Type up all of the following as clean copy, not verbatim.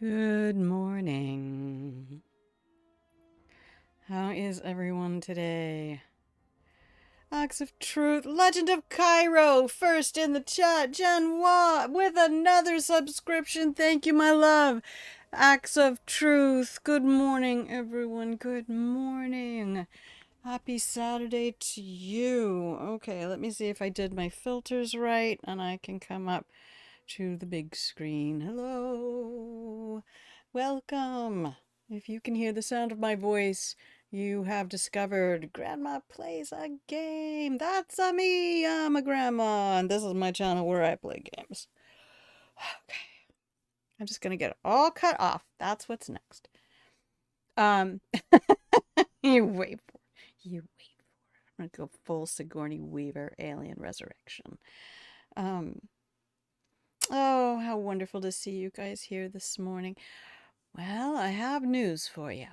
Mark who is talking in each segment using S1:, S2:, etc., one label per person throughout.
S1: Good morning. How is everyone today? Acts of Truth, Legend of Cairo, first in the chat, Genoa, with another subscription. Thank you, my love. Acts of Truth, good morning, everyone. Good morning. Happy Saturday to you. Okay, let me see if I did my filters right and I can come up to the big screen. Hello. Welcome. If you can hear the sound of my voice, you have discovered Grandma Plays a Game. That's a me. I'm a grandma, and this is my channel where I play games. Okay. I'm just gonna get it all cut off. That's what's next. Um, you wait for it. You wait for it. I'm gonna go full Sigourney Weaver alien resurrection. Um, oh, how wonderful to see you guys here this morning. Well, I have news for you.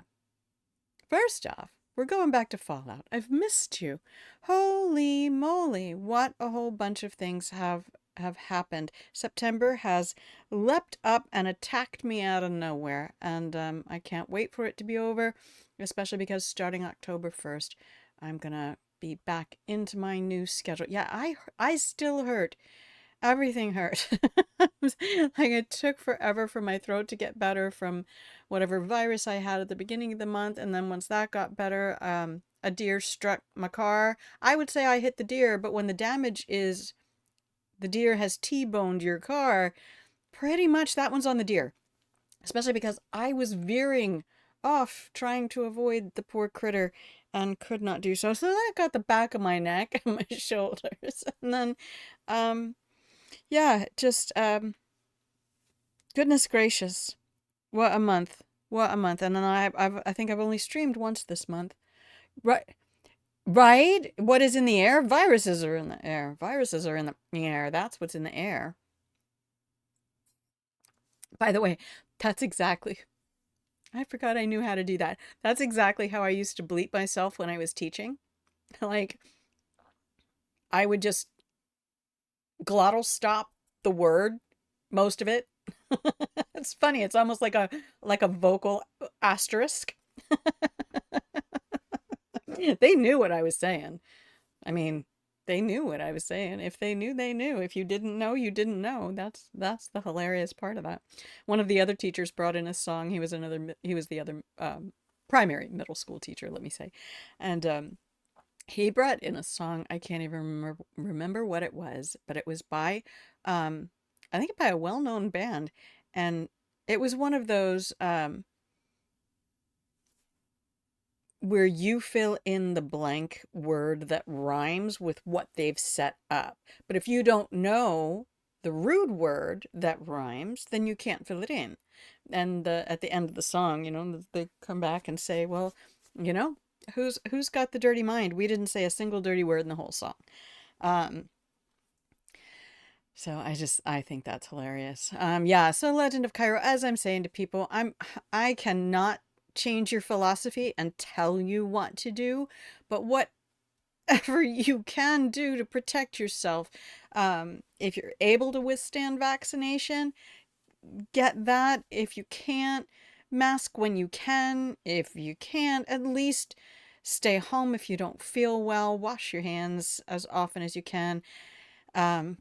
S1: First off, we're going back to Fallout. I've missed you. Holy moly, what a whole bunch of things have happened. September has leapt up and attacked me out of nowhere, and I can't wait for it to be over, especially because starting October 1st, I'm gonna be back into my new schedule. Yeah, I still hurt. Everything hurt. Like it took forever for my throat to get better from whatever virus I had at the beginning of the month, and then once that got better, a deer struck my car. I would say I hit the deer, but when the damage is the deer has T-boned your car, pretty much that one's on the deer. Especially because I was veering off trying to avoid the poor critter and could not do so. So that got the back of my neck and my shoulders. And then yeah, just goodness gracious. What a month. What a month. And then I think I've only streamed once this month. Right. Right? What is in the air? Viruses are in the air. Viruses are in the air. That's what's in the air. By the way, that's exactly I forgot I knew how to do that. That's exactly how I used to bleep myself when I was teaching. Like I would just glottal stop the word, most of it. It's funny. It's almost like a vocal asterisk. They knew what I was saying. I mean, they knew what I was saying. If they knew, they knew. If you didn't know, you didn't know. That's the hilarious part of that. One of the other teachers brought in a song. He was the other primary middle school teacher, let me say. And he brought in a song. I can't even remember what it was, but it was by I think by a well-known band, and it was one of those where you fill in the blank word that rhymes with what they've set up. But if you don't know the rude word that rhymes, then you can't fill it in. And at the end of the song, they come back and say, "Well, you know, who's got the dirty mind? We didn't say a single dirty word in the whole song." Um, so I think that's hilarious. Yeah, so Legend of Cairo, as I'm saying to people, I cannot change your philosophy and tell you what to do, but whatever you can do to protect yourself, if you're able to withstand vaccination, get that. If you can't, mask when you can. If you can't, at least stay home if you don't feel well. Wash your hands as often as you can. Um,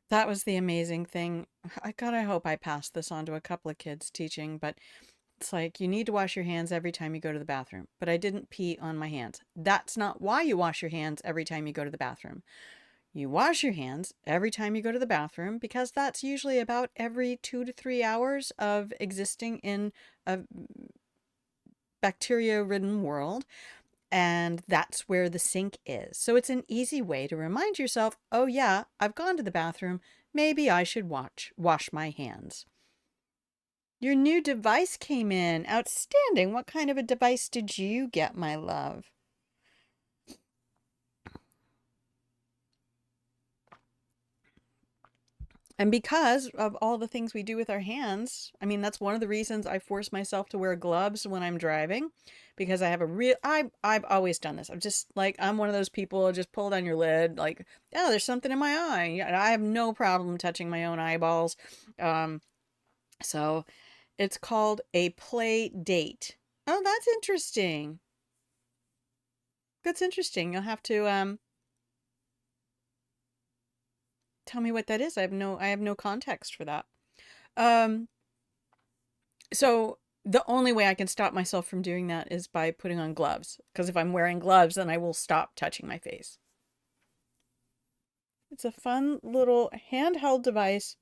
S1: that was the amazing thing. I hope I passed this on to a couple of kids teaching, but it's like you need to wash your hands every time you go to the bathroom. But I didn't pee on my hands. That's not why you wash your hands every time you go to the bathroom. You wash your hands every time you go to the bathroom because that's usually about every 2 to 3 hours of existing in a bacteria-ridden world. And that's where the sink is. So it's an easy way to remind yourself, oh yeah, I've gone to the bathroom. Maybe I should wash my hands. Your new device came in. Outstanding. What kind of a device did you get, my love? And because of all the things we do with our hands, I mean, that's one of the reasons I force myself to wear gloves when I'm driving, because I have a real, I've always done this. I'm just like, I'm one of those people, just pull down your lid, like, oh, there's something in my eye. I have no problem touching my own eyeballs. So It's called a play date. Oh, that's interesting. That's interesting. You'll have to tell me what that is. I have no context for that. Um so the only way I can stop myself from doing that is by putting on gloves, because if I'm wearing gloves, then I will stop touching my face. It's a fun little handheld device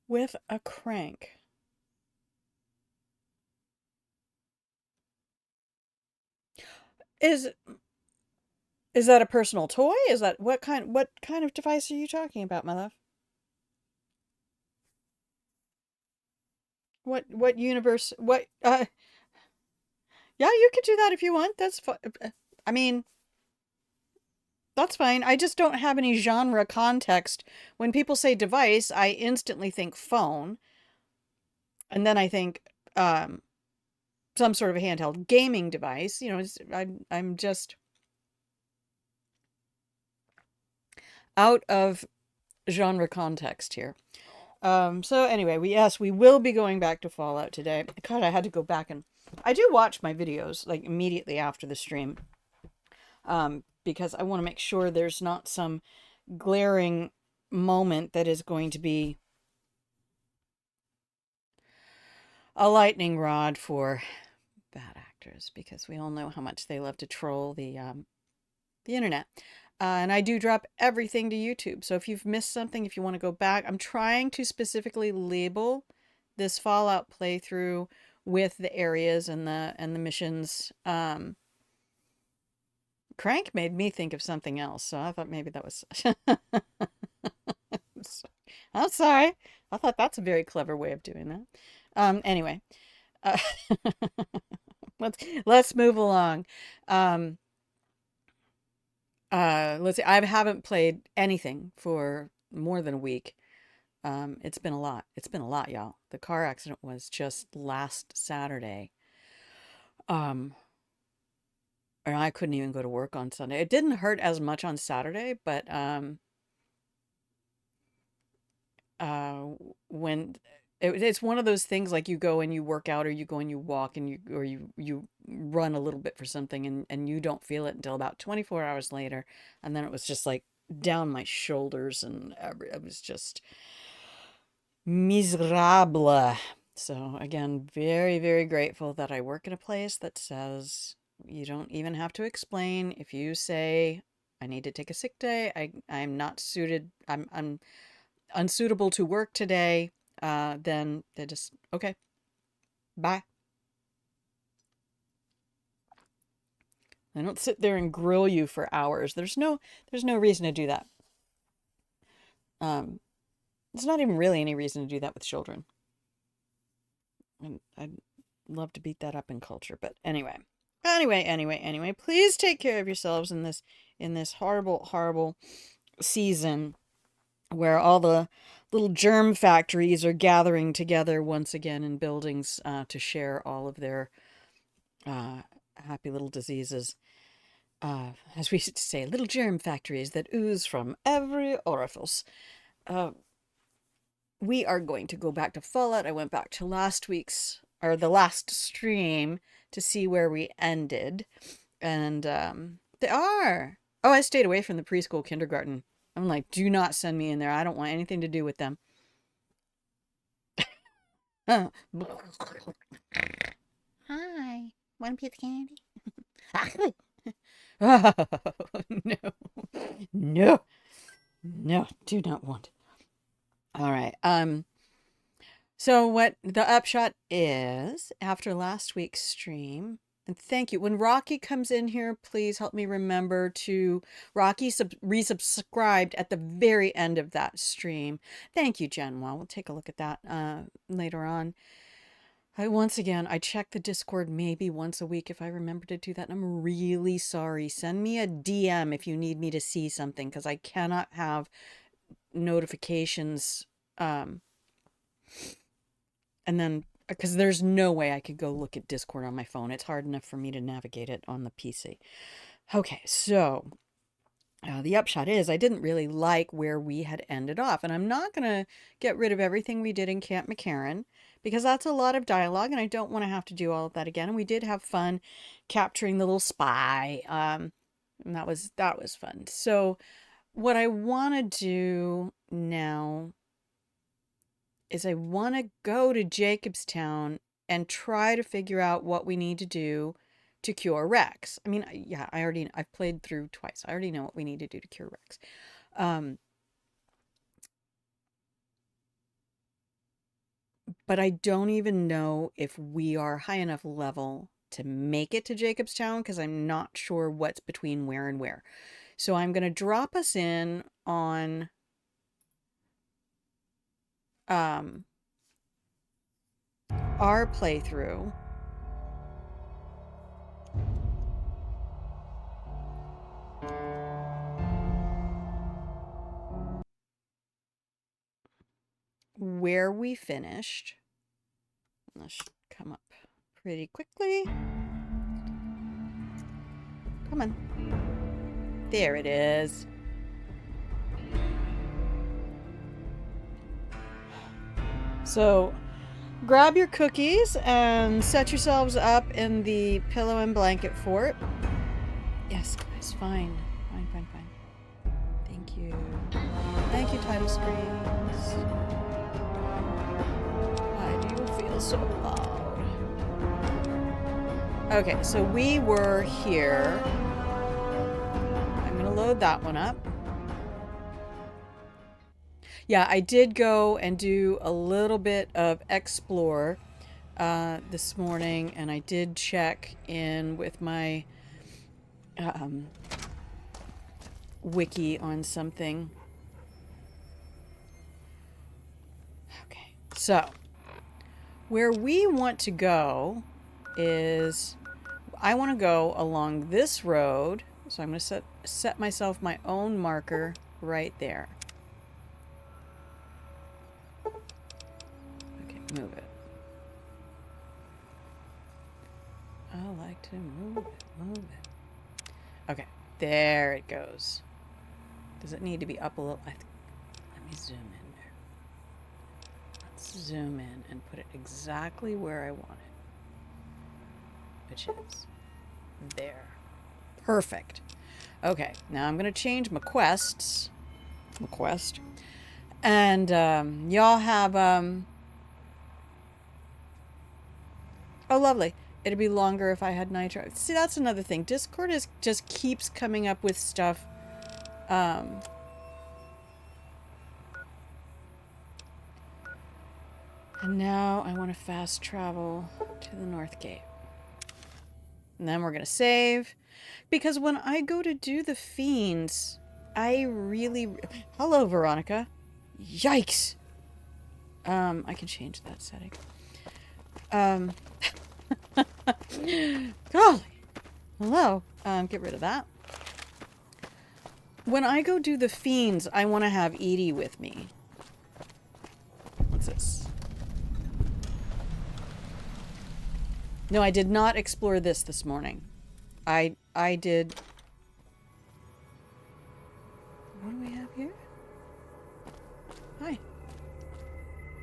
S1: with a crank. Is is that a personal toy? Is that what kind of device are you talking about, my love? What universe? What yeah, you could do that if you want. That's fine. I mean, that's fine. I just don't have any genre context. When people say device, I instantly think phone, and then I think some sort of a handheld gaming device. You know, I'm just out of genre context here. So anyway, we will be going back to Fallout today. God, I had to go back and I do watch my videos like immediately after the stream. Because I want to make sure there's not some glaring moment that is going to be a lightning rod for bad actors, because we all know how much they love to troll the internet. And I do drop everything to YouTube. So if you've missed something, if you want to go back, I'm trying to specifically label this Fallout playthrough with the areas and the missions. Crank made me think of something else, so I thought maybe that was. I'm sorry. I thought that's a very clever way of doing that. Anyway, uh, let's move along. Um, let's see. I haven't played anything for more than a week. It's been a lot. It's been a lot, y'all. The car accident was just last Saturday. Um, and I couldn't even go to work on Sunday. It didn't hurt as much on Saturday, but uh, when it's one of those things, like you go and you work out, or you go and you walk and you run a little bit for something, and you don't feel it until about 24 hours later, and then it was just like down my shoulders, and it was just miserable. So again, very, very grateful that I work in a place that says you don't even have to explain. If you say I need to take a sick day, I'm not suited, I'm unsuitable to work today, then they just, okay, bye. They don't sit there and grill you for hours. There's no reason to do that. Um, there's not even really any reason to do that with children. And I'd love to beat that up in culture, but anyway, please take care of yourselves in this horrible, horrible season where all the little germ factories are gathering together once again in buildings to share all of their happy little diseases. As we used to say, little germ factories that ooze from every orifice. Uh, we are going to go back to Fallout. I went back to the last stream to see where we ended. And they are. Oh, I stayed away from the preschool kindergarten. I'm like, do not send me in there. I don't want anything to do with them. Hi. Want a piece of candy? Oh, no. No. No, do not want. All right. So what the upshot is, after last week's stream, and thank you. When Rocky comes in here, please help me remember to Rocky resubscribed at the very end of that stream. Thank you, Jen. Well, we'll take a look at that later on. Once again, I check the Discord maybe once a week if I remember to do that. And I'm really sorry. Send me a DM if you need me to see something, because I cannot have notifications. And then, because there's no way I could go look at Discord on my phone. It's hard enough for me to navigate it on the PC. Okay, so The upshot is I didn't really like where we had ended off. And I'm not going to get rid of everything we did in Camp McCarran because that's a lot of dialogue and I don't want to have to do all of that again. And we did have fun capturing the little spy. And that was fun. So what I want to do now is I want to go to Jacobstown and try to figure out what we need to do to cure Rex. I mean, yeah, I've played through twice. I already know what we need to do to cure Rex. But I don't even know if we are high enough level to make it to Jacobstown because I'm not sure what's between where and where. So I'm going to drop us in on our playthrough. Where we finished. This should come up pretty quickly. Come on. There it is. So, grab your cookies and set yourselves up in the pillow and blanket fort. Yes, guys, fine. Fine. Thank you. Thank you, title screens. Why do you feel so loud? Okay, so we were here. I'm going to load that one up. Yeah, I did go and do a little bit of explore this morning, and I did check in with my wiki on something. Okay, so where we want to go is I want to go along this road, so I'm going to set myself my own marker right there. Move it. I like to move it. Okay, there it goes. Does it need to be up a little? Let me zoom in there. Let's zoom in and put it exactly where I want it, which is there. Perfect. Okay, now I'm going to change my quests. And y'all have oh, lovely. It'd be longer if I had nitro. See, that's another thing. Discord just keeps coming up with stuff. And now I want to fast travel to the North Gate. And then we're going to save. Because when I go to do the fiends, I really... Hello, Veronica. Yikes. I can change that setting. Golly. Hello. Get rid of that. When I go do the fiends, I want to have Edie with me. What's this? No, I did not explore this morning. I did... What do we have here? Hi.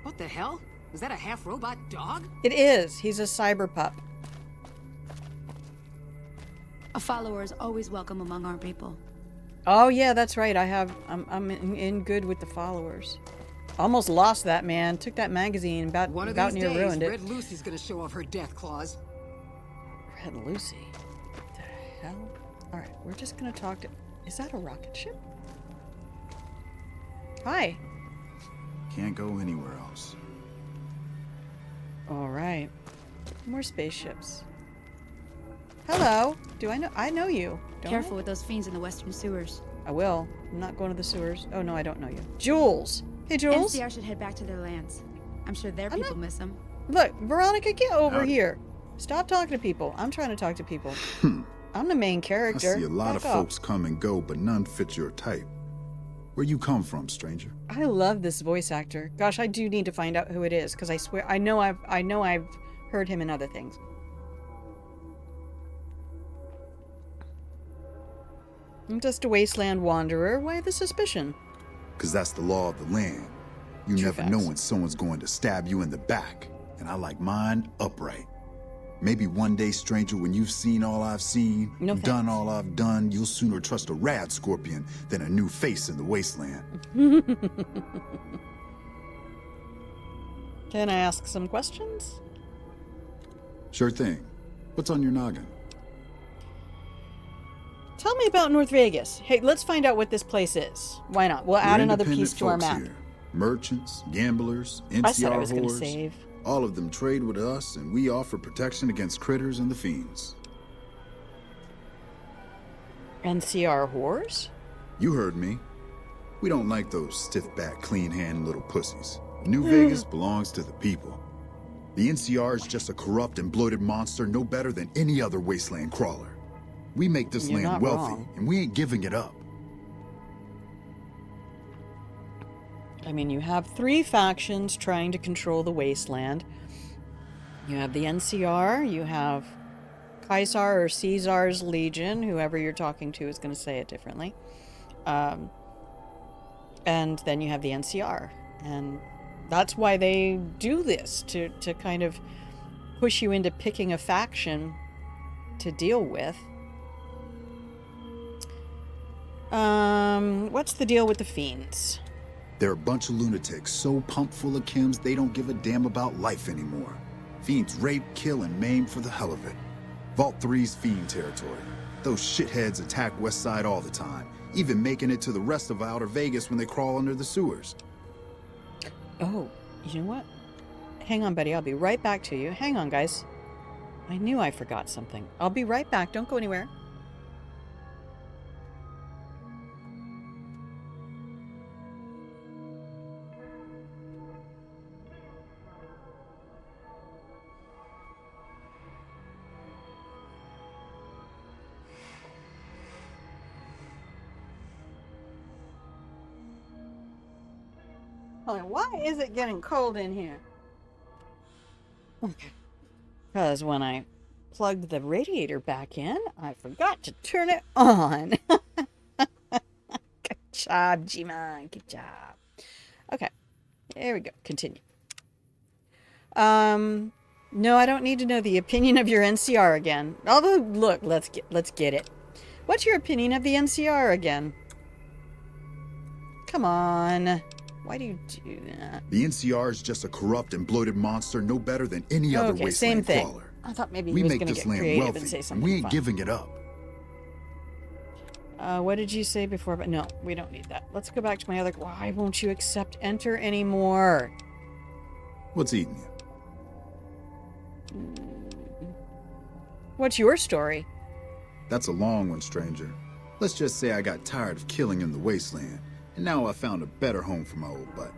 S2: What the hell? Is that a half-robot dog?
S1: It is. He's a cyber pup.
S3: A follower is always welcome among our people.
S1: Oh yeah, that's right. I'm in good with the followers. Almost lost that man. Took that magazine. About near ruined it.
S2: Red Lucy's gonna show off her death claws.
S1: Red Lucy? What the hell? All right, we're just gonna talk to. Is that a rocket ship? Hi.
S4: Can't go anywhere else.
S1: All right. More spaceships. Hello. Do I know? I know you. Don't
S3: Careful with those fiends in the western sewers.
S1: I will. I'm not going to the sewers. Oh no, I don't know you. Jules. Hey, Jules.
S3: NCR should head back to their lands. I'm sure their people miss them.
S1: Look, Veronica, get over
S4: Howdy.
S1: here. Stop talking to people. I'm trying to talk to people. I'm the main
S4: I
S1: character.
S4: see a lot of
S1: Back off.
S4: folks come and go, but none fit your type. Where you come from, stranger?
S1: I love this voice actor. Gosh, I do need to find out who it is because I swear I know I've heard him in other things. I'm just a wasteland wanderer. Why the suspicion?
S4: Because that's the law of the land. You
S1: True
S4: never know
S1: facts.
S4: when someone's going to stab you in the back. And I like mine upright. Maybe one day, stranger, when you've seen all I've seen,
S1: No
S4: and done
S1: thanks.
S4: all I've done, you'll sooner trust a rad scorpion than a new face in the wasteland.
S1: Can I ask some questions?
S4: Sure thing. What's on your noggin?
S1: Tell me about North Vegas. Hey, let's find out what this place is. Why not? We'll add
S4: We're
S1: another
S4: independent
S1: piece to our
S4: folks
S1: map.
S4: here. Merchants, gamblers, NCR
S1: I said I was going to
S4: whores.
S1: save.
S4: All of them trade with us, and we offer protection against critters and the fiends.
S1: NCR whores?
S4: You heard me. We don't like those stiff-backed, clean-handed little pussies. New Vegas belongs to the people. The NCR is just a corrupt and bloated monster no better than any other wasteland crawler. We make this
S1: You're
S4: land
S1: not
S4: wealthy,
S1: wrong.
S4: and we ain't giving it up.
S1: I mean, you have 3 factions trying to control the wasteland. You have the NCR, you have Caesar or Caesar's Legion, whoever you're talking to is going to say it differently. And then you have the NCR. And that's why they do this, to kind of push you into picking a faction to deal with. What's the deal with the fiends?
S4: They're a bunch of lunatics so pumped full of chems they don't give a damn about life anymore. Fiends rape, kill, and maim for the hell of it. Vault 3's fiend territory. Those shitheads attack West Side all the time, even making it to the rest of Outer Vegas when they crawl under the sewers.
S1: Oh, you know what? Hang on, buddy. I'll be right back to you. Hang on, guys. I knew I forgot something. I'll be right back. Don't go anywhere. Why is it getting cold in here? Okay. Because when I plugged the radiator back in, I forgot to turn it on. Good job, G-Man. Good job. Okay. There we go. Continue. No, I don't need to know the opinion of your NCR again. Although, look, let's get it. What's your opinion of the NCR again? Come on. Why do you do that?
S4: The NCR is just a corrupt and bloated monster no better than any other
S1: Okay, same
S4: wasteland
S1: thing.
S4: crawler.
S1: I thought maybe
S4: We
S1: he was
S4: make
S1: going to
S4: this
S1: get
S4: land
S1: creative
S4: wealthy,
S1: and say
S4: and
S1: something
S4: we ain't
S1: fun.
S4: giving it up.
S1: What did you say before? But no, we don't need that. Let's go back to my other... Why won't you accept enter anymore?
S4: What's eating you?
S1: What's your story?
S4: That's a long one, stranger. Let's just say I got tired of killing in the wasteland, and now I found a better home for my old butt.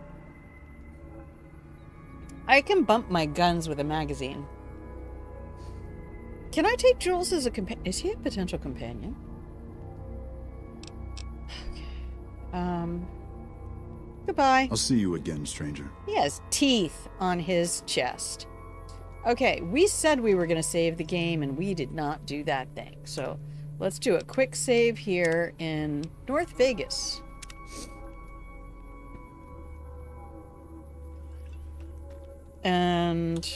S1: I can bump my guns with a magazine. Can I take Jules as a companion? Is he a potential companion? Okay. Goodbye.
S4: I'll see you again, stranger.
S1: He has teeth on his chest. Okay, we said we were going to save the game, and we did not do that thing. So let's do a quick save here in North Vegas. And...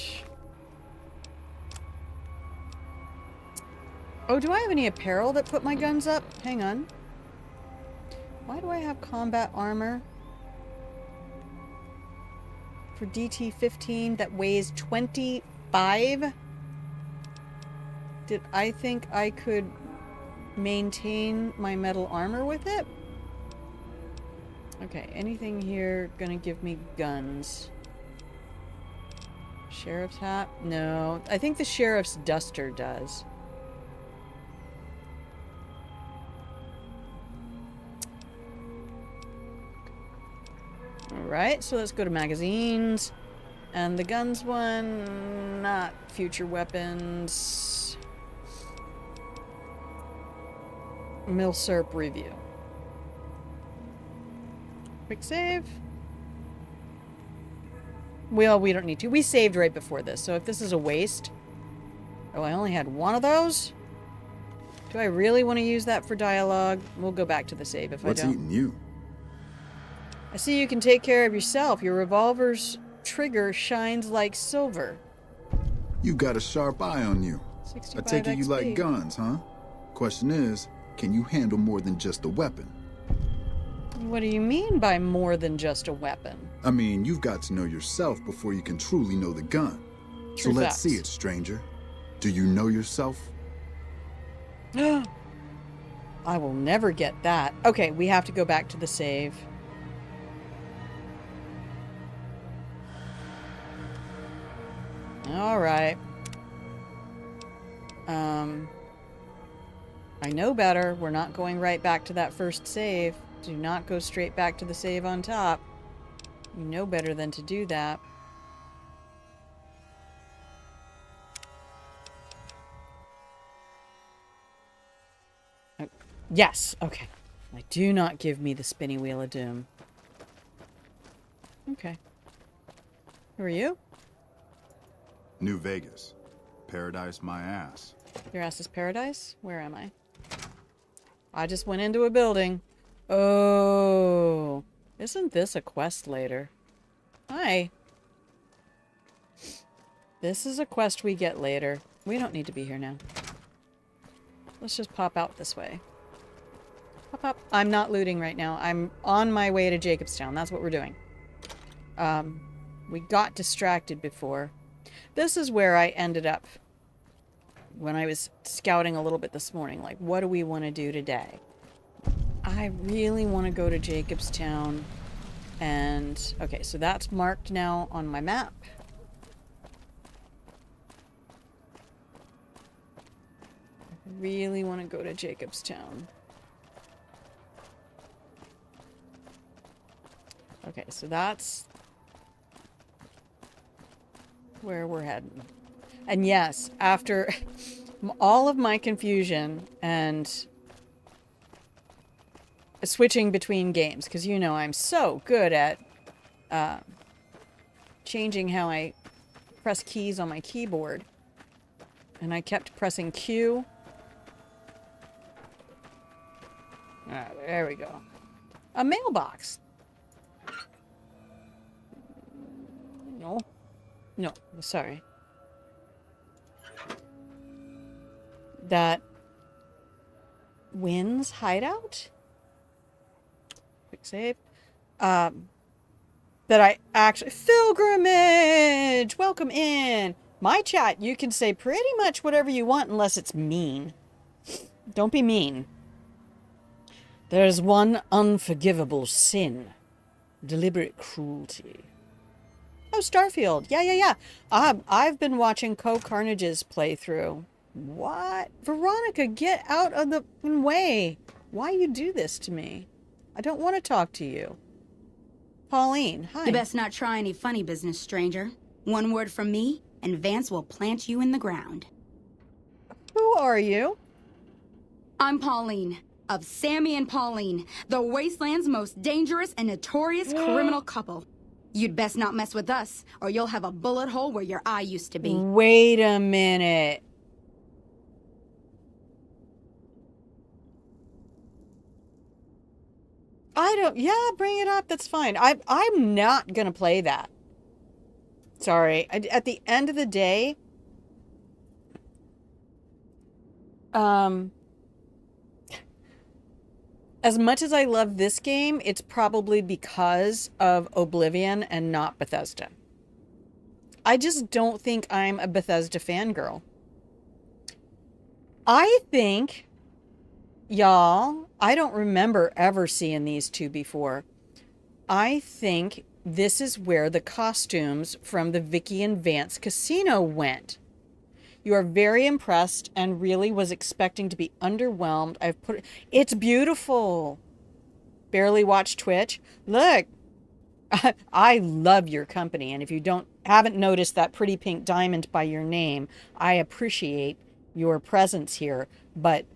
S1: oh, do I have any apparel that put my guns up? Hang on. Why do I have combat armor? For DT-15 that weighs 25? Did I think I could maintain my metal armor with it? Okay, anything here gonna give me guns? Sheriff's hat? No. I think the sheriff's duster does. Alright, so let's go to magazines. And the guns one, not future weapons. Milsurp review. Quick save. Well, we don't need to. We saved right before this, so if this is a waste... oh, I only had one of those? Do I really want to use that for dialogue? We'll go back to the save if
S4: What's
S1: I don't.
S4: eating you?
S1: I see you can take care of yourself. Your revolver's trigger shines like silver.
S4: You got a sharp eye on you.
S1: 65
S4: I take it you
S1: XP.
S4: like guns, huh? Question is, can you handle more than just a weapon?
S1: What do you mean by more than just a weapon?
S4: I mean, you've got to know yourself before you can truly know the gun.
S1: True
S4: so let's
S1: facts.
S4: see it, stranger. Do you know yourself?
S1: I will never get that. Okay, we have to go back to the save. All right. I know better. We're not going right back to that first save. Do not go straight back to the save on top. You know better than to do that. Oh, yes, okay. Like, do not give me the spinny wheel of doom. Okay. Who are you?
S4: New Vegas. Paradise my ass.
S1: Your ass is paradise? Where am I? I just went into a building. Oh. Isn't this a quest later? Hi. This is a quest we get later. We don't need to be here now. Let's just pop out this way. Pop up. I'm not looting right now. I'm on my way to Jacobstown. That's what we're doing. We got distracted before. This is where I ended up when I was scouting a little bit this morning. Like, what do we want to do today? I really want to go to Jacobstown. And, okay, so that's marked now on my map. I really want to go to Jacobstown. Okay, so that's where we're heading. And yes, after all of my confusion and switching between games, because you know I'm so good at changing how I press keys on my keyboard. And I kept pressing Q. Ah, there we go. A mailbox. No. No, sorry. That Wynn's hideout? Quick save. That I actually... Pilgrimage! Welcome in! My chat, you can say pretty much whatever you want unless it's mean. Don't be mean. There's one unforgivable sin. Deliberate cruelty. Oh, Starfield. Yeah. I've been watching Carnage's playthrough. What? Veronica, get out of the way. Why you do this to me? I don't want to talk to you. Pauline, hi.
S3: You best not try any funny business, stranger. One word from me, and Vance will plant you in the ground.
S1: Who are you?
S3: I'm Pauline, of Sammy and Pauline, the Wasteland's most dangerous and notorious criminal couple. You'd best not mess with us, or you'll have a bullet hole where your eye used to be.
S1: Wait a minute. Yeah, bring it up. That's fine. I'm not gonna play that. Sorry. At the end of the day, as much as I love this game, it's probably because of Oblivion and not Bethesda. I just don't think I'm a Bethesda fangirl. I think, y'all, I don't remember ever seeing these two before. I think this is where the costumes from the Vicky and Vance casino went. You are very impressed and really was expecting to be underwhelmed. It's beautiful. Barely watch Twitch. Look, I love your company. And if you haven't noticed that pretty pink diamond by your name, I appreciate your presence here. But,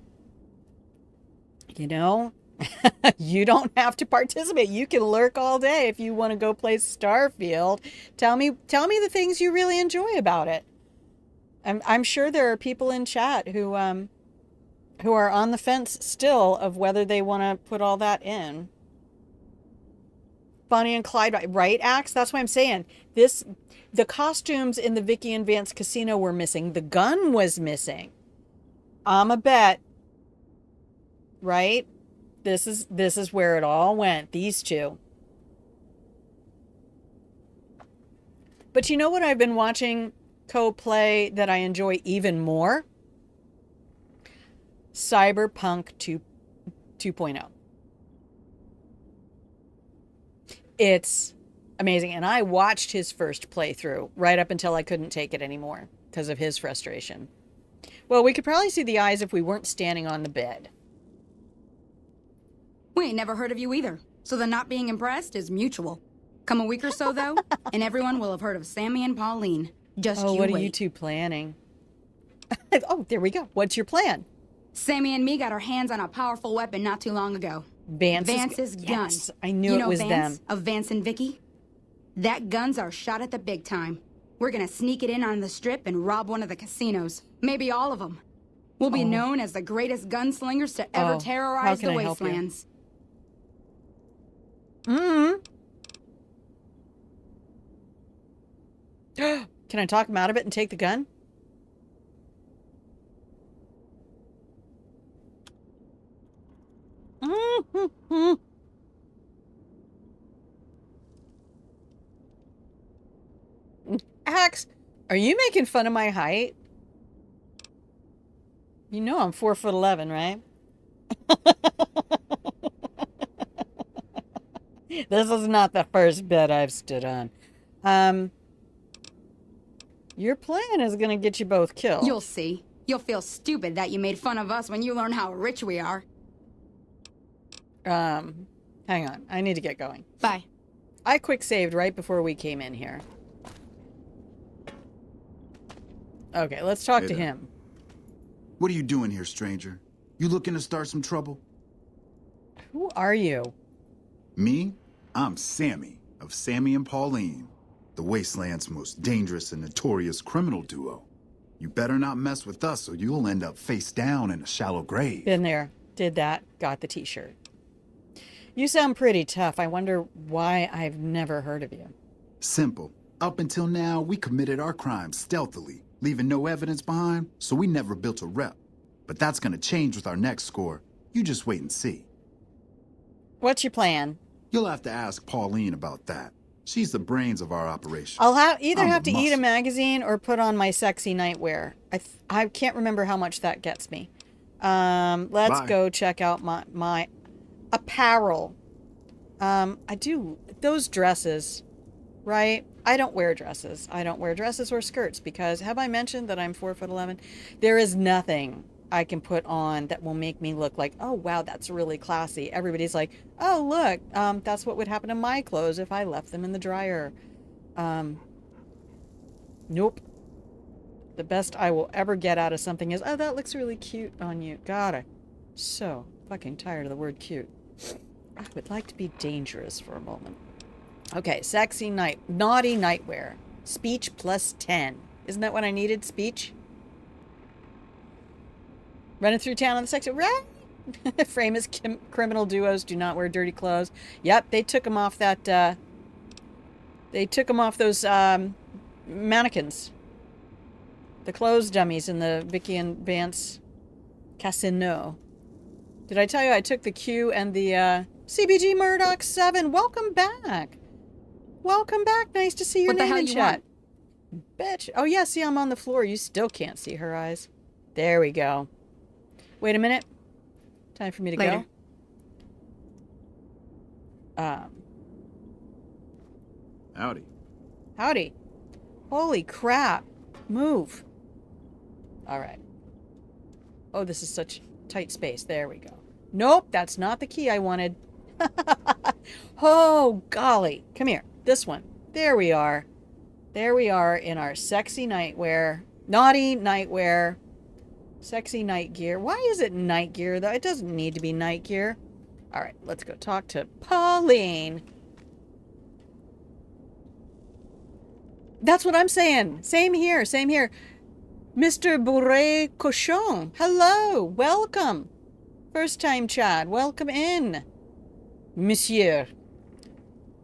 S1: you know, you don't have to participate. You can lurk all day if you want to go play Starfield. Tell me the things you really enjoy about it. I'm sure there are people in chat who who are on the fence still of whether they want to put all that in. Bonnie and Clyde, right, Axe? That's what I'm saying. The costumes in the Vicky and Vance casino were missing. The gun was missing. I'm a bet, right? This is where it all went. These two. But you know what I've been watching co-play that I enjoy even more? Cyberpunk 2.0. It's amazing. And I watched his first playthrough right up until I couldn't take it anymore because of his frustration. Well, we could probably see the eyes if we weren't standing on the bed.
S3: We ain't never heard of you either, so the not being impressed is mutual. Come a week or so, though, and everyone will have heard of Sammy and Pauline. Just you
S1: what
S3: wait.
S1: are you two planning? Oh, there we go. What's your plan?
S3: Sammy and me got our hands on a powerful weapon not too long ago. Vance's gun.
S1: Yes, I knew it was
S3: Vance,
S1: them.
S3: of Vance and Vicky? That gun's our shot at the big time. We're gonna sneak it in on the strip and rob one of the casinos. Maybe all of them. We'll be known as the greatest gunslingers to ever terrorize the wastelands.
S1: Can I talk him out of it and take the gun? Axe, are you making fun of my height? You know I'm 4'11", right? This is not the first bed I've stood on. Your plan is going to get you both killed.
S3: You'll see. You'll feel stupid that you made fun of us when you learn how rich we are.
S1: Hang on. I need to get going.
S3: Bye.
S1: I quick saved right before we came in here. Okay, let's talk to him.
S4: What are you doing here, stranger? You looking to start some trouble?
S1: Who are you?
S4: Me? I'm Sammy, of Sammy and Pauline, the Wasteland's most dangerous and notorious criminal duo. You better not mess with us or you'll end up face down in a shallow grave.
S1: Been there. Did that. Got the t-shirt. You sound pretty tough. I wonder why I've never heard of you.
S4: Simple. Up until now, we committed our crimes stealthily, leaving no evidence behind, so we never built a rep. But that's gonna change with our next score. You just wait and see.
S1: What's your plan?
S4: You'll have to ask Pauline about that. She's the brains of our operation.
S1: I'll either
S4: I'm
S1: have to
S4: the
S1: eat a
S4: muscle.
S1: magazine or put on my sexy nightwear. I can't remember how much that gets me. Let's
S4: Bye.
S1: go check out my apparel. I do those dresses, right? I don't wear dresses. I don't wear dresses or skirts because have I mentioned that I'm 4'11"? There is nothing I can put on that will make me look like, oh wow, that's really classy. Everybody's like, oh look, that's what would happen to my clothes if I left them in the dryer. Nope. The best I will ever get out of something is, oh, that looks really cute on you. God, I'm so fucking tired of the word cute. I would like to be dangerous for a moment. Okay, naughty nightwear. Speech plus 10. Isn't that what I needed? Speech? Running through town on the sexy, right? Famous criminal duos do not wear dirty clothes. Yep, they took them off that, they took them off those, mannequins. The clothes dummies in the Vicky and Vance casino. Did I tell you I took the Q and the, CBG Murdoch 7? Welcome back. Welcome back. Nice to see your name in chat. Bitch. Oh, yeah, see, I'm on the floor. You still can't see her eyes. There we go. Wait a minute. Time for me to
S3: Later.
S1: go.
S4: Howdy.
S1: Howdy. Holy crap. Move. All right. Oh, this is such tight space. There we go. Nope, that's not the key I wanted. Oh, golly. Come here. This one. There we are. There we are in our sexy nightwear. Naughty nightwear. Sexy night gear. Why is it night gear, though? It doesn't need to be night gear. All right, let's go talk to Pauline. That's what I'm saying. Same here. Same here. Mr. Bourret Cochon. Hello. Welcome. First time Chad. Welcome in. Monsieur.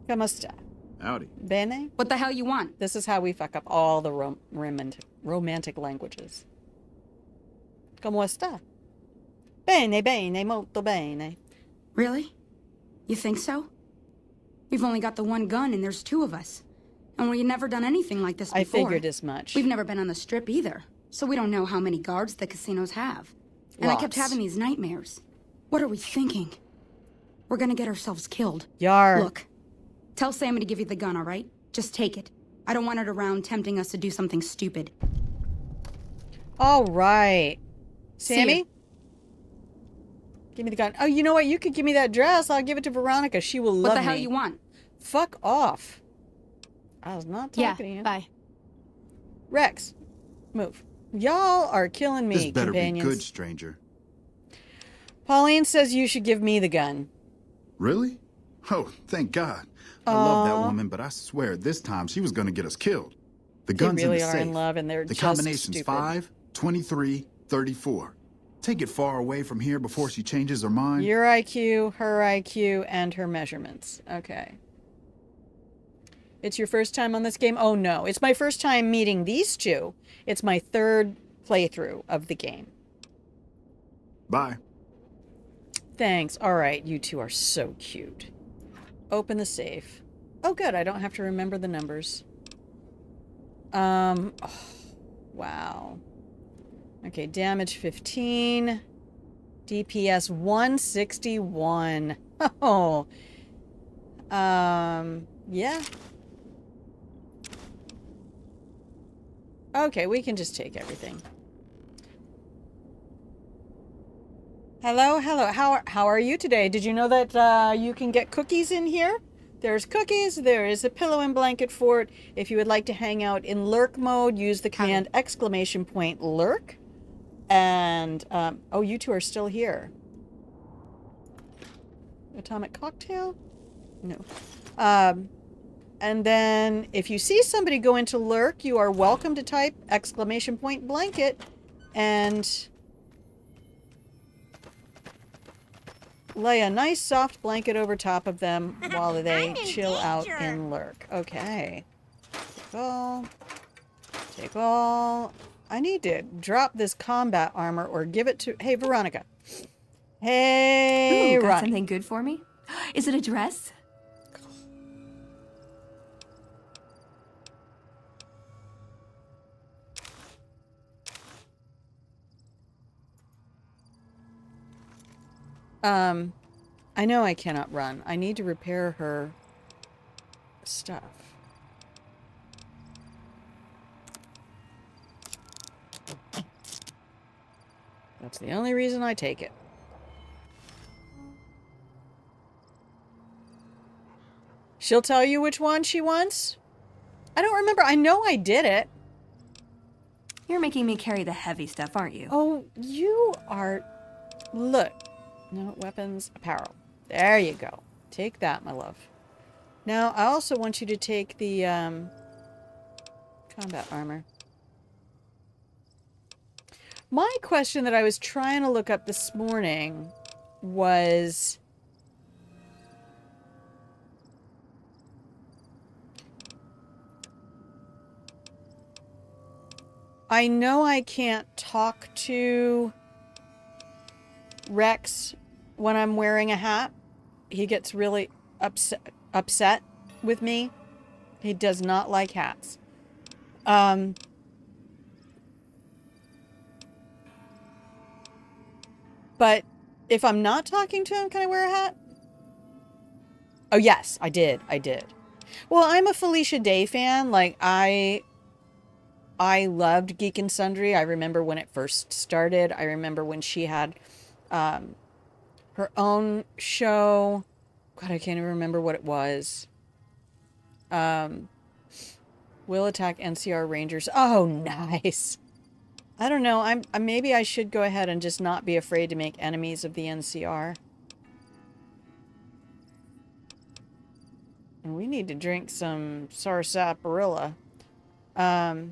S1: Come sta?
S4: Howdy.
S1: Bene?
S3: What the hell you want?
S1: This is how we fuck up all the romantic languages. Come sta? Bene, bene, molto bene.
S3: Really? You think so? We've only got the one gun and there's two of us. And we've never done anything like this before.
S1: I figured as much.
S3: We've never been on the strip either. So we don't know how many guards the casinos have. And I kept
S1: Lots.
S3: having these nightmares. What are we thinking? We're gonna get ourselves killed.
S1: Yar.
S3: Look, tell Sammy to give you the gun, all right? Just take it. I don't want it around tempting us to do something stupid.
S1: All right.
S3: See
S1: Sammy?
S3: ya.
S1: Give me the gun. Oh, you know what? You could give me that dress. I'll give it to Veronica. She will love me.
S3: What the hell you want?
S1: Fuck off. I was not talking to you.
S3: bye.
S1: Rex, move. Y'all are killing me,
S4: This better
S1: companions.
S4: be good, stranger.
S1: Pauline says you should give me the gun.
S4: Really? Oh, thank God. I love that woman, but I swear this time she was going to get us killed. The
S1: They
S4: gun's
S1: really
S4: in the
S1: are
S4: safe.
S1: in love, and they're
S4: The
S1: just
S4: combination's
S1: stupid.
S4: 5, 23, 34. Take it far away from here before she changes her mind.
S1: Your IQ, her IQ, and her measurements. Okay. It's your first time on this game? Oh, no. It's my first time meeting these two. It's my third playthrough of the game.
S4: Bye.
S1: Thanks. All right. You two are so cute. Open the safe. Oh, good. I don't have to remember the numbers. Oh, wow. Okay. Damage 15. DPS 161. Oh. Yeah. Okay, we can just take everything. Hello, hello. How are you today? Did you know that you can get cookies in here? There's cookies. There is a pillow and blanket fort. If you would like to hang out in lurk mode, use the command !lurk. And oh, you two are still here. Atomic cocktail? No. And then if you see somebody go into lurk, you are welcome to type !blanket and lay a nice soft blanket over top of them while they chill out in lurk. Okay. Take all. Take all. I need to drop this combat armor or give it to... Hey, Veronica. Hey,
S5: Ooh, got
S1: Ronnie.
S5: something good for me? Is it a dress?
S1: I know I cannot run. I need to repair her stuff. That's the only reason I take it. She'll tell you which one she wants? I don't remember. I know I did it.
S5: You're making me carry the heavy stuff, aren't you?
S1: Oh, you are... Look. No, weapons, apparel. There you go. Take that, my love. Now, I also want you to take the, combat armor. My question that I was trying to look up this morning was... I know I can't talk to Rex when I'm wearing a hat. He gets really upset with me. He does not like hats. But if I'm not talking to him, can I wear a hat? Oh, yes, I did. I did. Well, I'm a Felicia Day fan. Like, I loved Geek and Sundry. I remember when it first started. I remember when she had her own show. God, I can't even remember what it was. Will attack NCR Rangers. Oh, nice. I don't know. Maybe I should go ahead and just not be afraid to make enemies of the NCR. And we need to drink some sarsaparilla. I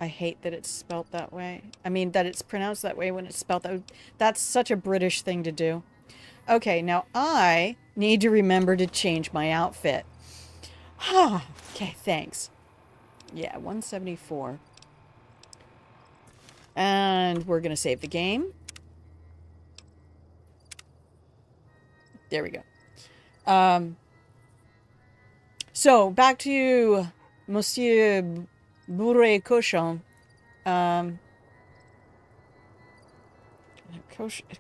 S1: I hate that it's spelt that way. I mean, that it's pronounced that way when it's spelt that way. That's such a British thing to do. Okay, now I need to remember to change my outfit. Okay, thanks. Yeah, 174. And we're going to save the game. There we go. So, back to Monsieur Bourré Cochon.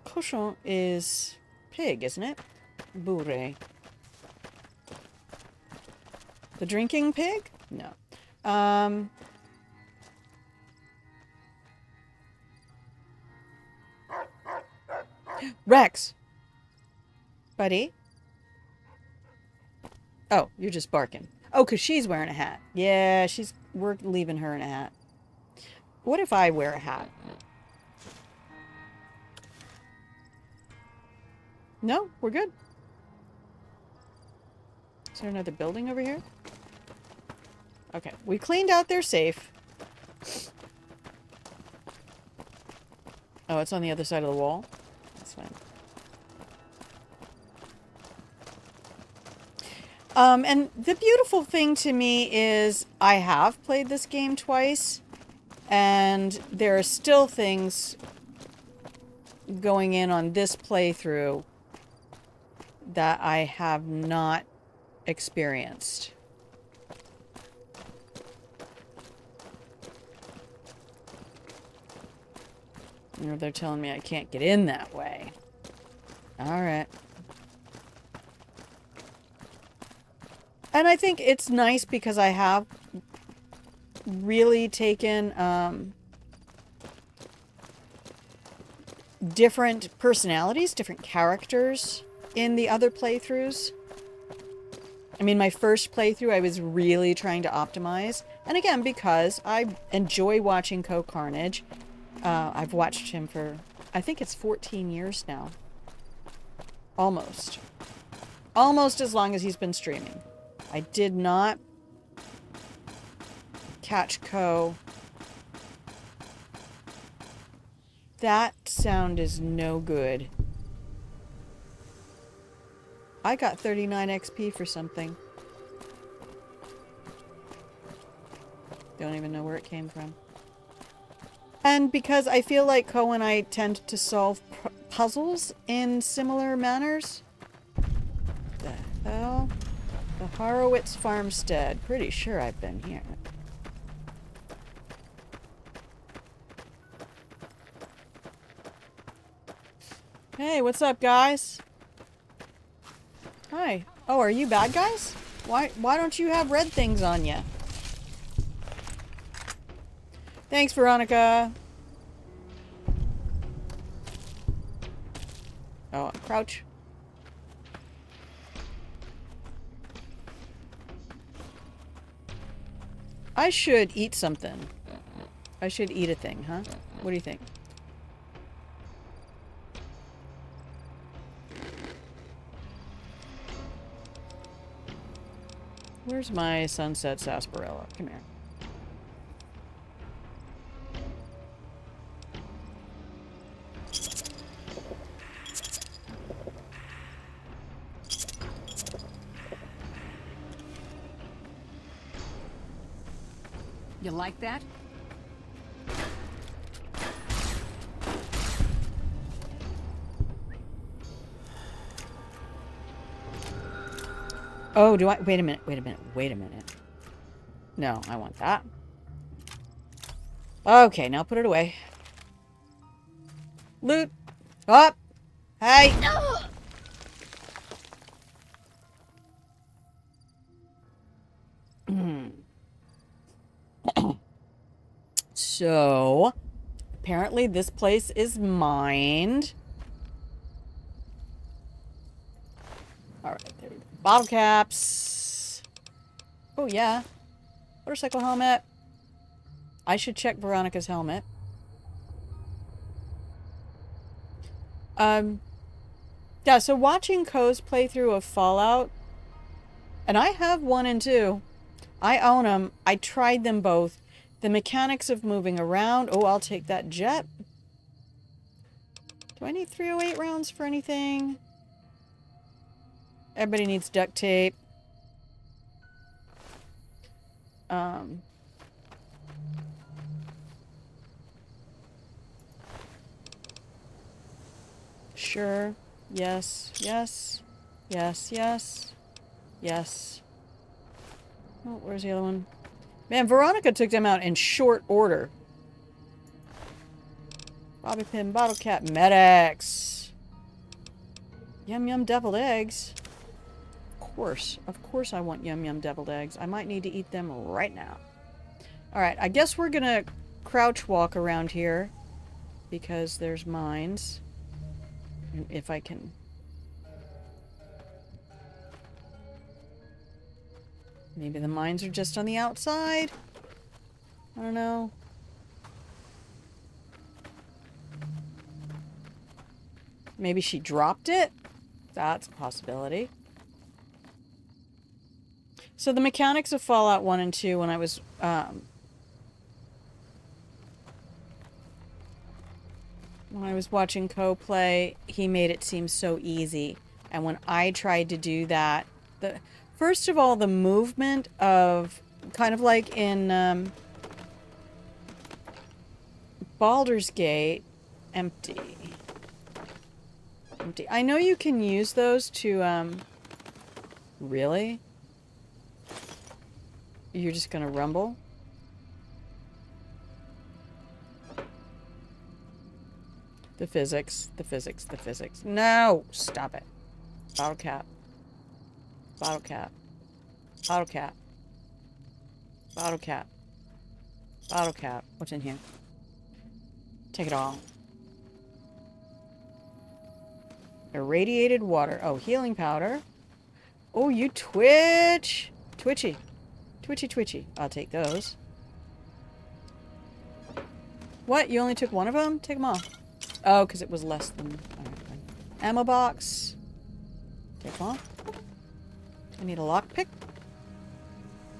S1: Cochon is pig, isn't it? Bourré. The drinking pig? No. Rex! Buddy? Oh, you're just barking. Oh, because she's wearing a hat. Yeah, we're leaving her in a hat. What if I wear a hat? No, we're good. Is there another building over here? Okay, we cleaned out their safe. Oh, it's on the other side of the wall? That's fine. And the beautiful thing to me is I have played this game twice, and there are still things going in on this playthrough that I have not experienced. You know, they're telling me I can't get in that way. Alright. And I think it's nice because I have really taken different personalities, different characters in the other playthroughs. I mean, my first playthrough, I was really trying to optimize. And again, because I enjoy watching Carnage. I've watched him for, I think it's 14 years now. Almost. Almost as long as he's been streaming. I did not catch Co. That sound is no good. I got 39 XP for something. Don't even know where it came from. And because I feel like Co and I tend to solve puzzles in similar manners. The hell? The Horowitz Farmstead. Pretty sure I've been here. Hey, what's up, guys? Hi. Oh, are you bad guys? Why don't you have red things on you? Thanks, Veronica. Oh, crouch. I should eat something. I should eat a thing, huh? What do you think? Where's my sunset sarsaparilla? Come here.
S2: You like that?
S1: Oh, do I? Wait a minute, wait a minute, wait a minute. No, I want that. Okay, now put it away. Loot. Up. Hey. So, apparently this place is mined. Alright, there we go. Bottle caps. Oh, yeah. Motorcycle helmet. I should check Veronica's helmet. Yeah, so watching Co's playthrough of Fallout, and I have 1 and 2. I own them. I tried them both. The mechanics of moving around. Oh, I'll take that jet. Do I need 308 rounds for anything? Everybody needs duct tape. Sure. Yes. Yes. Yes. Yes. Yes. Oh, where's the other one? Man, Veronica took them out in short order. Bobby pin, bottle cap, medics. Yum yum deviled eggs. Of course I want yum yum deviled eggs. I might need to eat them right now. Alright, I guess we're gonna crouch walk around here. Because there's mines. If I can... Maybe the mines are just on the outside? I don't know. Maybe she dropped it? That's a possibility. So the mechanics of Fallout 1 and 2, when I was... when I was watching Co play, he made it seem so easy. And when I tried to do that... First of all, the movement of... Kind of like in... Baldur's Gate... Empty. I know you can use those to, Really? You're just gonna rumble? The physics, the physics, the physics. No! Stop it. Bottle cap. Bottle cap. Bottle cap. Bottle cap. Bottle cap. What's in here? Take it all. Irradiated water. Oh, healing powder. Oh, you twitch. Twitchy. Twitchy, twitchy. I'll take those. What? You only took one of them? Take them all. Oh, because it was less than... Alright, fine. Ammo box. Take them all. I need a lockpick.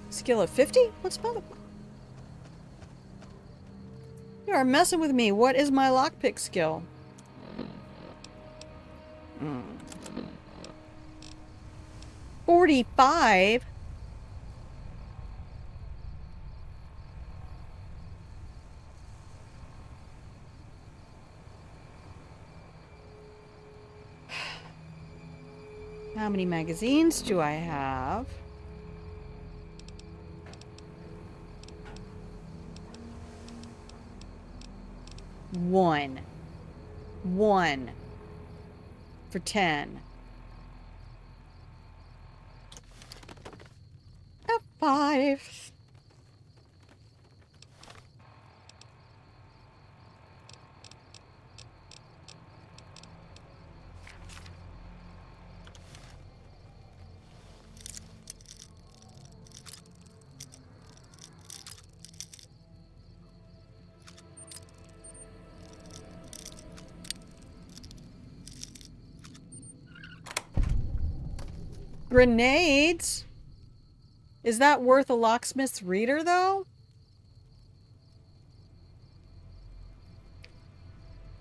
S1: Skill of 50? What's my... You are messing with me. What is my lockpick skill? 45? How many magazines do I have? One. For 10. F5. Grenades? Is that worth a locksmith's reader, though?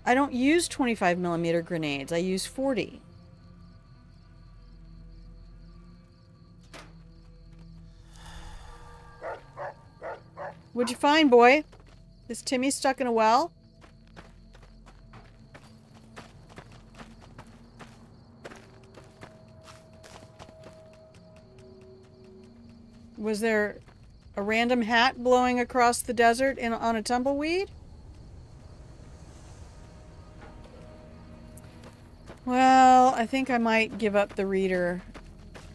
S1: I don't use 25mm grenades. I use 40. What'd you find, boy? Is Timmy stuck in a well? Was there a random hat blowing across the desert on a tumbleweed? Well, I think I might give up the reader.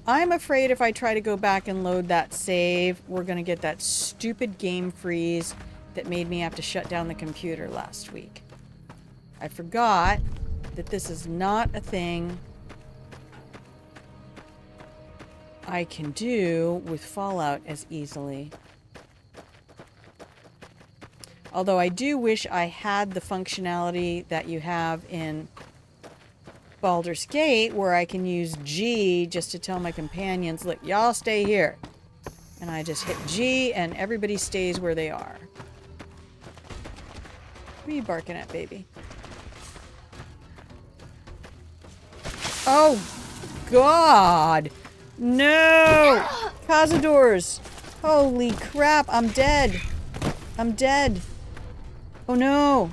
S1: I'm afraid if I try to go back and load that save, we're going to get that stupid game freeze that made me have to shut down the computer last week. I forgot that this is not a thing I can do with Fallout as easily. Although I do wish I had the functionality that you have in Baldur's Gate, where I can use G just to tell my companions, look, y'all stay here. And I just hit G and everybody stays where they are. What are you barking at, baby? Oh, God. No. Cazadors. Holy crap. I'm dead. I'm dead. Oh, no.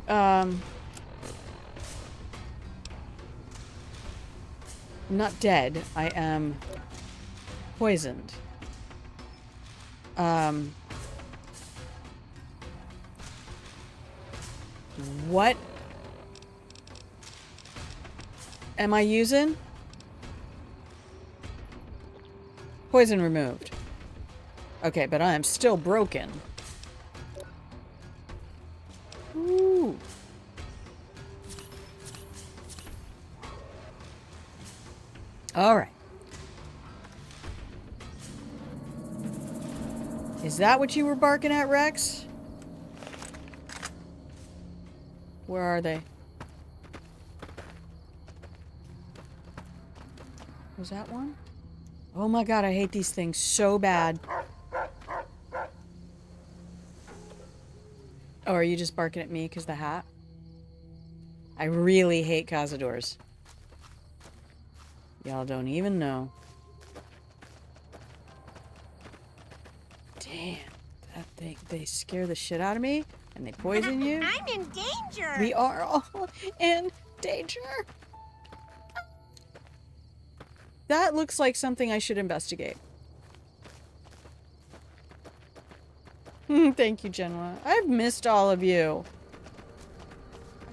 S1: I'm not dead. I am poisoned. What am I using? Poison removed. Okay, but I am still broken. Ooh. All right. Is that what you were barking at, Rex? Where are they? Was that one? Oh my god, I hate these things so bad. Oh, are you just barking at me because the hat? I really hate cazadors. Y'all don't even know. Damn. That thing, they scare the shit out of me and they poison you.
S6: I'm in danger.
S1: We are all in danger. That looks like something I should investigate. Thank you, Genoa. I've missed all of you.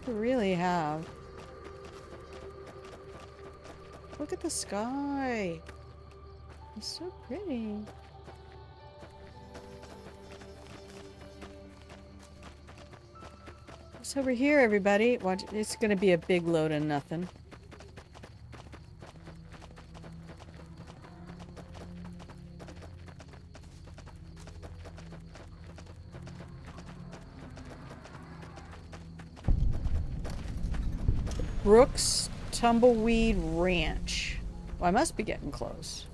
S1: I really have. Look at the sky. It's so pretty. What's over here, everybody? Watch, it's gonna be a big load of nothing. Brooks Tumbleweed Ranch. Well, I must be getting close.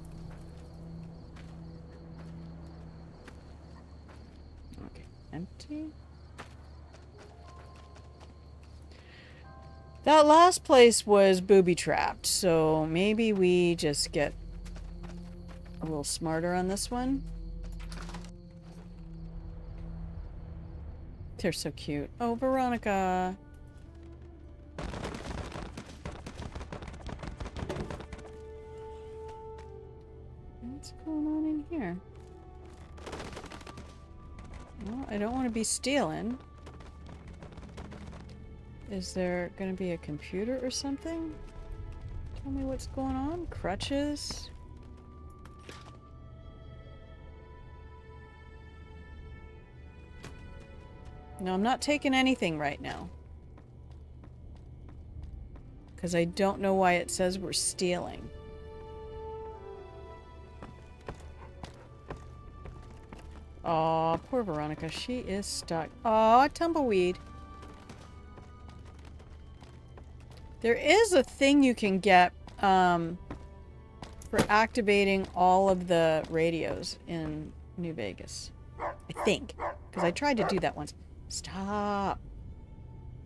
S1: Okay, empty. That last place was booby-trapped, so maybe we just get a little smarter on this one. They're so cute. Oh, Veronica. What's going on in here? Well, I don't want to be stealing. Is there going to be a computer or something? Tell me what's going on. Crutches. No, I'm not taking anything right now. Because I don't know why it says we're stealing. Aw, poor Veronica. She is stuck. Aw, tumbleweed. There is a thing you can get for activating all of the radios in New Vegas. I think. Because I tried to do that once. Stop.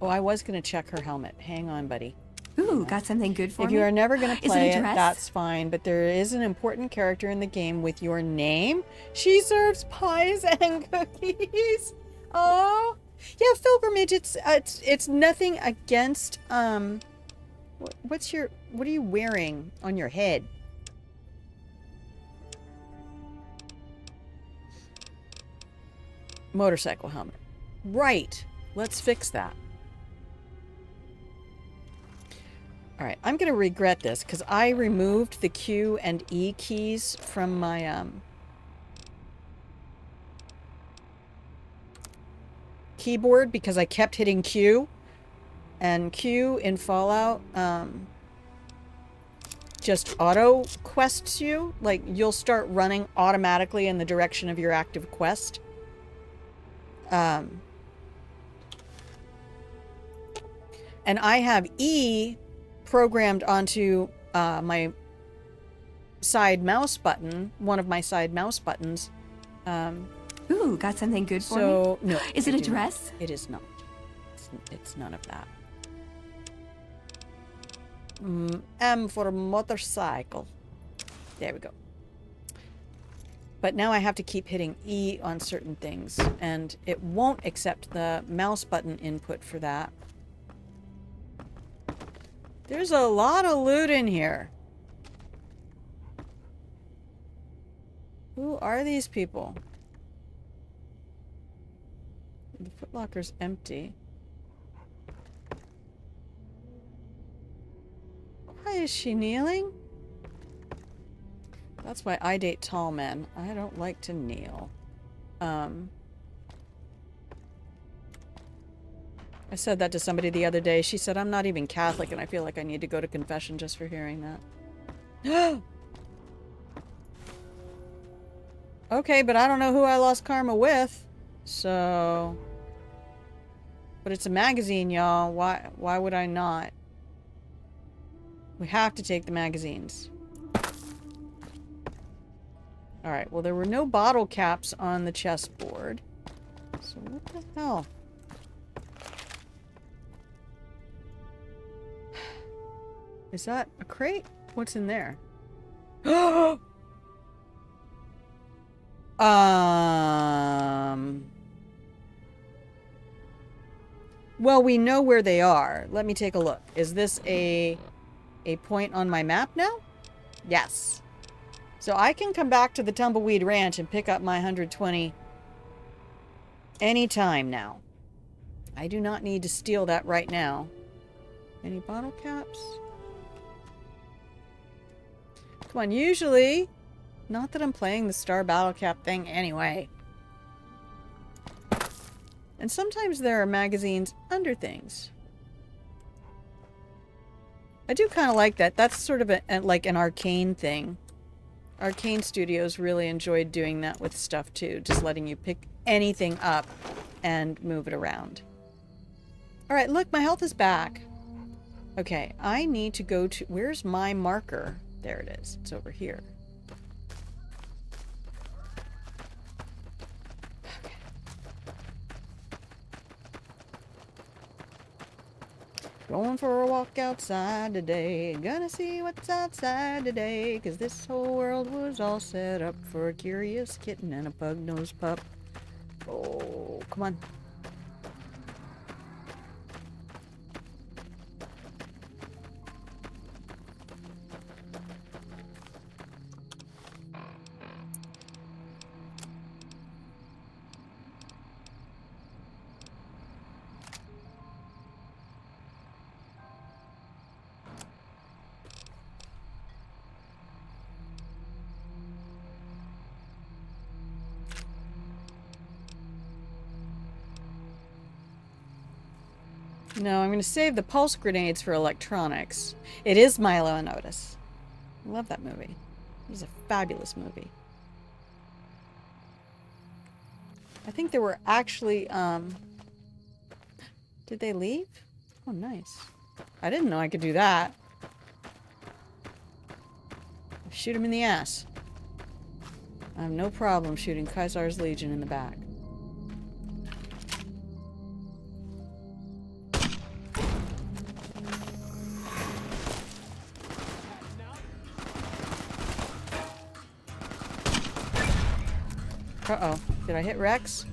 S1: Oh, I was going to check her helmet. Hang on, buddy.
S5: Ooh, got something good for me?
S1: If you are never going to play
S5: Is it a
S1: it,
S5: dress?
S1: that's fine. But there is an important character in the game with your name. She serves pies and cookies. Oh, yeah, pilgrimage. It's nothing against what are you wearing on your head? Motorcycle helmet. Right. Let's fix that. Alright, I'm going to regret this because I removed the Q and E keys from my keyboard because I kept hitting Q. And Q in Fallout just auto quests you. Like, you'll start running automatically in the direction of your active quest. And I have E programmed onto my side mouse button, one of my side mouse buttons.
S5: Ooh, got something good for me?
S1: So, no.
S5: Is it a dress?
S1: It is not. It's none of that. M for motorcycle. There we go. But now I have to keep hitting E on certain things, and it won't accept the mouse button input for that. There's a lot of loot in here. Who are these people? The footlocker's empty. Why is she kneeling? That's why I date tall men. I don't like to kneel. I said that to somebody the other day. She said, I'm not even Catholic, and I feel like I need to go to confession just for hearing that. Okay, but I don't know who I lost karma with. So... But it's a magazine, y'all. Why would I not? We have to take the magazines. Alright, well there were no bottle caps on the chessboard. So what the hell? Is that a crate? What's in there? Well, we know where they are. Let me take a look. Is this a point on my map now? Yes. So I can come back to the Tumbleweed Ranch and pick up my 120 anytime now. I do not need to steal that right now. Any bottle caps? Come on, usually... Not that I'm playing the Star Battle Cap thing anyway. And sometimes there are magazines under things. I do kind of like that. That's sort of like an Arcane thing. Arcane Studios really enjoyed doing that with stuff too. Just letting you pick anything up and move it around. Alright, look, my health is back. Okay, I need to go to... Where's my marker? There it is. It's over here. Going for a walk outside today. Gonna see what's outside today. 'Cause this whole world was all set up for a curious kitten and a pug-nosed pup. Oh, come on. No, I'm going to save the pulse grenades for electronics. It is Milo and Otis. I love that movie. It was a fabulous movie. I think there were actually, Did they leave? Oh, nice. I didn't know I could do that. Shoot him in the ass. I have no problem shooting Caesar's Legion in the back. Uh-oh. Did I hit Rex?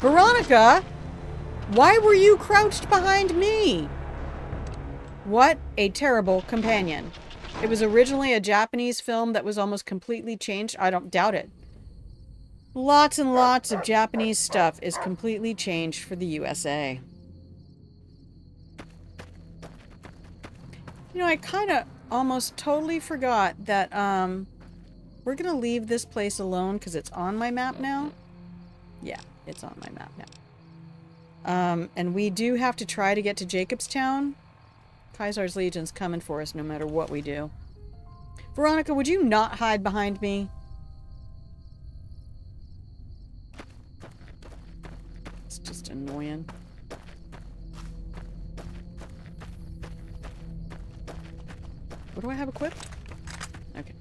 S1: Veronica! Why were you crouched behind me? What a terrible companion. It was originally a Japanese film that was almost completely changed. I don't doubt it. Lots and lots of Japanese stuff is completely changed for the USA. You know, I kind of almost totally forgot that, we're going to leave this place alone because it's on my map now. Yeah, it's on my map now. And we do have to try to get to Jacobstown. Caesar's Legion's coming for us no matter what we do. Veronica, would you not hide behind me? That's just annoying. What do I have equipped? Okay.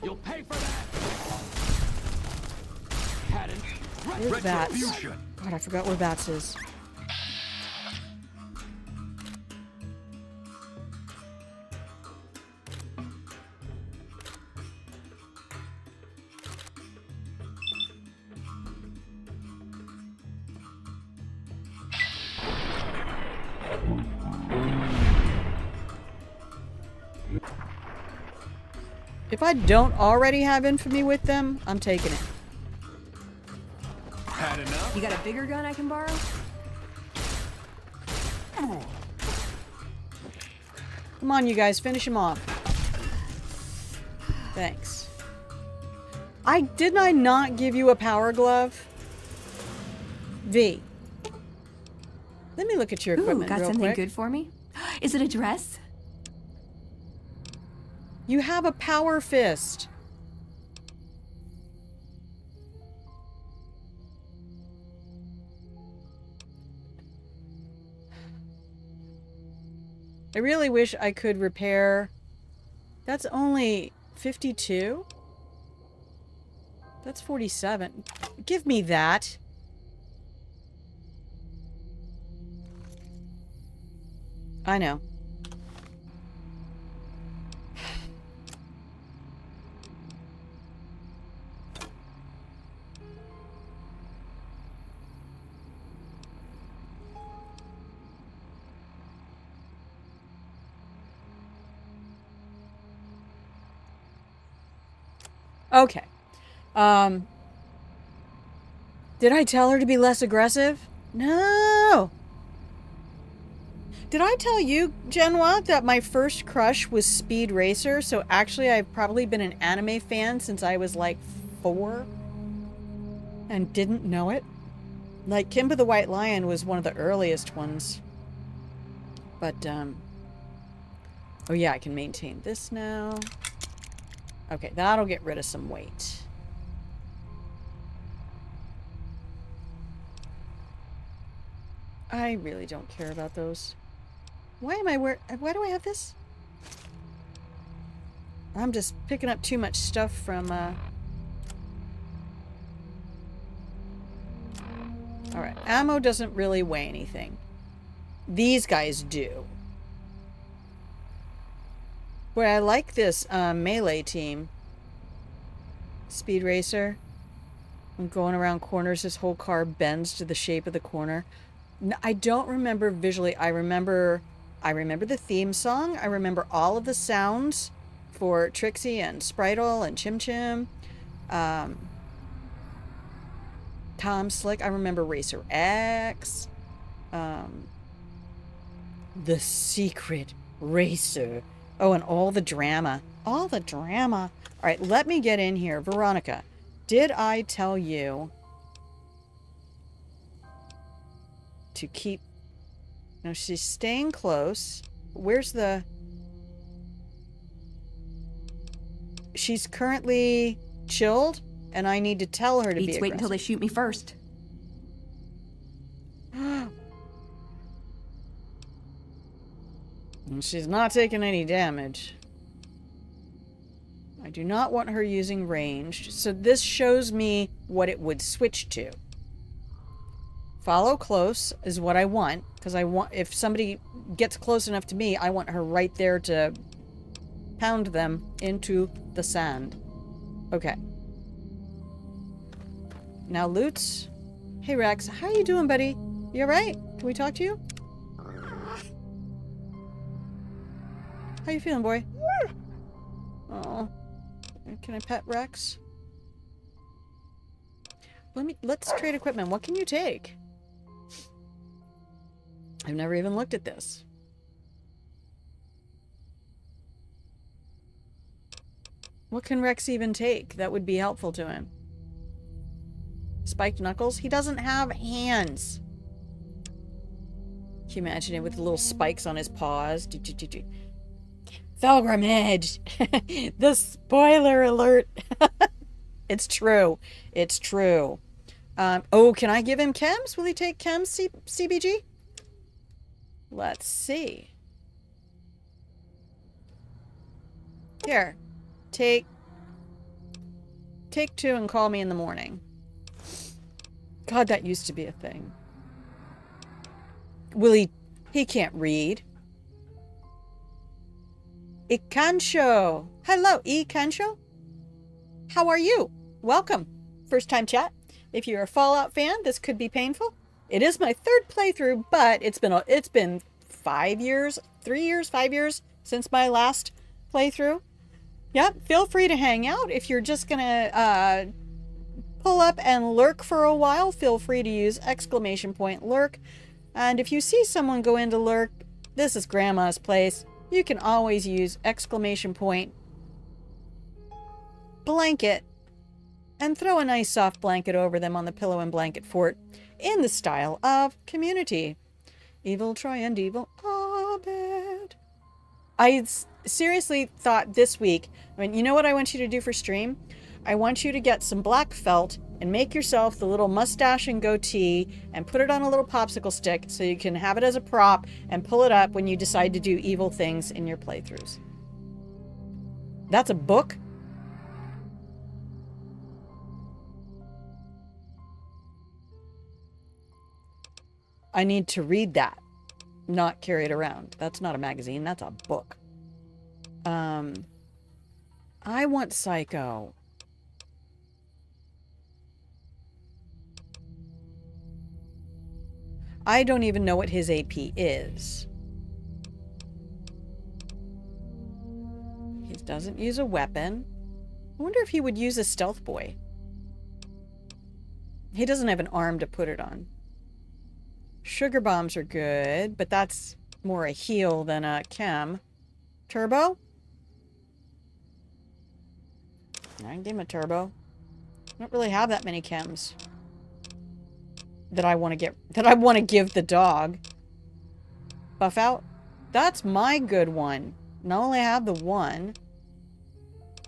S6: You'll pay for that. Had it.
S1: Where's Bats? God, I forgot where Bats is. If I don't already have infamy with them, I'm taking it.
S6: Had enough?
S5: You got a bigger gun I can borrow?
S1: Come on, you guys, finish him off. Thanks. Did I not give you a power glove? V. Let me look at your
S5: Ooh,
S1: equipment
S5: got
S1: real
S5: something
S1: quick.
S5: good for me? Is it a dress?
S1: You have a power fist. I really wish I could repair. That's only 52? That's 47. Give me that. I know. Okay. Did I tell her to be less aggressive? No. Did I tell you, Genoa, that my first crush was Speed Racer? So actually, I've probably been an anime fan since I was like 4 and didn't know it. Like, Kimba the White Lion was one of the earliest ones. But, oh yeah, I can maintain this now. Okay, that'll get rid of some weight. I really don't care about those. Why am I why do I have this? I'm just picking up too much stuff from, Alright, ammo doesn't really weigh anything. These guys do. Boy, I like this melee team. Speed Racer. I'm going around corners. This whole car bends to the shape of the corner. I don't remember visually. I remember the theme song. I remember all of the sounds for Trixie and Spritle and Chim Chim. Tom Slick. I remember Racer X. The Secret Racer. Oh, and all the drama. All the drama. All right, let me get in here. Veronica, did I tell you to keep... No, she's staying close. Where's the... She's currently chilled, and I need to tell her to be
S5: Beats wait until they shoot me first.
S1: And she's not taking any damage. I do not want her using ranged, so this shows me what it would switch to. Follow close is what I want, because I want, if somebody gets close enough to me, I want her right there to pound them into the sand. Okay. Now Lutz. Hey Rex, how you doing, buddy? You alright? Can we talk to you? How you feeling, boy? Oh. Can I pet Rex? Let's trade equipment. What can you take? I've never even looked at this. What can Rex even take that would be helpful to him? Spiked knuckles? He doesn't have hands. Can you imagine it with little spikes on his paws? Pilgrimage. The spoiler alert. It's true. It's true. Oh, can I give him chems? Will he take chems CBG? Let's see. Here. Take 2 and call me in the morning. God, that used to be a thing. Will he? He can't read. Ikansho. Hello, Ikansho. How are you? Welcome. First time chat. If you're a Fallout fan, this could be painful. It is my 3rd playthrough, but it's been 5 years, 3 years, 5 years since my last playthrough. Yep, feel free to hang out. If you're just gonna pull up and lurk for a while, feel free to use !lurk. And if you see someone go into lurk, this is Grandma's place. You can always use !blanket and throw a nice soft blanket over them on the pillow and blanket fort in the style of Community. Evil Troy and Evil Abed. I seriously thought this week, I mean, you know what I want you to do for stream? I want you to get some black felt and make yourself the little mustache and goatee and put it on a little popsicle stick so you can have it as a prop and pull it up when you decide to do evil things in your playthroughs. That's a book. I need to read that, not carry it around. That's not a magazine, that's a book. I want Psycho. I don't even know what his AP is. He doesn't use a weapon. I wonder if he would use a stealth boy. He doesn't have an arm to put it on. Sugar bombs are good, but that's more a heal than a chem. Turbo? I can give him a turbo. I don't really have that many chems that I want to give the dog. Buff out? That's my good one. Not only have the one.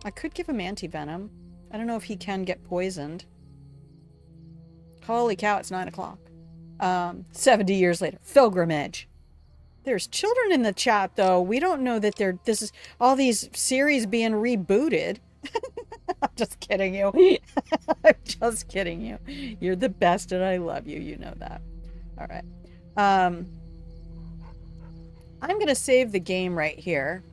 S1: I could give him anti-venom. I don't know if he can get poisoned. Holy cow, it's 9 o'clock. 70 years later. Pilgrimage. There's children in the chat, though. We don't know that this is all these series being rebooted. I'm just kidding you. I'm just kidding you. You're the best and I love you. You know that. All right. I'm going to save the game right here.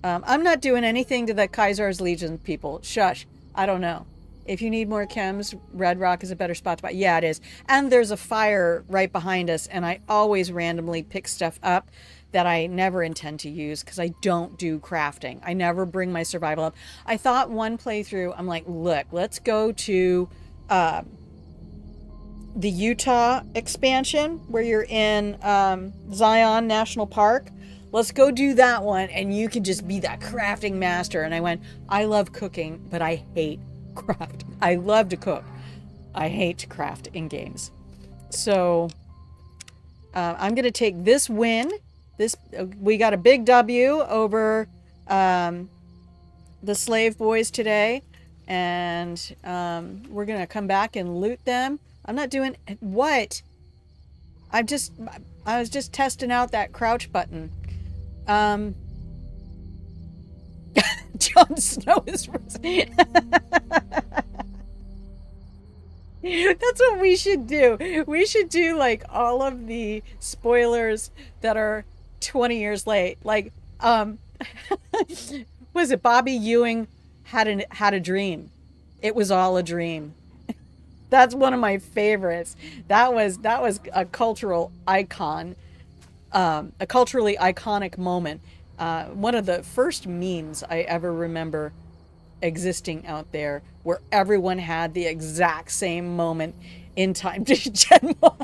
S1: I'm not doing anything to the Kaiser's Legion people. Shush. I don't know. If you need more chems, Red Rock is a better spot to buy. Yeah, it is. And there's a fire right behind us, and I always randomly pick stuff up that I never intend to use because I don't do crafting. I never bring my survival up. I thought one playthrough, I'm like, look, let's go to the Utah expansion where you're in Zion National Park. Let's go do that one, and you can just be that crafting master. And I went, I love cooking, but I hate craft. I love to cook. I hate to craft in games. So I'm going to take this win. We got a big W over the slave boys today, and we're going to come back and loot them. I'm not doing what? I was just testing out that crouch button. Jon Snow is That's what we should do. We should do like all of the spoilers that are 20 years late. Like, was it Bobby Ewing had a dream? It was all a dream. That's one of my favorites. That was a cultural icon, a culturally iconic moment. One of the first memes I ever remember existing out there where everyone had the exact same moment in time to Gen 1.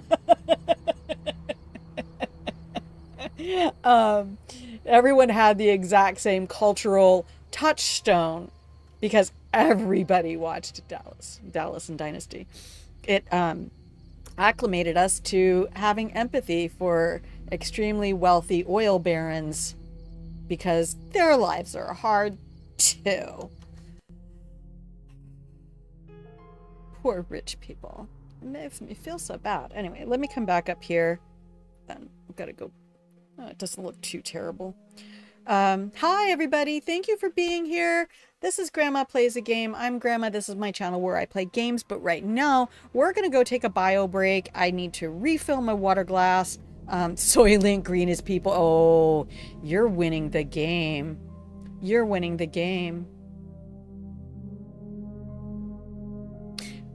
S1: Everyone had the exact same cultural touchstone because everybody watched Dallas and Dynasty. It acclimated us to having empathy for extremely wealthy oil barons because their lives are hard too. Poor rich people. It makes me feel so bad. Anyway, let me come back up here. Then I've got to go. Oh, it doesn't look too terrible. Hi, everybody. Thank you for being here. This is Grandma Plays a Game. I'm Grandma. This is my channel where I play games. But right now, we're going to go take a bio break. I need to refill my water glass. Soylent Green is people. Oh, you're winning the game. You're winning the game.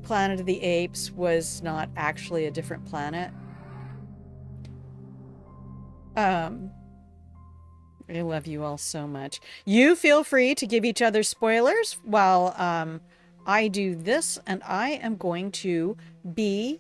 S1: Planet of the Apes was not actually a different planet. I love you all so much. You feel free to give each other spoilers while I do this, and I am going to BRB.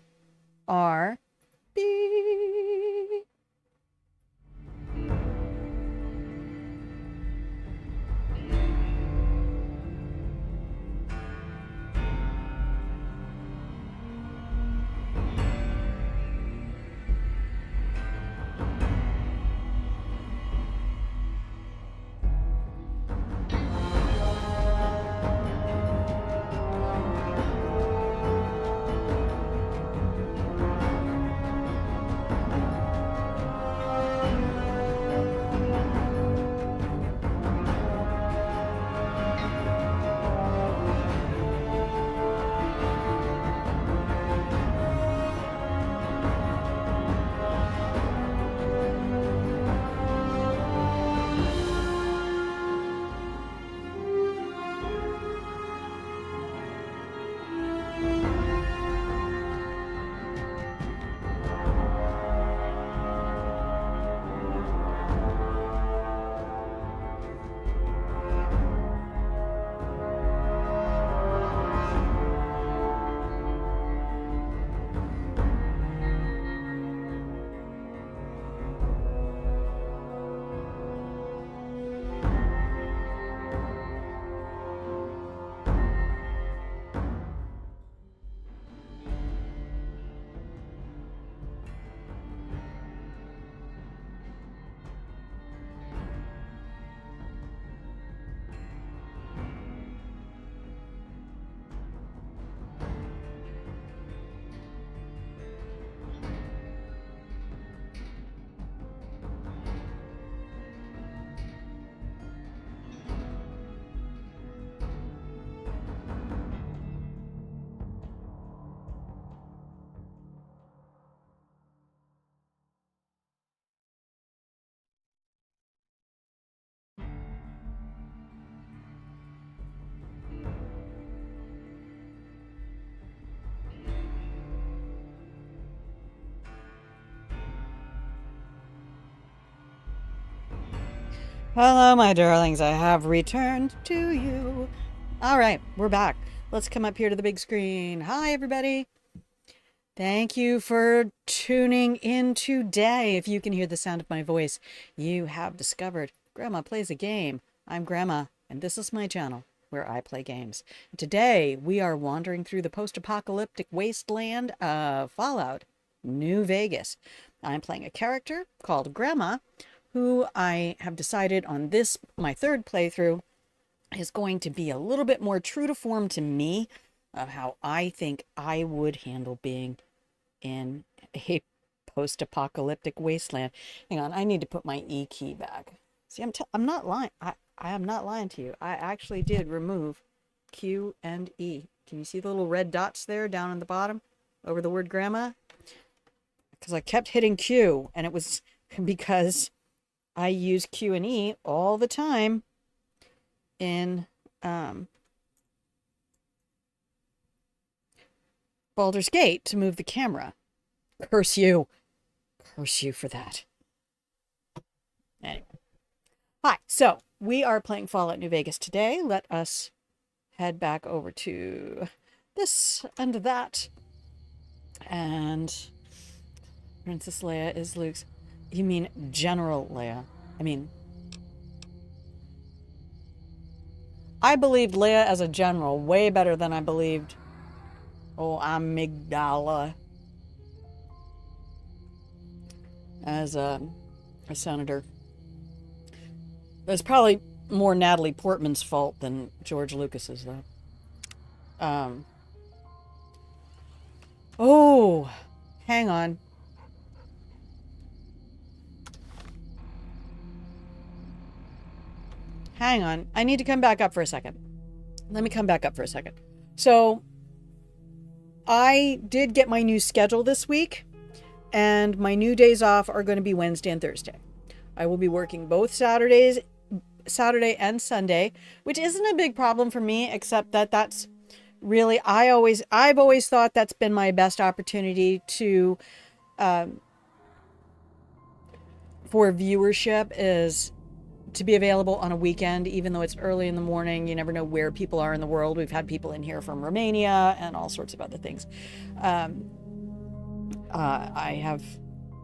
S1: Hello, my darlings. I have returned to you. All right, we're back. Let's come up here to the big screen. Hi, everybody. Thank you for tuning in today. If you can hear the sound of my voice, you have discovered Grandma Plays a Game. I'm Grandma, and this is my channel where I play games. Today, we are wandering through the post-apocalyptic wasteland of Fallout, New Vegas. I'm playing a character called Grandma, who I have decided on this, my third playthrough, is going to be a little bit more true to form to me of how I think I would handle being in a post-apocalyptic wasteland. Hang on, I need to put my E key back. See, I'm not lying. I am not lying to you. I actually did remove Q and E. Can you see the little red dots there down in the bottom over the word grandma? Because I kept hitting Q, and it was because I use Q and E all the time in Baldur's Gate to move the camera. Curse you. Curse you for that. Anyway. Hi, so we are playing Fallout New Vegas today. Let us head back over to this and that. And Princess Leia is Luke's. You mean General Leia? I believed Leia as a general way better than I believed, Amygdala as a senator. It's probably more Natalie Portman's fault than George Lucas's, though. Oh, hang on. Hang on. I need to come back up for a second. Let me come back up for a second. So, I did get my new schedule this week, and my new days off are going to be Wednesday and Thursday. I will be working both Saturday and Sunday, which isn't a big problem for me, except that that's really, I've always thought that's been my best opportunity to, for viewership, is to be available on a weekend, even though it's early in the morning. You never know where people are in the world. We've had people in here from Romania and all sorts of other things. I have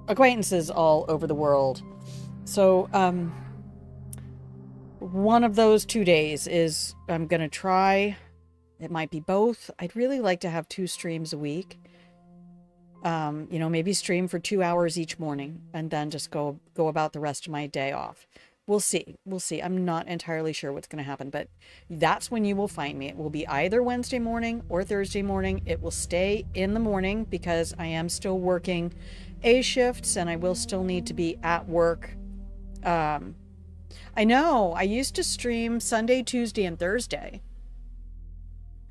S1: acquaintances all over the world. So, one of those 2 days is I'm going to try. It might be both. I'd really like to have 2 streams a week. Maybe stream for 2 hours each morning and then just go about the rest of my day off. We'll see. I'm not entirely sure what's going to happen, but that's when you will find me. It will be either Wednesday morning or Thursday morning. It will stay in the morning because I am still working A shifts and I will still need to be at work. I know I used to stream Sunday, Tuesday, and Thursday.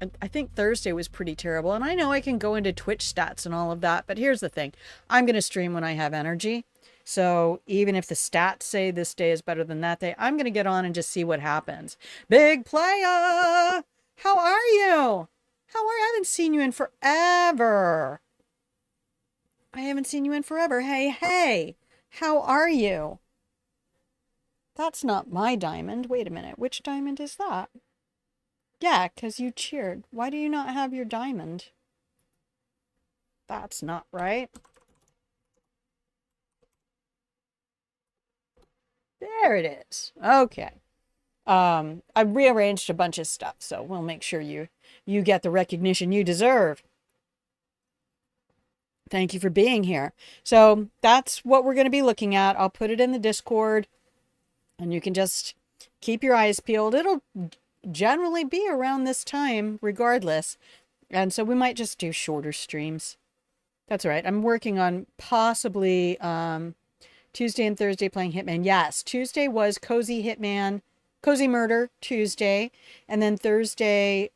S1: And I think Thursday was pretty terrible. And I know I can go into Twitch stats and all of that, but here's the thing. I'm going to stream when I have energy. So even if the stats say this day is better than that day, I'm going to get on and just see what happens. Big Playa! How are you? I haven't seen you in forever. Hey, how are you? That's not my diamond. Wait a minute. Which diamond is that? Yeah, because you cheered. Why do you not have your diamond? That's not right. There it is. Okay. I've rearranged a bunch of stuff, so we'll make sure you get the recognition you deserve. Thank you for being here. So that's what we're going to be looking at. I'll put it in the Discord, and you can just keep your eyes peeled. It'll generally be around this time regardless, and so we might just do shorter streams. That's all right. I'm working on possibly Tuesday and Thursday playing Hitman. Yes, Tuesday was Cozy Murder Tuesday. And then Thursday,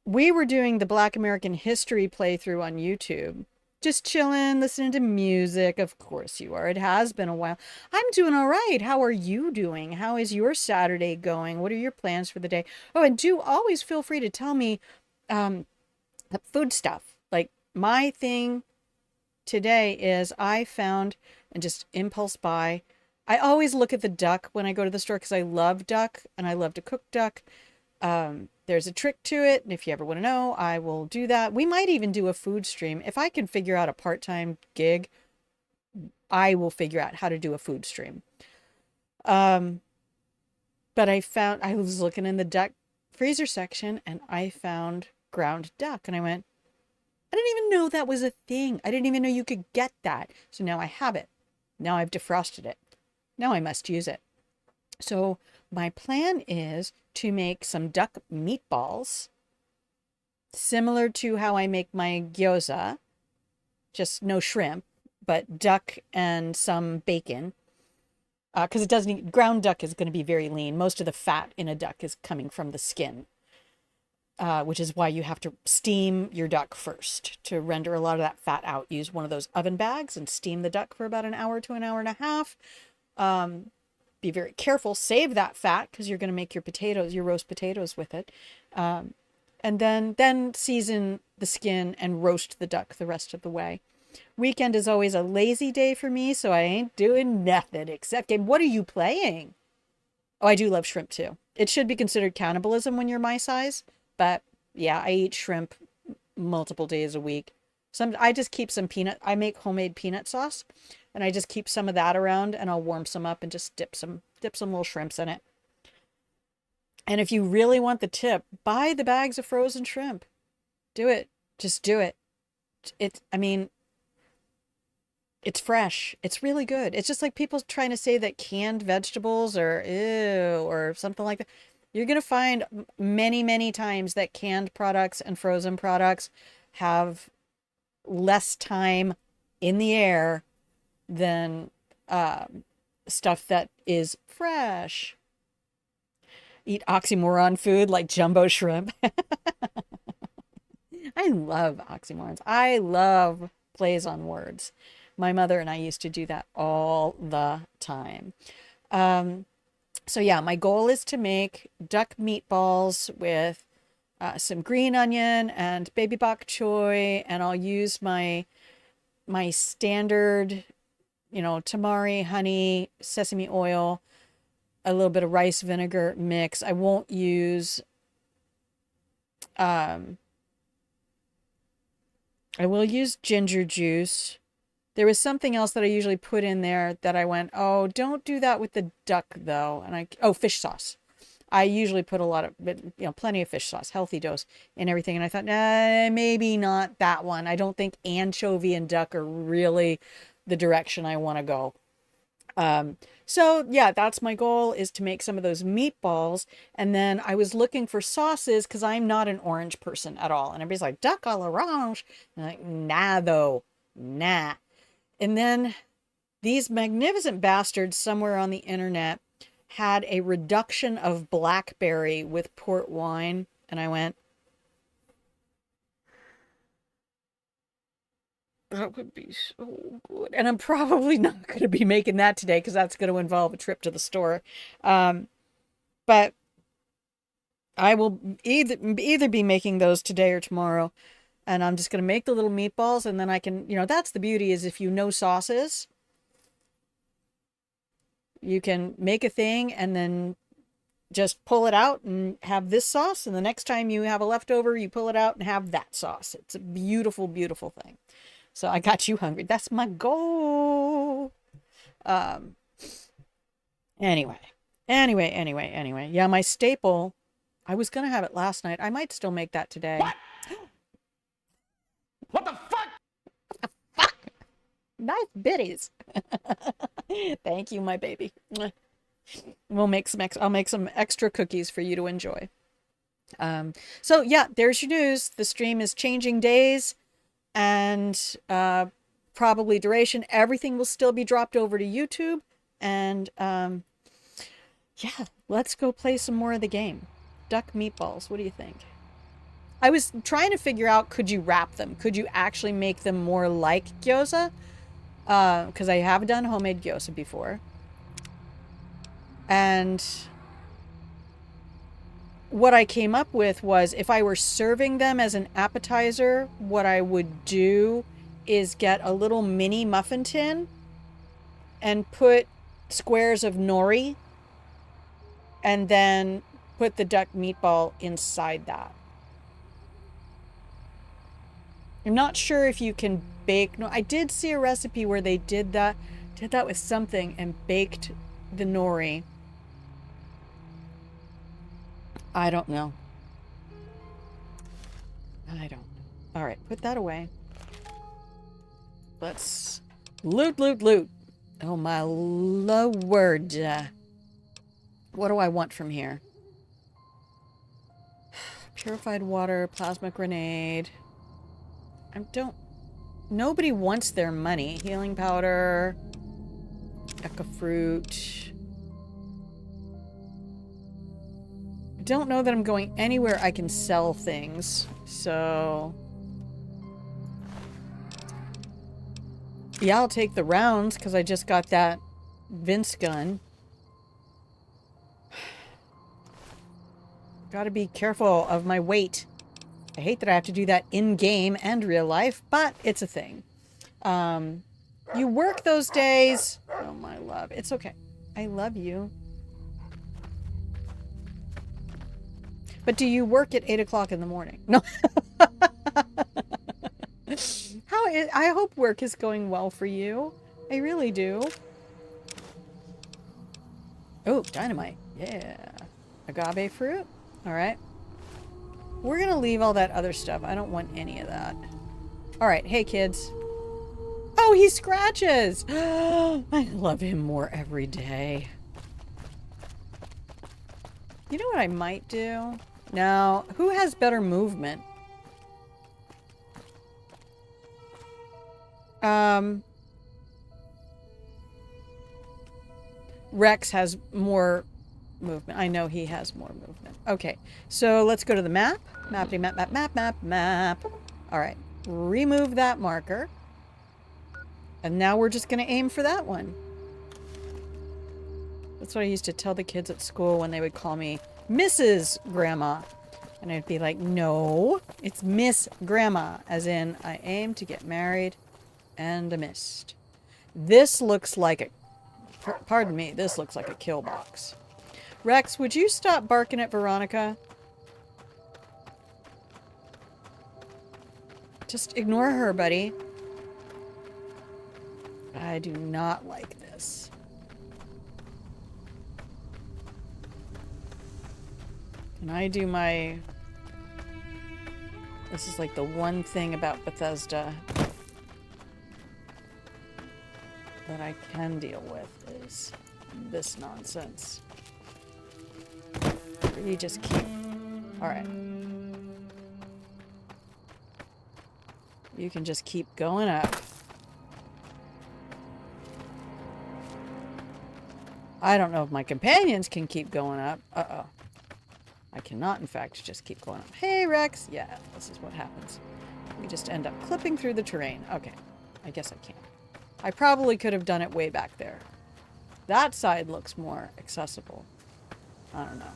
S1: we were doing the Black American History playthrough on YouTube. Just chilling, listening to music. Of course you are. It has been a while. I'm doing all right. How are you doing? How is your Saturday going? What are your plans for the day? Oh, and do always feel free to tell me food stuff. Like my thing today is I found, and just impulse buy, I always look at the duck when I go to the store because I love duck and I love to cook duck. There's a trick to it, and if you ever want to know, I will do that. We might even do a food stream. If I can figure out a part-time gig, I will figure out how to do a food stream. But I was looking in the duck freezer section and I found ground duck, and I went, I didn't even know that was a thing. I didn't even know you could get that. So now I have it. Now I've defrosted it. Now I must use it. So my plan is to make some duck meatballs, similar to how I make my gyoza, just no shrimp, but duck and some bacon. Because ground duck is going to be very lean. Most of the fat in a duck is coming from the skin. Which is why you have to steam your duck first to render a lot of that fat out. Use one of those oven bags and steam the duck for about an hour to an hour and a half. Be very careful. Save that fat because you're going to make your roast potatoes with it. And then season the skin and roast the duck the rest of the way. Weekend is always a lazy day for me, so I ain't doing nothing except game. What are you playing? Oh, I do love shrimp too. It should be considered cannibalism when you're my size. But yeah, I eat shrimp multiple days a week. I just keep some I make homemade peanut sauce, and I just keep some of that around, and I'll warm some up and just dip some little shrimps in it. And if you really want the tip, buy the bags of frozen shrimp. Do it. Just do it. It's fresh. It's really good. It's just like people trying to say that canned vegetables are ew or something like that. You're going to find many, many times that canned products and frozen products have less time in the air than stuff that is fresh. Eat oxymoron food like jumbo shrimp. I love oxymorons. I love plays on words. My mother and I used to do that all the time. So yeah, my goal is to make duck meatballs with some green onion and baby bok choy, and I'll use my standard, tamari, honey, sesame oil, a little bit of rice vinegar mix. I won't use I will use ginger juice. There was something else that I usually put in there that I went, oh, don't do that with the duck though. And fish sauce. I usually put a lot of, plenty of fish sauce, healthy dose and everything. And I thought, maybe not that one. I don't think anchovy and duck are really the direction I want to go. So yeah, that's my goal, is to make some of those meatballs. And then I was looking for sauces because I'm not an orange person at all. And everybody's like, duck à l'orange. I'm like, nah, though. Nah. And then these magnificent bastards somewhere on the internet had a reduction of blackberry with port wine. And I went, that would be so good. And I'm probably not going to be making that today because that's going to involve a trip to the store. But I will either be making those today or tomorrow. And I'm just going to make the little meatballs, and then I can, that's the beauty, is if you know sauces, you can make a thing and then just pull it out and have this sauce. And the next time you have a leftover, you pull it out and have that sauce. It's a beautiful, beautiful thing. So I got you hungry. That's my goal. Anyway. Yeah, my staple, I was going to have it last night. I might still make that today.
S6: What? What the fuck?
S1: Nice bitties. Thank you, my baby. I'll make some extra cookies for you to enjoy. So yeah, there's your news. The stream is changing days and probably duration. Everything will still be dropped over to YouTube. And yeah, let's go play some more of the game. Duck meatballs. What do you think? I was trying to figure out, could you wrap them? Could you actually make them more like gyoza? Because I have done homemade gyoza before. And what I came up with was, if I were serving them as an appetizer, what I would do is get a little mini muffin tin and put squares of nori and then put the duck meatball inside that. I'm not sure if you can bake. No, I did see a recipe where they did that with something and baked the nori. I don't know. All right, put that away. Let's loot. Oh my lord. What do I want from here? Purified water, plasma grenade. Nobody wants their money. Healing powder, Eka fruit. I don't know that I'm going anywhere I can sell things, so yeah, I'll take the rounds because I just got that Vince gun. Gotta be careful of my weight. I hate that I have to do that in-game and real life, but it's a thing. You work those days. Oh, my love. It's okay. I love you. But do you work at 8 o'clock in the morning? No. I hope work is going well for you. I really do. Oh, dynamite. Yeah. Agave fruit. All right. We're going to leave all that other stuff. I don't want any of that. All right. Hey, kids. No, he scratches. I love him more every day. You know what I might do? Now, who has better movement? Rex has more movement. I know he has more movement. Okay, so let's go to the map. Mappity map, map, map, map, map. All right, remove that marker. And now we're just going to aim for that one. That's what I used to tell the kids at school when they would call me Mrs. Grandma. And I'd be like, no, it's Miss Grandma. As in, I aim to get married and I missed. This looks like a... Pardon me, this looks like a kill box. Rex, would you stop barking at Veronica? Just ignore her, buddy. I do not like this. Can I do my... This is like the one thing about Bethesda that I can deal with is this nonsense. You just keep... Alright. You can just keep going up. I don't know if my companions can keep going up. Uh-oh. I cannot, in fact, just keep going up. Hey, Rex! Yeah, this is what happens. We just end up clipping through the terrain. Okay. I guess I can. I probably could have done it way back there. That side looks more accessible. I don't know.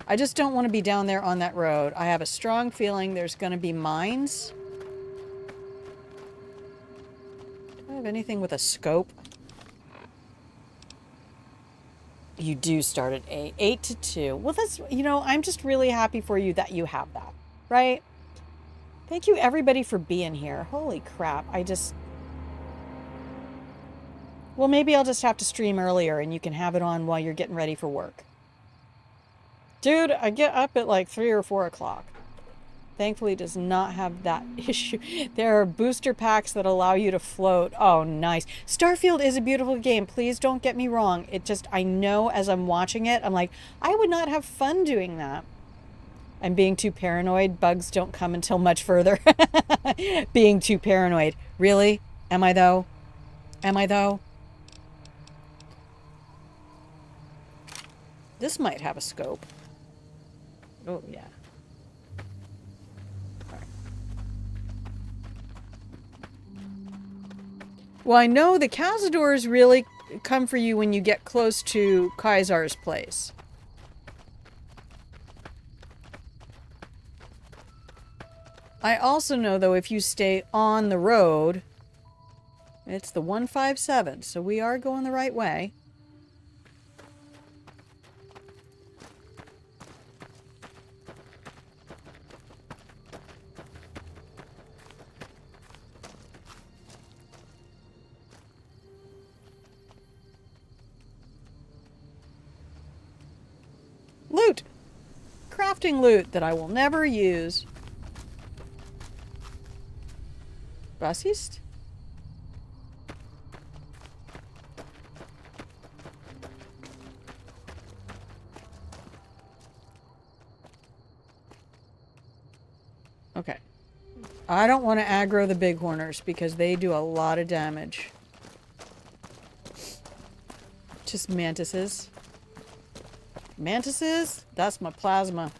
S1: I just don't want to be down there on that road. I have a strong feeling there's going to be mines. Do I have anything with a scope? You do start at 8. 8 to 2. Well, that's, you know, I'm just really happy for you that you have that, right? Thank you, everybody, for being here. Holy crap. I just... Well, maybe I'll just have to stream earlier and you can have it on while you're getting ready for work. Dude, I get up at like 3 or 4 o'clock. Thankfully, it does not have that issue. There are booster packs that allow you to float. Oh, nice. Starfield is a beautiful game. Please don't get me wrong. It just, I know as I'm watching it, I'm like, I would not have fun doing that. I'm being too paranoid. Bugs don't come until much further. Being too paranoid. Really? Am I though? Am I though? This might have a scope. Oh, yeah. Right. Well, I know the Cazadors really come for you when you get close to Kaisar's place. I also know, though, if you stay on the road, it's the 157, so we are going the right way. Loot! Crafting loot that I will never use. Bassist? Okay. I don't want to aggro the bighorners because they do a lot of damage. Just mantises. Mantises? That's my plasma.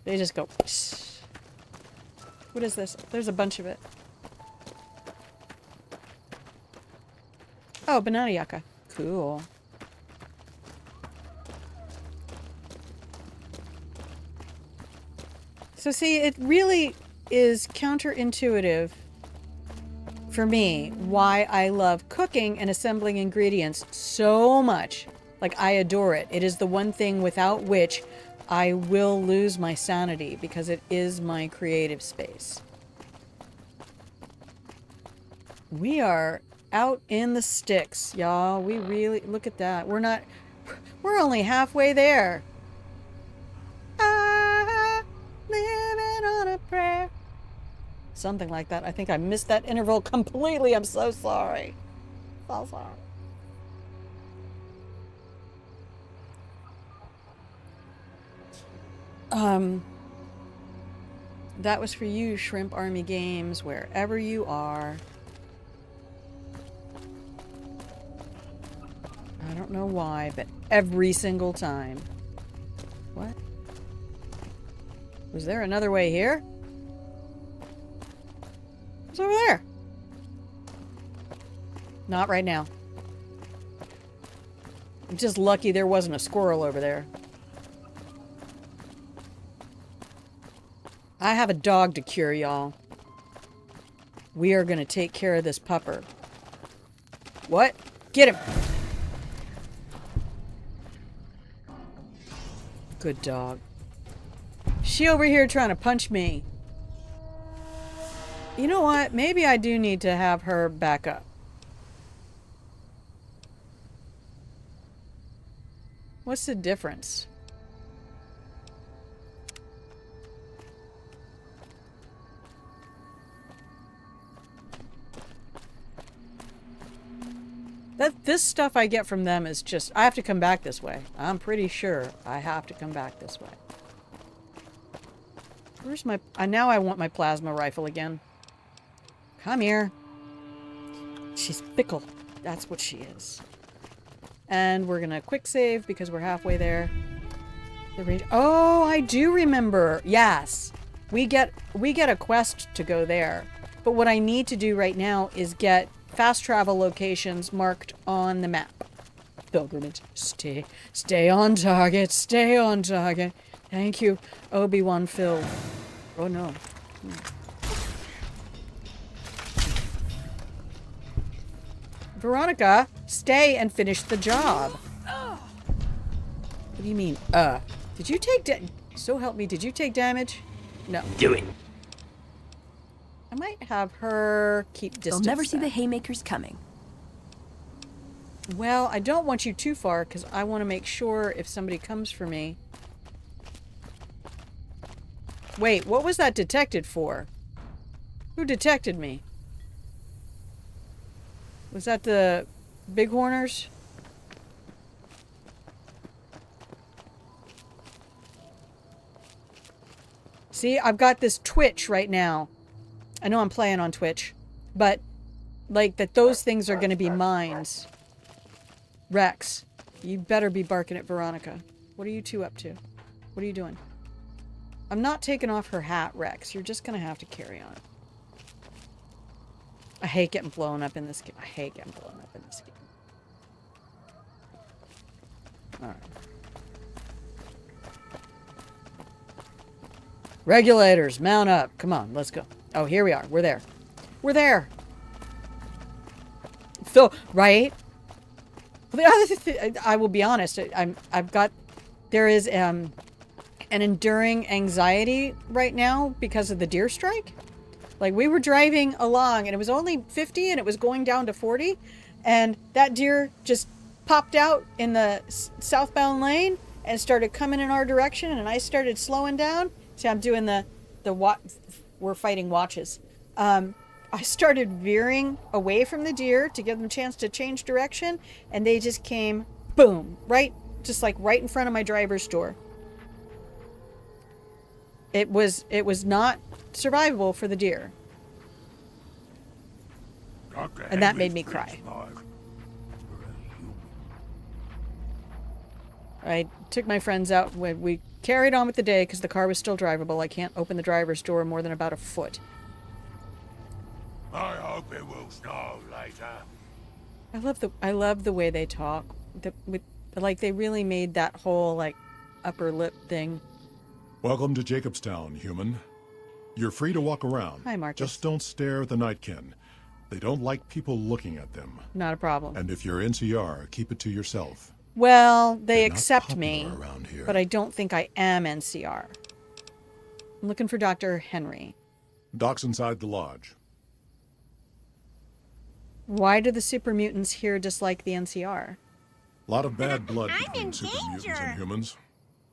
S1: They just go... Psh. What is this? There's a bunch of it. Oh, banana yucca. Cool. So see, it really is counterintuitive for me why I love cooking and assembling ingredients so much. Like, I adore it. It is the one thing without which I will lose my sanity because it is my creative space. We are out in the sticks, y'all. We really, look at that. We're only halfway there. Ah, living on a prayer. Something like that. I think I missed that interval completely. I'm so sorry. So sorry. That was for you, Shrimp Army Games, wherever you are. I don't know why, but every single time. What? Was there another way here? What's over there? Not right now. I'm just lucky there wasn't a squirrel over there. I have a dog to cure, y'all. We are gonna take care of this pupper. What? Get him! Good dog. She over here trying to punch me. You know what? Maybe I do need to have her back up. What's the difference? This stuff I get from them is just... I have to come back this way. I'm pretty sure I have to come back this way. Where's my... now I want my plasma rifle again. Come here. She's fickle. That's what she is. And we're gonna quick save because we're halfway there. The range... Oh, I do remember. Yes. We get a quest to go there. But what I need to do right now is get fast travel locations marked on the map. Pilgrimage. Stay on target. Stay on target. Thank you, Obi-Wan Phil. Oh no. Veronica, stay and finish the job. What do you mean, Did you take so help me, did you take damage? No.
S6: Do it.
S1: I might have her keep distance.
S5: They'll never see
S1: then.
S5: the haymakers coming.
S1: Well, I don't want you too far because I want to make sure if somebody comes for me. Wait, what was that detected for? Who detected me? Was that the bighorners? See, I've got this Twitch right now. I know I'm playing on Twitch, but like that those things are going to be mines. Rex, you better be barking at Veronica. What are you two up to? What are you doing? I'm not taking off her hat, Rex. You're just going to have to carry on. I hate getting blown up in this game. I hate getting blown up in this game. Alright. Regulators, mount up. Come on, let's go. Oh, here we are. We're there. We're there. Phil, right? Well, the other thing, I will be honest. There is an enduring anxiety right now because of the deer strike. Like, we were driving along and it was only 50 and it was going down to 40. And that deer just popped out in the southbound lane and started coming in our direction. And I started slowing down. See, I'm doing we're fighting watches. I started veering away from the deer to give them a chance to change direction. And they just came, boom, just like right in front of my driver's door. It was not survivable for the deer. And that made me cry. I took my friends out when we carried on with the day because the car was still drivable. I can't open the driver's door more than about a foot.
S7: I hope it will snow later.
S1: I love the way they talk. Like they really made that whole like upper lip thing.
S8: Welcome to Jacobstown, human. You're free to walk around.
S1: Hi, Marcus.
S8: Just don't stare at the Nightkin. They don't like people looking at them.
S1: Not a problem.
S8: And if you're NCR, keep it to yourself.
S1: Well, they
S8: They're
S1: accept
S8: not
S1: me,
S8: popular around here.
S1: but I don't think I am NCR. I'm looking for Dr. Henry.
S8: Doc's inside the lodge.
S1: Why do the super mutants here dislike the NCR?
S8: A lot of bad blood
S6: I'm
S8: between
S6: in
S8: super mutants
S6: danger.
S8: and humans.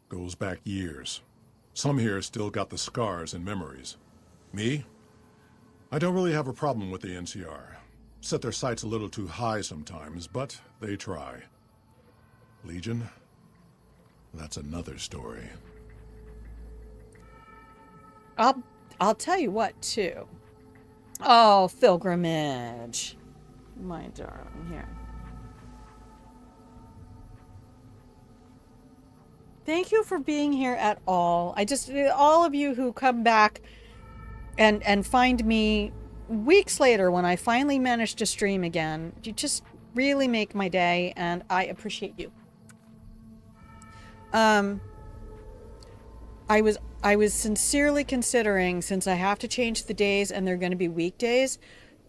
S8: Goes back years. Some here still got the scars and memories. Me? I don't really have a problem with the NCR. Set their sights a little too high sometimes, but they try. Legion? That's another story.
S1: I'll tell you what, too. Oh, pilgrimage. My darling, here. Thank you for being here at all. All of you who come back and find me weeks later when I finally manage to stream again, you just really make my day, and I appreciate you. I was sincerely considering, since I have to change the days and they're going to be weekdays,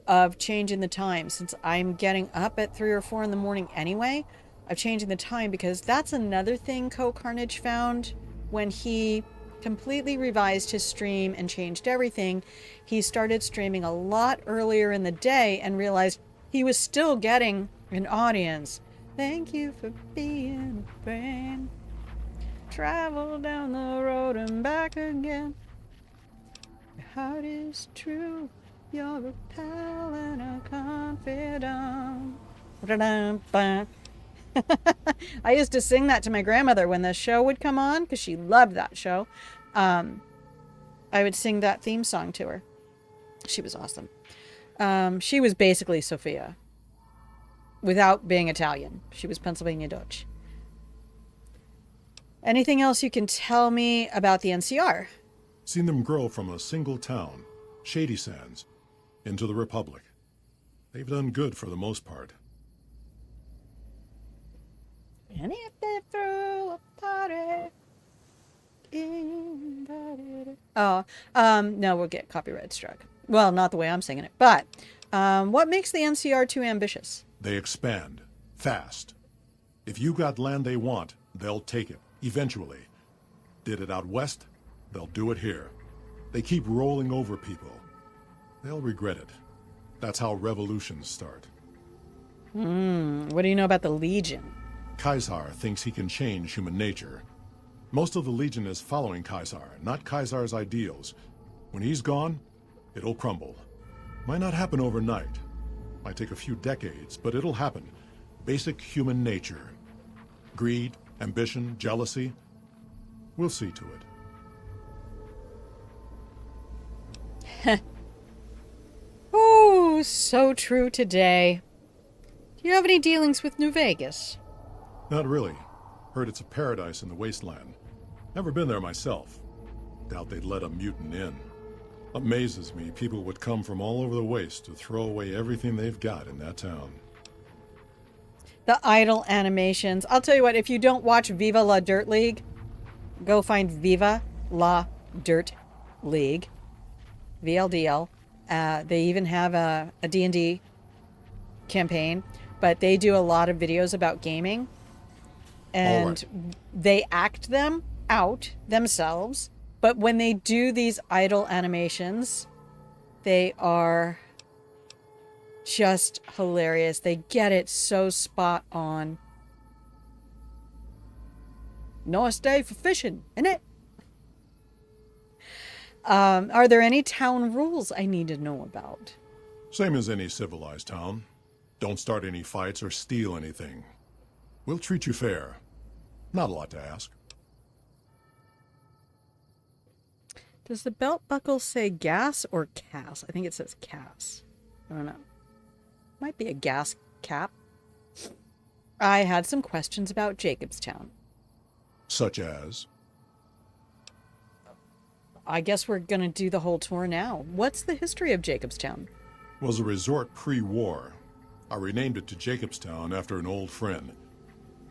S1: of changing the time, since I'm getting up at 3 or 4 in the morning anyway, of changing the time, because that's another thing Carnage found when he completely revised his stream and changed everything. He started streaming a lot earlier in the day and realized he was still getting an audience. Thank you for being a friend. Travel down the road and back again. Your heart is true. You're a pal and a confidant. I used to sing that to my grandmother when the show would come on, because she loved that show. I would sing that theme song to her. She was awesome. She was basically Sophia, without being Italian. She was Pennsylvania Dutch. Anything else you can tell me about the NCR?
S8: Seen them grow from a single town, Shady Sands, into the Republic. They've done good for the most part.
S1: And if they throw a party, invited. Oh, no, we'll get copyright struck. Well, not the way I'm singing it, but what makes the NCR too ambitious?
S8: They expand, fast. If you got land they want, they'll take it, eventually. Did it out west, they'll do it here. They keep rolling over people. They'll regret it. That's how revolutions start.
S1: What do you know about the Legion?
S8: Caesar thinks he can change human nature. Most of the Legion is following Caesar, not Caesar's ideals. When he's gone, it'll crumble. Might not happen overnight. Might take a few decades, but it'll happen. Basic human nature. Greed, ambition, jealousy. We'll see to it.
S1: Oh, so true today. Do you have any dealings with New Vegas?
S8: Not really. Heard it's a paradise in the wasteland. Never been there myself. Doubt they'd let a mutant in. Amazes me people would come from all over the waste to throw away everything they've got in that town.
S1: The idle animations. I'll tell you what, if you don't watch Viva La Dirt League, go find Viva La Dirt League. VLDL. They even have a D&D campaign, but they do a lot of videos about gaming. And they act them out themselves. But when they do these idle animations, they are just hilarious. They get it so spot on. Nice day for fishing, isn't it? Are there any town rules I need to know about?
S8: Same as any civilized town. Don't start any fights or steal anything. We'll treat you fair. Not a lot to ask.
S1: Does the belt buckle say gas or Cass? I think it says Cass. I don't know. Might be a gas cap. I had some questions about Jacobstown.
S8: Such as?
S1: I guess we're going to do the whole tour now. What's the history of Jacobstown?
S8: Was a resort pre-war. I renamed it to Jacobstown after an old friend.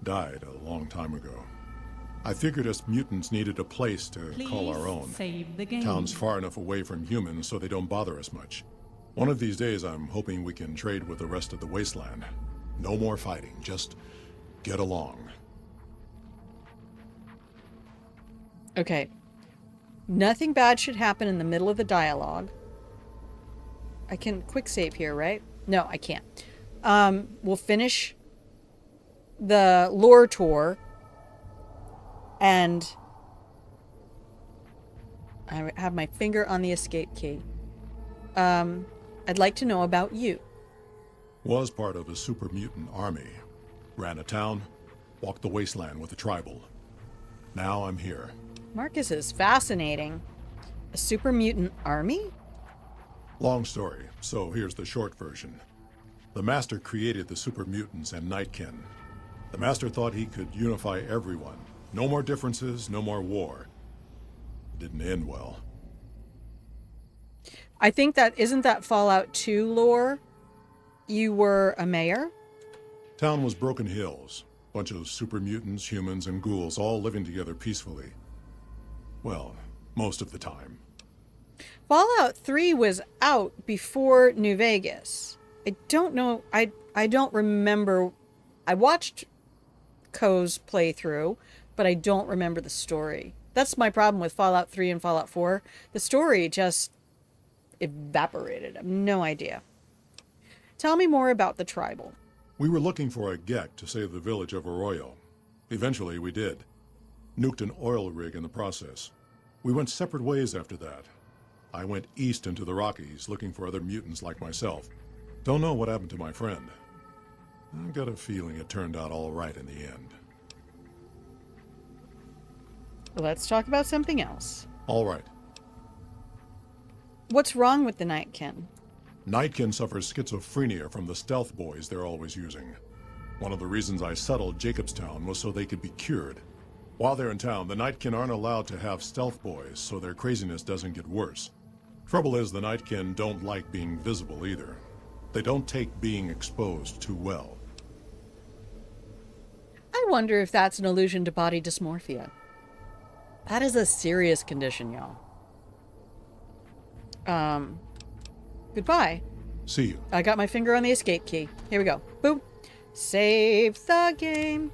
S8: Died a long time ago. I figured us mutants needed a place to call our own.
S6: Save the game.
S8: Town's far enough away from humans so they don't bother us much. One of these days I'm hoping we can trade with the rest of the wasteland. No more fighting, just get along.
S1: Okay. Nothing bad should happen in the middle of the dialogue. I can quick save here, right? No, I can't. We'll finish the lore tour. And I have my finger on the escape key. I'd like to know about you.
S8: Was part of a super mutant army. Ran a town, walked the wasteland with a tribal. Now I'm here.
S1: Marcus is fascinating. A super mutant army?
S8: Long story, so here's the short version. The Master created the super mutants and Nightkin. The Master thought he could unify everyone. No more differences, no more war. It didn't end well.
S1: I think that isn't that Fallout 2 lore? You were a mayor?
S8: Town was Broken Hills. Bunch of super mutants, humans, and ghouls all living together peacefully. Well, most of the time.
S1: Fallout 3 was out before New Vegas. I don't know. I don't remember. I watched Co's playthrough, but I don't remember the story. That's my problem with Fallout 3 and Fallout 4. The story just evaporated. I have no idea. Tell me more about the tribal.
S8: We were looking for a Gek to save the village of Arroyo. Eventually, we did. Nuked an oil rig in the process. We went separate ways after that. I went east into the Rockies looking for other mutants like myself. Don't know what happened to my friend. I've got a feeling it turned out all right in the end.
S1: Let's talk about something else.
S8: All right.
S1: What's wrong with the Nightkin?
S8: Nightkin suffers schizophrenia from the stealth boys they're always using. One of the reasons I settled Jacobstown was so they could be cured. While they're in town, the Nightkin aren't allowed to have stealth boys, so their craziness doesn't get worse. Trouble is, the Nightkin don't like being visible either. They don't take being exposed too well.
S1: I wonder if that's an allusion to body dysmorphia. That is a serious condition, y'all. Goodbye.
S8: See you.
S1: I got my finger on the escape key. Here we go. Boom. Save the game.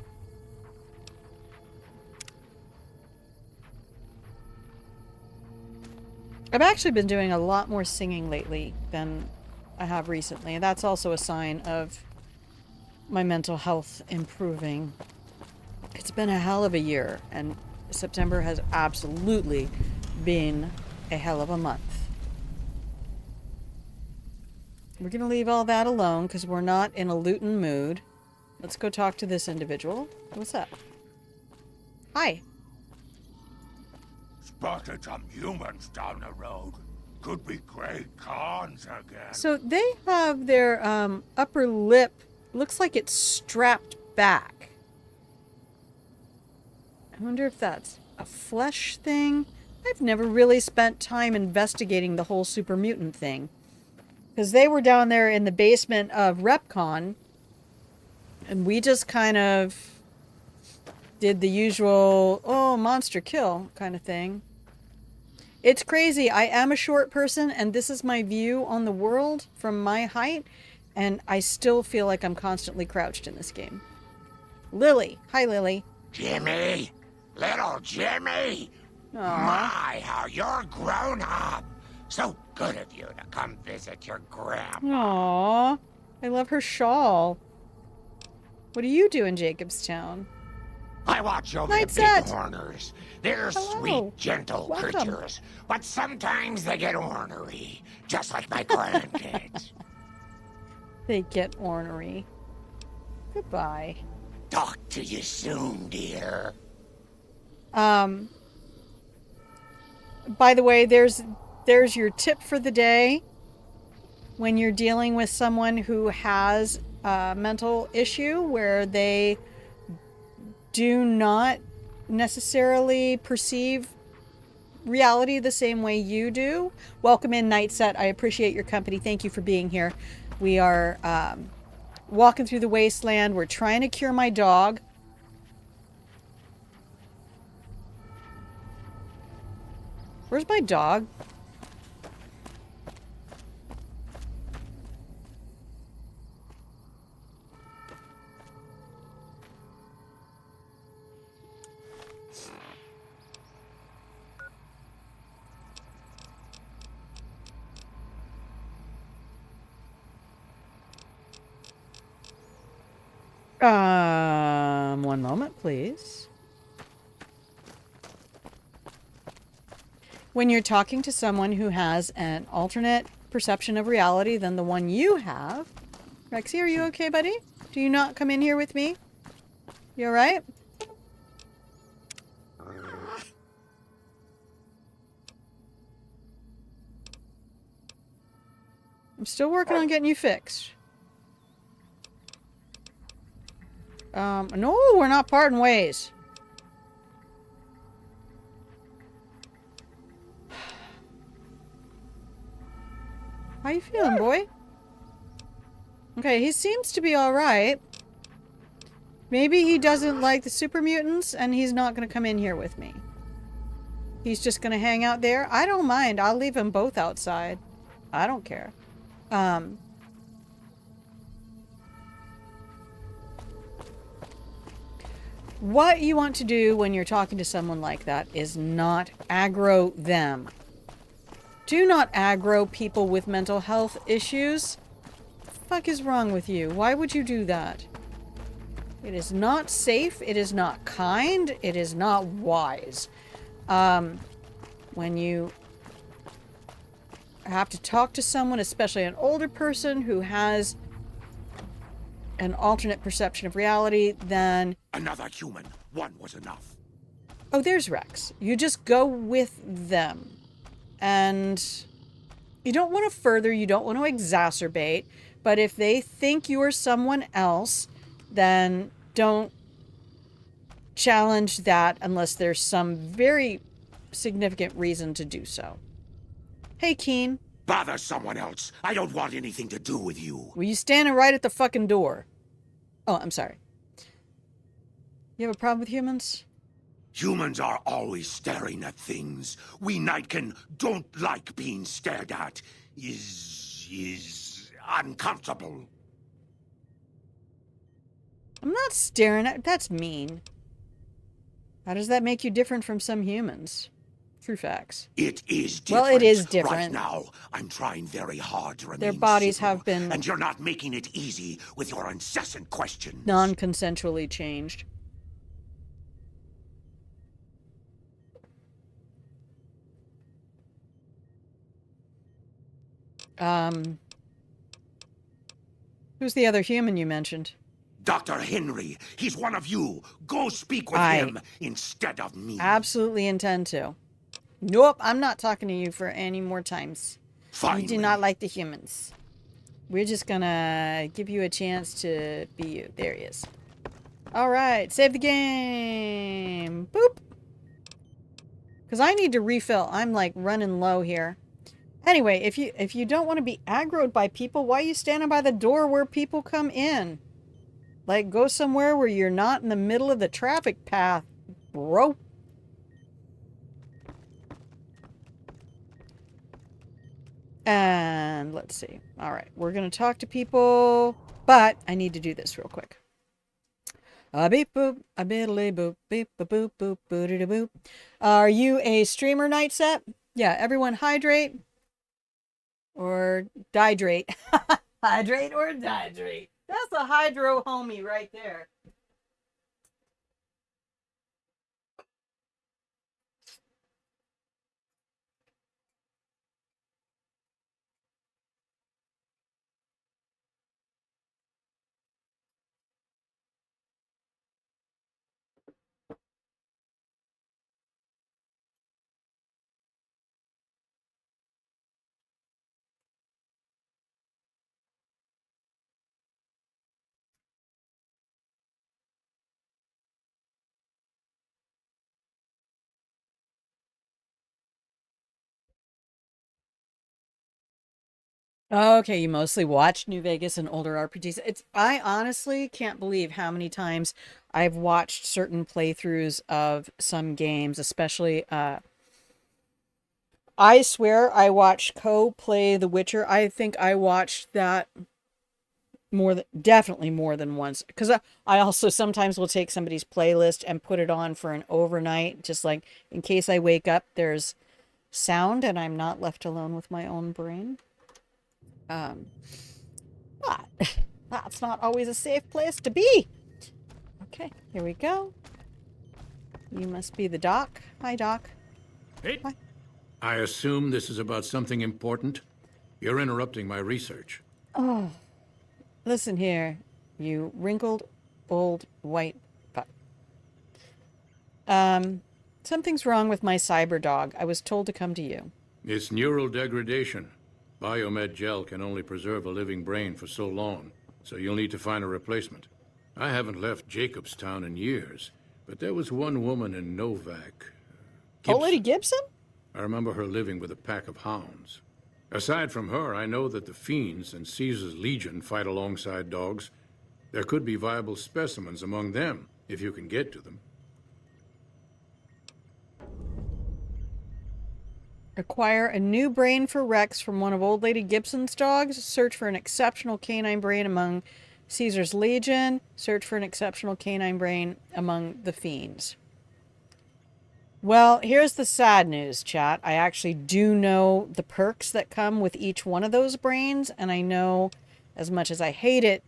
S1: I've actually been doing a lot more singing lately than I have recently, and that's also a sign of my mental health improving. It's been a hell of a year, and September has absolutely been a hell of a month. We're going to leave all that alone because we're not in a lootin' mood. Let's go talk to this individual. What's up? Hi.
S7: Spotted some humans down the road. Could be great cons again.
S1: So they have their upper lip, looks like it's strapped back. I wonder if that's a flesh thing. I've never really spent time investigating the whole super mutant thing. Because they were down there in the basement of RepCon, and we just kind of did the usual, oh, monster kill kind of thing. It's crazy. I am a short person, and this is my view on the world from my height, and I still feel like I'm constantly crouched in this game. Lily. Hi, Lily.
S7: Jimmy! Little Jimmy! My, how you're grown up! So good of you to come visit your grandma.
S1: Aww. I love her shawl. What do you do in Jacobstown?
S7: I watch over
S1: Night
S7: the
S1: set.
S7: big horners. They're
S1: Hello.
S7: sweet, gentle
S1: Welcome.
S7: creatures, but sometimes they get ornery, just like my grandkids.
S1: They get ornery. Goodbye.
S7: Talk to you soon, dear.
S1: By the way, there's your tip for the day. When you're dealing with someone who has a mental issue where they do not necessarily perceive reality the same way you do. Welcome in, Night Set. I appreciate your company. Thank you for being here. We are walking through the wasteland. We're trying to cure my dog. Where's my dog? One moment, please. When you're talking to someone who has an alternate perception of reality than the one you have. Rexy, are you okay, buddy? Do you not come in here with me? You alright? I'm still working on getting you fixed. No, we're not parting ways. How you feeling, boy? Okay, he seems to be alright. Maybe he doesn't like the super mutants and he's not going to come in here with me. He's just going to hang out there. I don't mind. I'll leave them both outside. I don't care. What you want to do when you're talking to someone like that is not aggro them. Do not aggro people with mental health issues. What the fuck is wrong with you? Why would you do that? It is not safe. It is not kind. It is not wise. When you have to talk to someone, especially an older person who has an alternate perception of reality, then...
S7: Another human. One was enough.
S1: Oh, there's Rex. You just go with them. And you don't want to further, you don't want to exacerbate, but if they think you're someone else, then don't challenge that unless there's some very significant reason to do so. Hey, Keen.
S7: Bother someone else. I don't want anything to do with you.
S1: Were you standing right at the fucking door? Oh, I'm sorry. You have a problem with humans?
S7: Humans are always staring at things. We Nightkin don't like being stared at. Is uncomfortable.
S1: I'm not staring at... That's mean. How does that make you different from some humans? True facts.
S7: It is different.
S1: Well, it is different.
S7: Right now, I'm trying very hard to remain
S1: Their bodies
S7: civil,
S1: have been...
S7: And you're not making it easy with your incessant questions.
S1: non-consensually changed. Who's the other human you mentioned?
S7: Dr. Henry, he's one of you. Go speak with him instead of me.
S1: Absolutely intend to. Nope, I'm not talking to you for any more times.
S7: Finally.
S1: You do not like the humans. We're just gonna give you a chance to be you. There he is. Alright, save the game. Boop. Because I need to refill. I'm like running low here. Anyway, if you don't want to be aggroed by people, why are you standing by the door where people come in? Like, go somewhere where you're not in the middle of the traffic path, bro. And let's see. All right, we're going to talk to people, but I need to do this real quick. A beep boop, a biddly boop, beep boop boop boop boop boop. Are you a streamer night set? Yeah, everyone hydrate or dihydrate. Hydrate or dihydrate. That's a hydro homie right there. Okay, you mostly watch New Vegas and older RPGs. I honestly can't believe how many times I've watched certain playthroughs of some games, especially I swear I watched Co play The Witcher. I think I watched that definitely more than once, because I also sometimes will take somebody's playlist and put it on for an overnight, just like in case I wake up, there's sound and I'm not left alone with my own brain. But that's not always a safe place to be. Okay, here we go. You must be the doc. Hi, Doc.
S9: Hey.
S1: Hi.
S9: I assume this is about something important? You're interrupting my research.
S1: Oh, listen here, you wrinkled old white fuck. Something's wrong with my cyber dog. I was told to come to you.
S9: It's neural degradation. Biomed gel can only preserve a living brain for so long, so you'll need to find a replacement. I haven't left Jacobstown in years, but there was one woman in Novak.
S1: Old Lady Gibson?
S9: I remember her living with a pack of hounds. Aside from her, I know that the Fiends and Caesar's Legion fight alongside dogs. There could be viable specimens among them, if you can get to them.
S1: Acquire a new brain for Rex from one of Old Lady Gibson's dogs. Search for an exceptional canine brain among Caesar's Legion. Search for an exceptional canine brain among the Fiends. Well, here's the sad news, chat. I actually do know the perks that come with each one of those brains, and I know, as much as I hate it,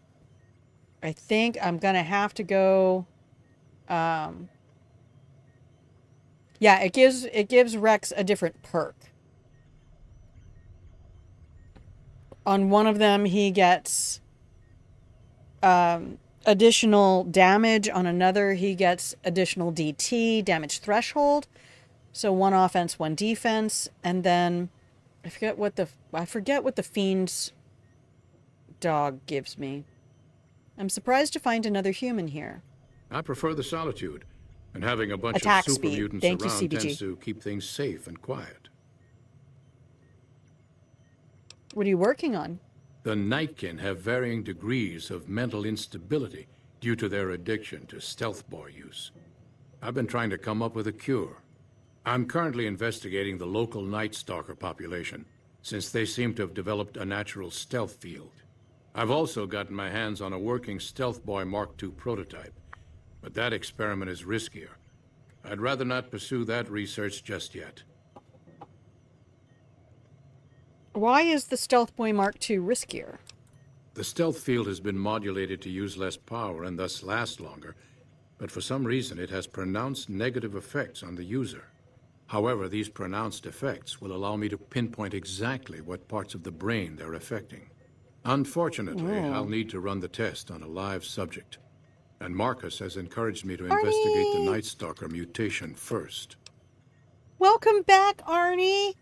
S1: I think I'm going to have to go... Yeah, it gives Rex a different perk. On one of them, he gets additional damage. On another, he gets additional DT, damage threshold. So 1 offense, 1 defense, and then I forget what the Fiend's dog gives me. I'm surprised to find another human here.
S9: I prefer the solitude. And having a bunch
S1: Attack
S9: of super
S1: speed.
S9: mutants
S1: Thank you,
S9: around
S1: CBG.
S9: tends to keep things safe and quiet.
S1: What are you working on?
S9: The Nightkin have varying degrees of mental instability due to their addiction to stealth boy use. I've been trying to come up with a cure. I'm currently investigating the local Night Stalker population, since they seem to have developed a natural stealth field. I've also gotten my hands on a working Stealth Boy Mark II prototype. But that experiment is riskier. I'd rather not pursue that research just yet.
S1: Why is the Stealth Boy Mark II riskier?
S9: The stealth field has been modulated to use less power and thus last longer, but for some reason it has pronounced negative effects on the user. However, these pronounced effects will allow me to pinpoint exactly what parts of the brain they're affecting. Unfortunately, I'll need to run the test on a live subject. And Marcus has encouraged me to investigate the Night Stalker mutation first.
S1: Welcome back, Arnie.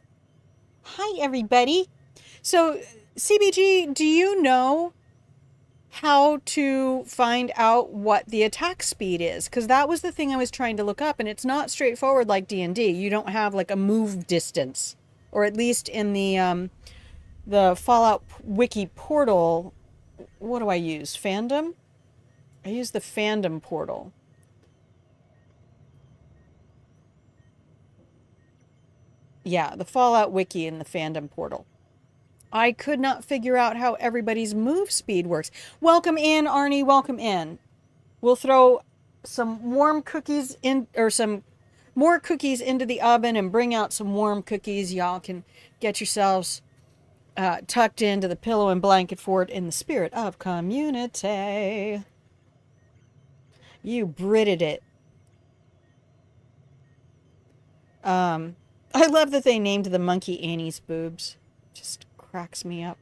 S1: Hi, everybody. So, CBG, do you know how to find out what the attack speed is? Because that was the thing I was trying to look up, and it's not straightforward like D&D. You don't have like a move distance, or at least in the Fallout Wiki portal. What do I use? Fandom? I use the fandom portal. Yeah, the Fallout Wiki and the fandom portal. I could not figure out how everybody's move speed works. Welcome in, Arnie. Welcome in. We'll throw some warm cookies in, or some more cookies into the oven and bring out some warm cookies. Y'all can get yourselves tucked into the pillow and blanket fort in the spirit of community. You Britted it. I love that they named the monkey Annie's boobs. Just cracks me up.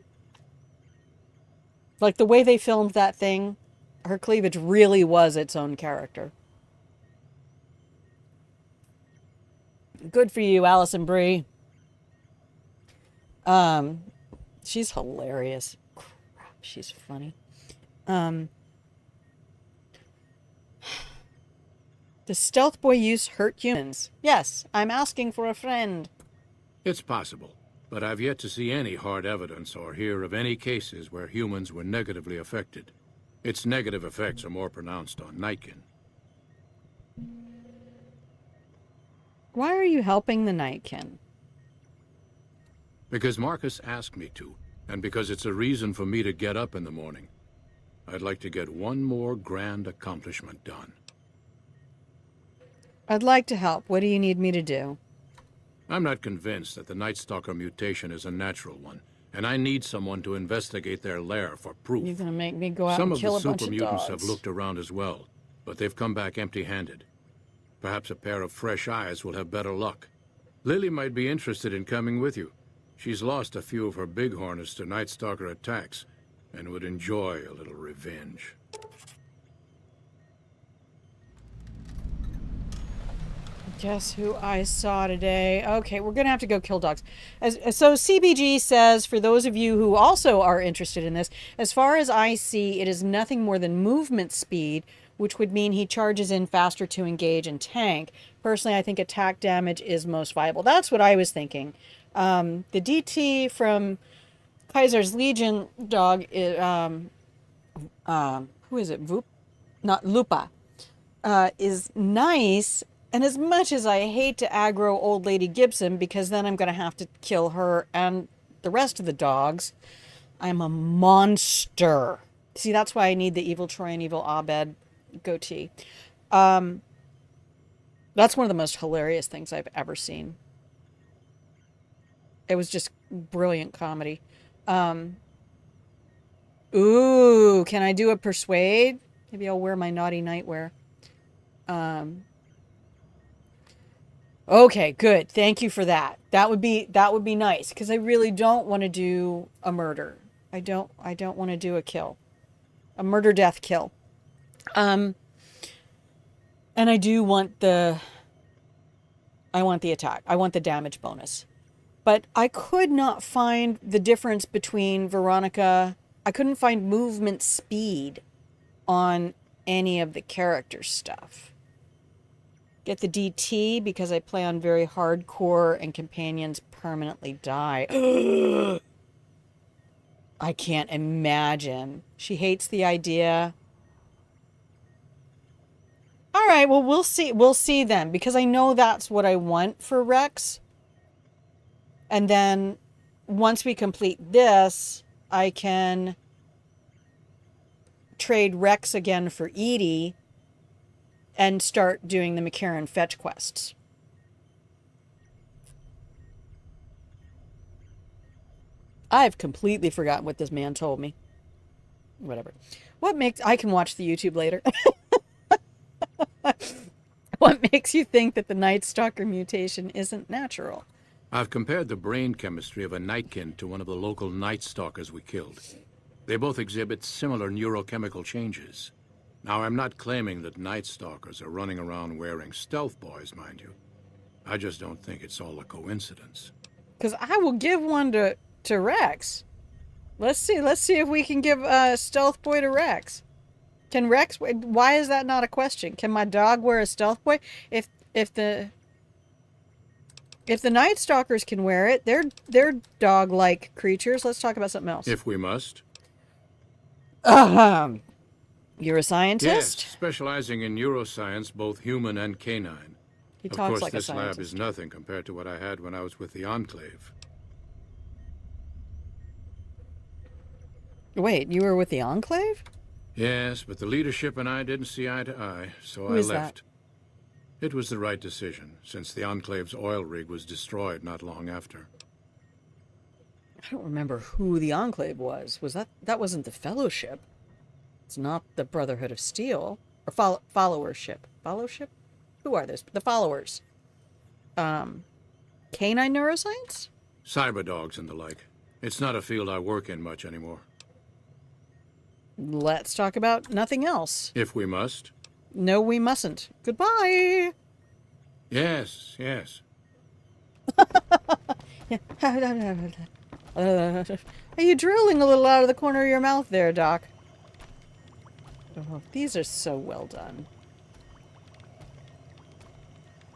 S1: Like the way they filmed that thing, her cleavage really was its own character. Good for you, Allison Brie. She's hilarious. Crap, she's funny. Does Stealth Boy use hurt humans? Yes, I'm asking for a friend.
S9: It's possible, but I've yet to see any hard evidence or hear of any cases where humans were negatively affected. Its negative effects are more pronounced on Nightkin.
S1: Why are you helping the Nightkin?
S9: Because Marcus asked me to, and because it's a reason for me to get up in the morning. I'd like to get one more grand accomplishment done.
S1: I'd like to help. What do you need me to do?
S9: I'm not convinced that the Night Stalker mutation is a natural one, and I need someone to investigate their lair for proof.
S1: You're gonna make me go out
S9: Some
S1: and kill a
S9: of the
S1: bunch
S9: super
S1: of
S9: mutants
S1: dogs.
S9: have looked around as well, but they've come back empty-handed. Perhaps a pair of fresh eyes will have better luck. Lily might be interested in coming with you. She's lost a few of her bighorners to Night Stalker attacks and would enjoy a little revenge.
S1: Guess who I saw today? Okay, we're going to have to go kill dogs. So CBG says, for those of you who also are interested in this, as far as I see, it is nothing more than movement speed, which would mean he charges in faster to engage and tank. Personally, I think attack damage is most viable. That's what I was thinking. The DT from Kaiser's Legion dog, is, who is it? Not Lupa, is nice. And as much as I hate to aggro old lady Gibson, because then I'm going to have to kill her and the rest of the dogs, I'm a monster. See, that's why I need the evil Troy and evil Abed goatee. That's one of the most hilarious things I've ever seen. It was just brilliant comedy. Ooh, can I do a persuade? Maybe I'll wear my naughty nightwear. Okay, good. Thank you for that. That would be nice, because I really don't want to do a murder. I don't want to do a kill. A murder death kill. And I do want the attack. I want the damage bonus. But I could not find the difference between Veronica. I couldn't find movement speed on any of the character stuff. Get the DT because I play on very hardcore and companions permanently die. I can't imagine. She hates the idea. All right, well, we'll see. We'll see then, because I know that's what I want for Rex. And then once we complete this, I can trade Rex again for Edie and start doing the McCarran fetch quests. I've completely forgotten what this man told me. Whatever. I can watch the YouTube later. What makes you think that the Night Stalker mutation isn't natural?
S9: I've compared the brain chemistry of a Nightkin to one of the local Night Stalkers we killed. They both exhibit similar neurochemical changes. Now, I'm not claiming that Night Stalkers are running around wearing stealth boys, mind you. I just don't think it's all a coincidence.
S1: Because I will give one to Rex. Let's see if we can give a stealth boy to Rex. Can Rex? Why is that not a question? Can my dog wear a stealth boy? If the Night Stalkers can wear it, they're dog-like creatures. Let's talk about something else.
S9: If we must.
S1: You're a scientist?
S9: Yes, specializing in neuroscience, both human and canine.
S1: He talks like a
S9: this lab
S1: scientist.
S9: is nothing compared to what I had when I was with the Enclave.
S1: Wait, you were with the Enclave?
S9: Yes, but the leadership and I didn't see eye to eye, so
S1: Who
S9: I
S1: is
S9: left. It was the right decision, since the Enclave's oil rig was destroyed not long after.
S1: I don't remember who the Enclave was. That wasn't the Fellowship? It's not the Brotherhood of Steel. Or followership. Fellowship? Who are those? The followers. Canine neuroscience?
S9: Cyber dogs and the like. It's not a field I work in much anymore.
S1: Let's talk about nothing else.
S9: If we must.
S1: No, we mustn't. Goodbye.
S9: Yes, yes.
S1: Are you drooling a little out of the corner of your mouth there, Doc? Oh, these are so well done.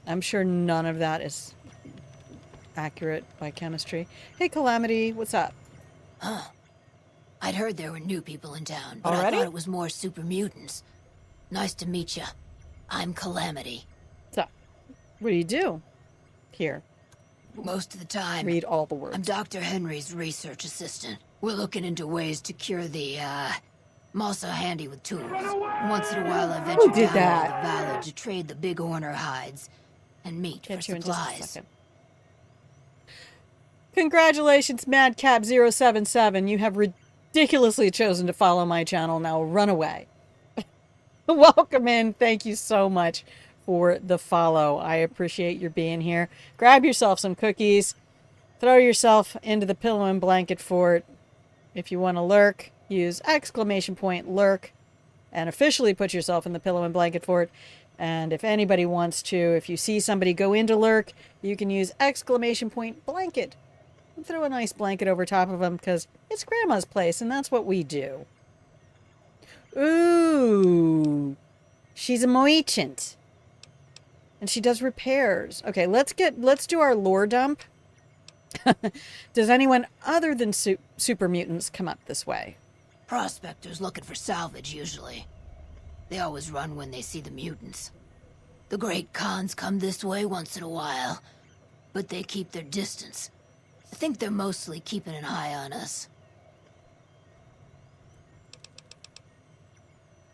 S1: I'm sure none of that is accurate by chemistry. Hey, Calamity, what's up?
S6: Huh. I'd heard there were new people in town, but
S1: Already?
S6: I thought it was more super mutants. Nice to meet you. I'm Calamity.
S1: So, what do you do here?
S6: Most of the time,
S1: Read all the words.
S6: I'm Dr. Henry's research assistant. We're looking into ways to cure the, I'm also handy with tools. Once in a while, I venture
S1: did
S6: down
S1: that?
S6: to the valley to trade the big horner hides and meat for
S1: Get you in just a
S6: supplies.
S1: second. Congratulations, Madcap077. You have ridiculously chosen to follow my channel. Now run away. Welcome in. Thank you so much for the follow. I appreciate your being here. Grab yourself some cookies. Throw yourself into the pillow and blanket fort. If you want to lurk, use !lurk and officially put yourself in the pillow and blanket fort. And if anybody wants to, if you see somebody go into lurk, you can use !blanket. And throw a nice blanket over top of them because it's Grandma's place and that's what we do. Ooh. She's a merchant. And she does repairs. Okay, let's do our lore dump. Does anyone other than super mutants come up this way?
S6: Prospectors looking for salvage, usually. They always run when they see the mutants. The Great Khans come this way once in a while, but they keep their distance. I think they're mostly keeping an eye on us.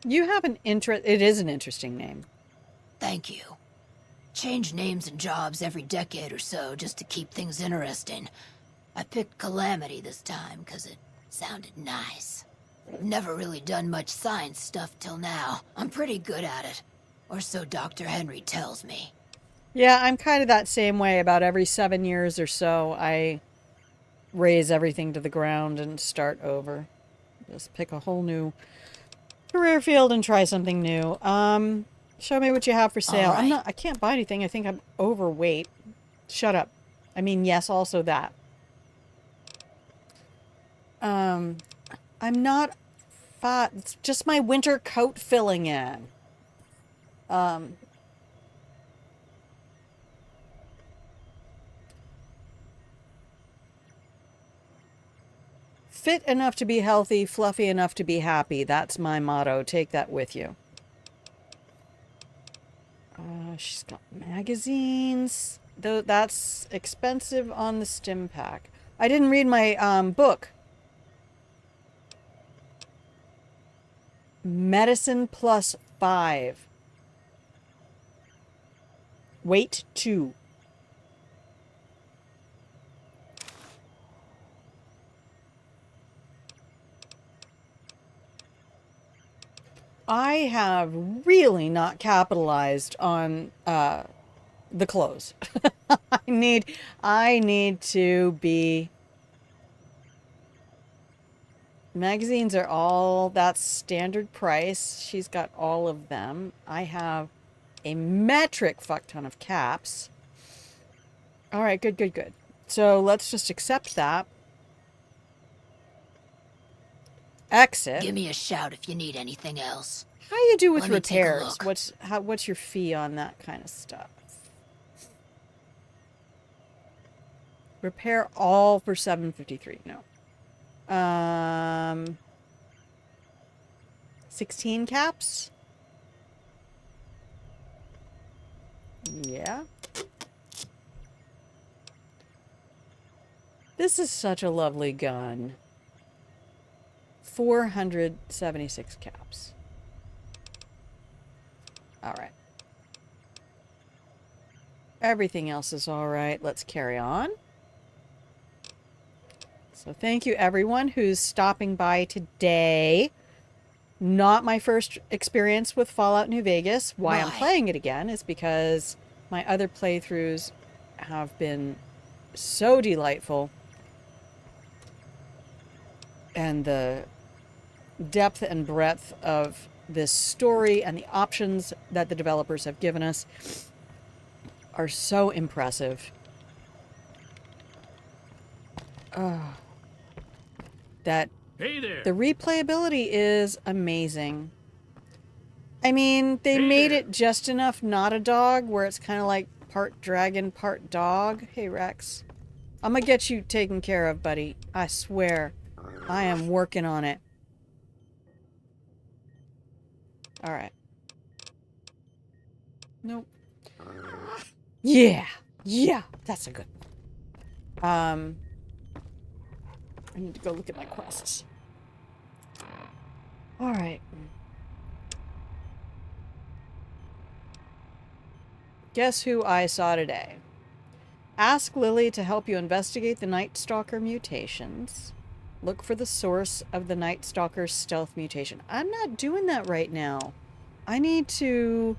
S1: You have an it is an interesting name.
S6: Thank you. Change names and jobs every decade or so just to keep things interesting. I picked Calamity this time because it sounded nice. I've never really done much science stuff till now. I'm pretty good at it. Or so Dr. Henry tells me.
S1: Yeah, I'm kind of that same way. About every 7 years or so, I raise everything to the ground and start over. Just pick a whole new career field and try something new. Show me what you have for sale.
S6: Right.
S1: I can't buy anything. I think I'm overweight. Shut up. I mean, yes, also that. I'm not fat. It's just my winter coat filling in. Fit enough to be healthy, fluffy enough to be happy. That's my motto. Take that with you. She's got magazines. Though that's expensive on the stim pack. I didn't read my book. Medicine plus 5. Weight 2. I have really not capitalized on the clothes. I need to be. Magazines are all that's standard price. She's got all of them. I have a metric fuck ton of caps. All right, good. So let's just accept that. Exit.
S6: Give me a shout if you need anything else.
S1: How you do with
S6: Let me take a
S1: repairs?
S6: look.
S1: What's your fee on that kind of stuff? Repair all for $7.53. No. 16 caps? Yeah. This is such a lovely gun. 476 caps. All right. Everything else is all right. Let's carry on. So thank you everyone who's stopping by today. Not my first experience with Fallout New Vegas. Why I'm playing it again is because my other playthroughs have been so delightful. And the depth and breadth of this story and the options that the developers have given us are so impressive. That
S9: Hey there.
S1: the replayability is amazing. I mean, they made it just enough not a dog where it's kind of like part dragon, part dog. Hey, Rex. I'm gonna get you taken care of, buddy. I swear. I am working on it. Alright. Nope. Yeah! Yeah! That's a good one. I need to go look at my quests. Alright. Guess who I saw today? Ask Lily to help you investigate the Night Stalker mutations. Look for the source of the Night Stalker's stealth mutation. I'm not doing that right now. I need to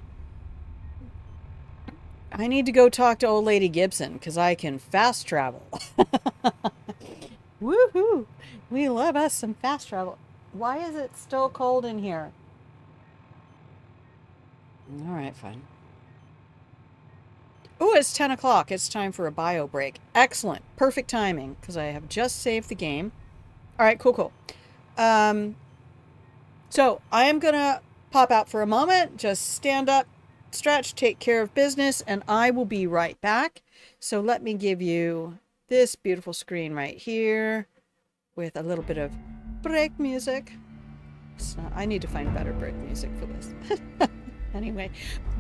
S1: I need to go talk to old lady Gibson because I can fast travel. Woohoo! We love us some fast travel. Why is it still cold in here? All right, fine. Oh, it's 10 o'clock. It's time for a bio break. Excellent. Perfect timing because I have just saved the game. All right, cool. So I am going to pop out for a moment, just stand up, stretch, take care of business, and I will be right back. So let me give you this beautiful screen right here with a little bit of break music. I need to find better break music for this. Anyway,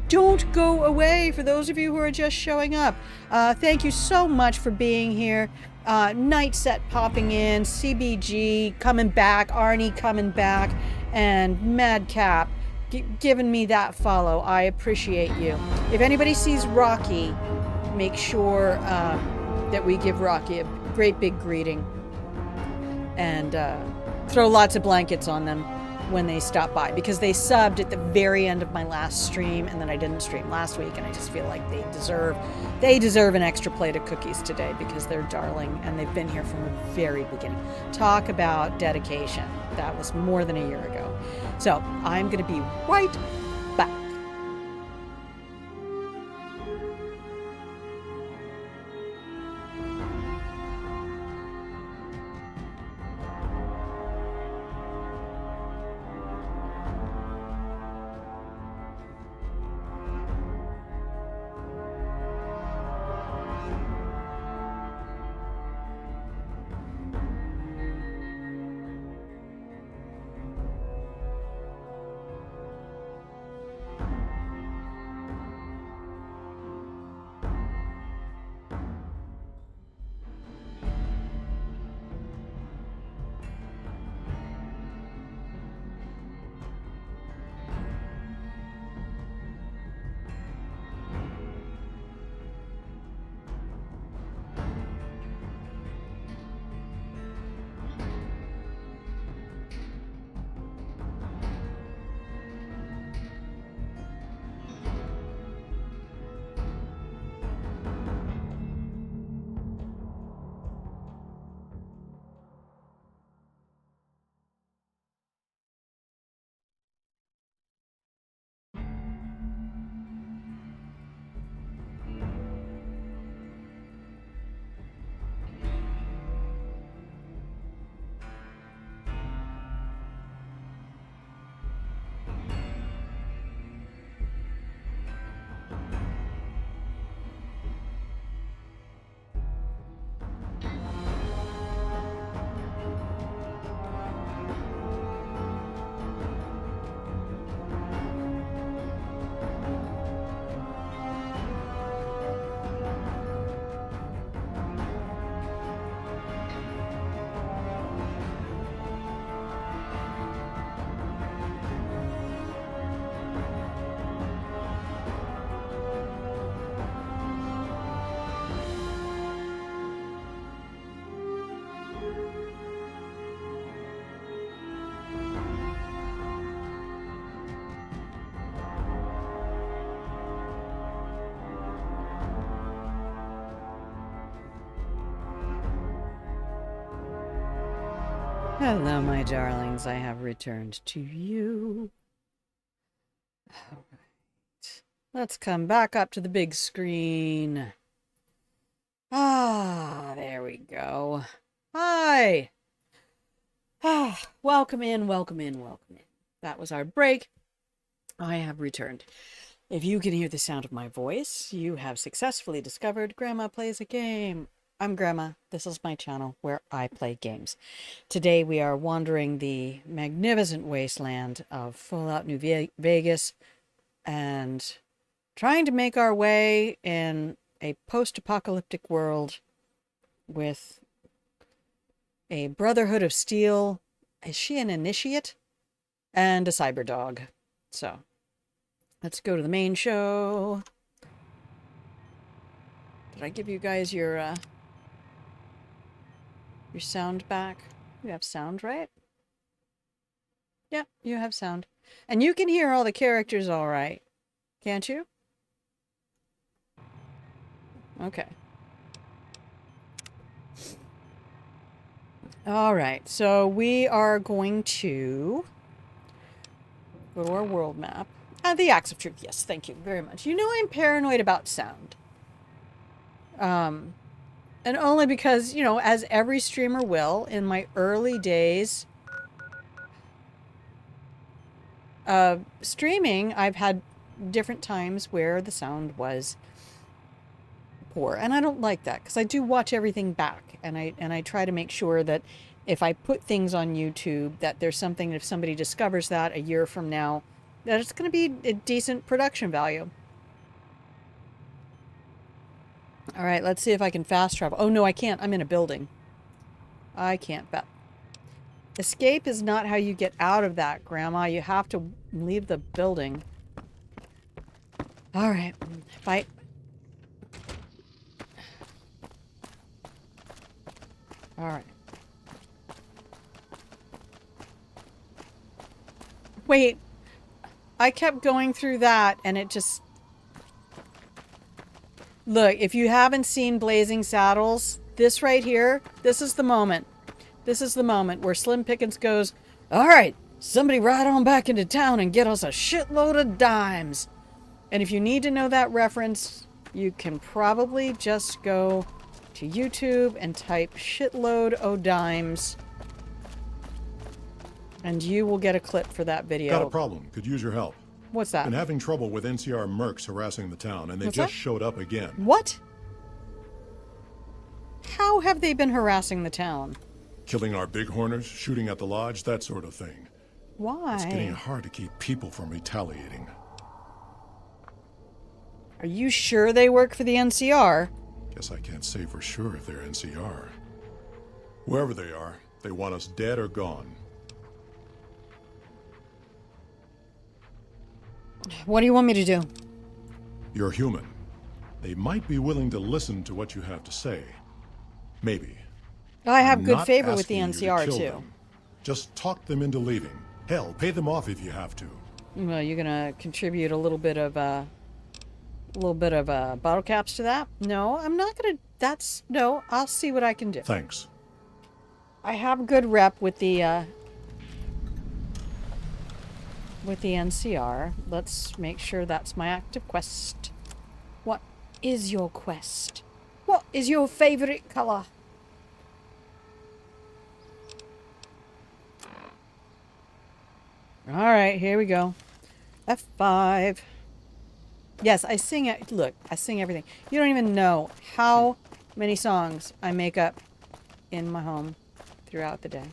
S1: don't go away for those of you who are just showing up. Thank you so much for being here. Night Set popping in, CBG coming back, Arnie coming back, and Madcap giving me that follow. I appreciate you. If anybody sees Rocky, make sure that we give Rocky a great big greeting and throw lots of blankets on them when they stop by, because they subbed at the very end of my last stream and then I didn't stream last week, and I just feel like they deserve an extra plate of cookies today because they're darling and they've been here from the very beginning. Talk about dedication. That was more than a year ago. So I'm going to be right back. Hello, my darlings. I have returned to you. All right. Let's come back up to the big screen. Ah, there we go. Hi. Ah, welcome in. That was our break. I have returned. If you can hear the sound of my voice, you have successfully discovered Grandma Plays a Game. I'm Grandma. This is my channel where I play games. Today we are wandering the magnificent wasteland of Fallout New Vegas and trying to make our way in a post-apocalyptic world with a Brotherhood of Steel. Is she an initiate? And a cyber dog. So let's go to the main show. Did I give you guys your sound back? You have sound, right? Yeah, you have sound. And you can hear all the characters all right, can't you? Okay. All right, so we are going to go to our world map. The Axe of Truth. Yes, thank you very much. You know I'm paranoid about sound. And only because, you know, as every streamer will, in my early days of streaming, I've had different times where the sound was poor. And I don't like that because I do watch everything back. And I try to make sure that if I put things on YouTube, that there's something, if somebody discovers that a year from now, that it's going to be a decent production value. All right, let's see if I can fast travel. Oh, no, I can't. I'm in a building. I can't. Escape is not how you get out of that, Grandma. You have to leave the building. All right. Fight. All right. Wait. I kept going through that, and it just... Look, if you haven't seen Blazing Saddles, this right here, this is the moment. This is the moment where Slim Pickens goes, all right, somebody ride on back into town and get us a shitload of dimes. And if you need to know that reference, you can probably just go to YouTube and type shitload o' dimes. And you will get a clip for that video.
S8: Got a problem. Could use your help.
S1: What's that?
S8: Been having trouble with NCR mercs harassing the town, and they just showed up again.
S1: What? How have they been harassing the town?
S8: Killing our bighorners, shooting at the lodge, that sort of thing.
S1: Why?
S8: It's getting hard to keep people from retaliating.
S1: Are you sure they work for the NCR?
S8: Guess I can't say for sure if they're NCR. Whoever they are, they want us dead or gone.
S1: What do you want me to do?
S8: You're human. They might be willing to listen to what you have to say. Maybe.
S1: I have
S8: I'm
S1: good
S8: not
S1: favor with the
S8: asking you to
S1: NCR
S8: kill
S1: too.
S8: them. Just talk them into leaving. Hell, pay them off if you have to.
S1: Well, you're gonna contribute a little bit of bottle caps to that? No, I'm not gonna. No. I'll see what I can do.
S8: Thanks.
S1: I have good rep with the NCR. Let's make sure that's my active quest. What is your quest? What is your favorite color? All right, here we go. F5. Yes, I sing it. Look, I sing everything. You don't even know how many songs I make up in my home throughout the day.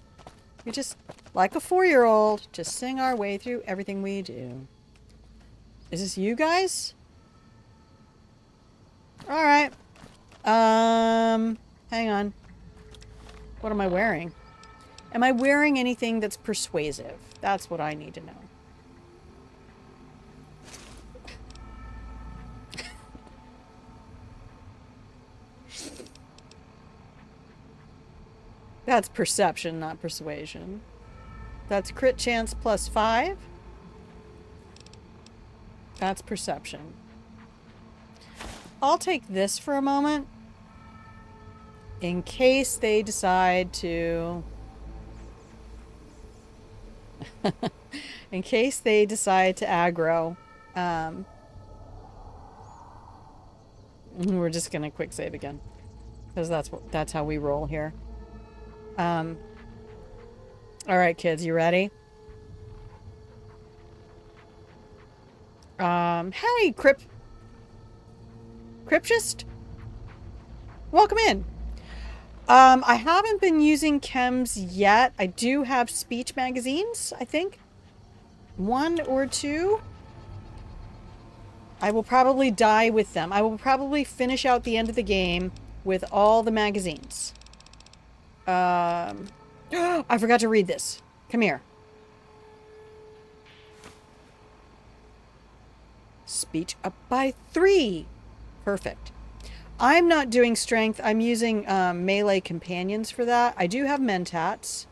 S1: You're just like a 4-year-old, just sing our way through everything we do. Is this you guys? All right. Hang on. What am I wearing? Am I wearing anything that's persuasive? That's what I need to know. That's perception, not persuasion. That's crit chance +5. That's perception. I'll take this for a moment. In case they decide to... in case they decide to aggro. We're just gonna quick save again. Because that's how we roll here. Alright, kids, you ready? Hey, Cryptist? Welcome in. I haven't been using chems yet. I do have speech magazines, I think. 1 or 2. I will probably die with them. I will probably finish out the end of the game with all the magazines. I forgot to read this. Come here. Speech up by 3. Perfect. I'm not doing strength. I'm using melee companions for that. I do have mentats.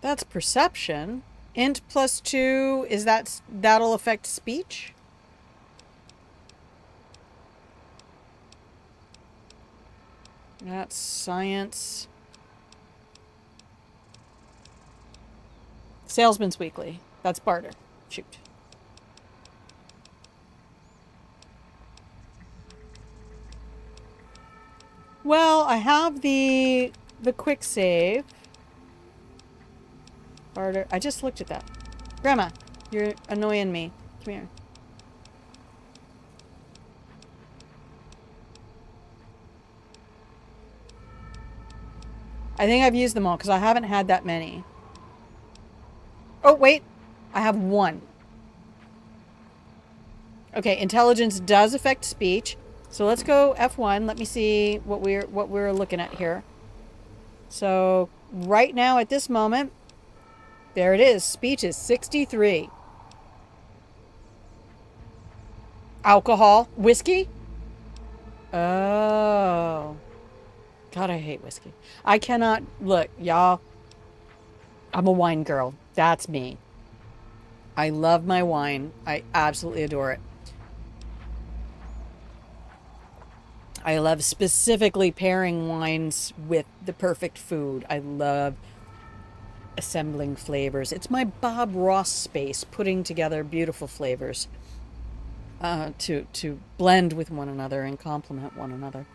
S1: That's perception. Int +2, is that'll affect speech? That's science. Salesman's Weekly. That's barter. Shoot. Well, I have the quick save. Barter. I just looked at that. Grandma, you're annoying me. Come here. I think I've used them all because I haven't had that many. Oh, wait. I have one. Okay, intelligence does affect speech. So let's go F1. Let me see what we're looking at here. So right now at this moment, there it is. Speech is 63. Alcohol. Whiskey? Oh. God, I hate whiskey. I cannot... Look, y'all. I'm a wine girl. That's me. I love my wine. I absolutely adore it. I love specifically pairing wines with the perfect food. I love assembling flavors. It's my Bob Ross space, putting together beautiful flavors to blend with one another and complement one another.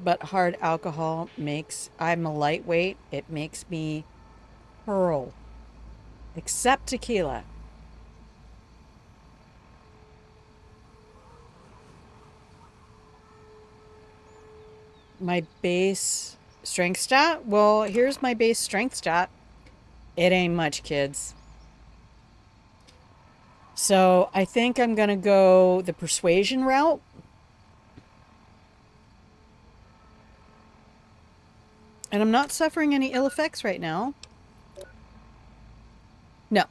S1: But hard alcohol makes... I'm a lightweight. It makes me hurl. Except tequila. My base strength stat? Well, here's my base strength stat. It ain't much, kids. So I think I'm going to go the persuasion route. And I'm not suffering any ill effects right now. No.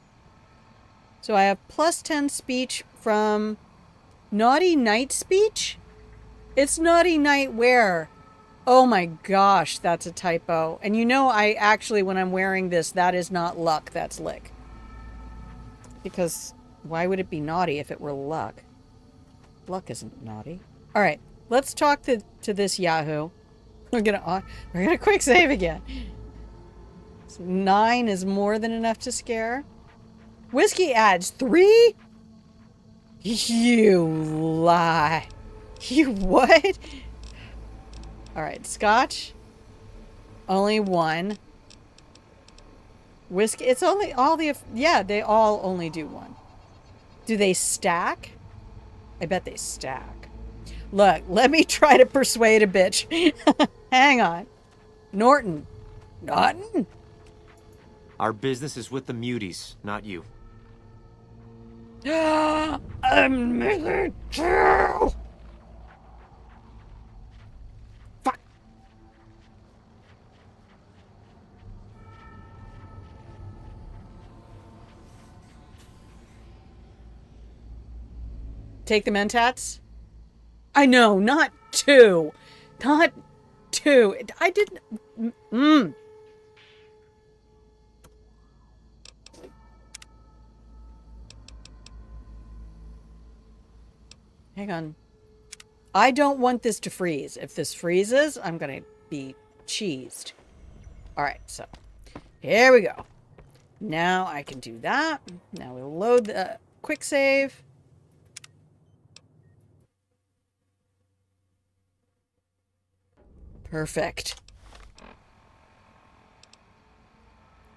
S1: So I have +10 speech from Naughty Night speech? It's Naughty Night wear. Oh my gosh, that's a typo. And you know, I actually, when I'm wearing this, that is not luck, that's lick. Because why would it be naughty if it were luck? Luck isn't naughty. All right, let's talk to this Yahoo. We're gonna quick save again. So 9 is more than enough to scare. Whiskey adds 3? You lie. You what? All right, Scotch. Only 1. Whiskey. It's only all the... Yeah, they all only do 1. Do they stack? I bet they stack. Look, let me try to persuade a bitch. Hang on. Norton. Norton?
S10: Our business is with the muties, not you.
S1: I'm missing too. Fuck. Take the mentats? I know, not 2. Not 2. I didn't... Hang on. I don't want this to freeze. If this freezes, I'm going to be cheesed. All right, so here we go. Now I can do that. Now we'll load the quick save. Perfect.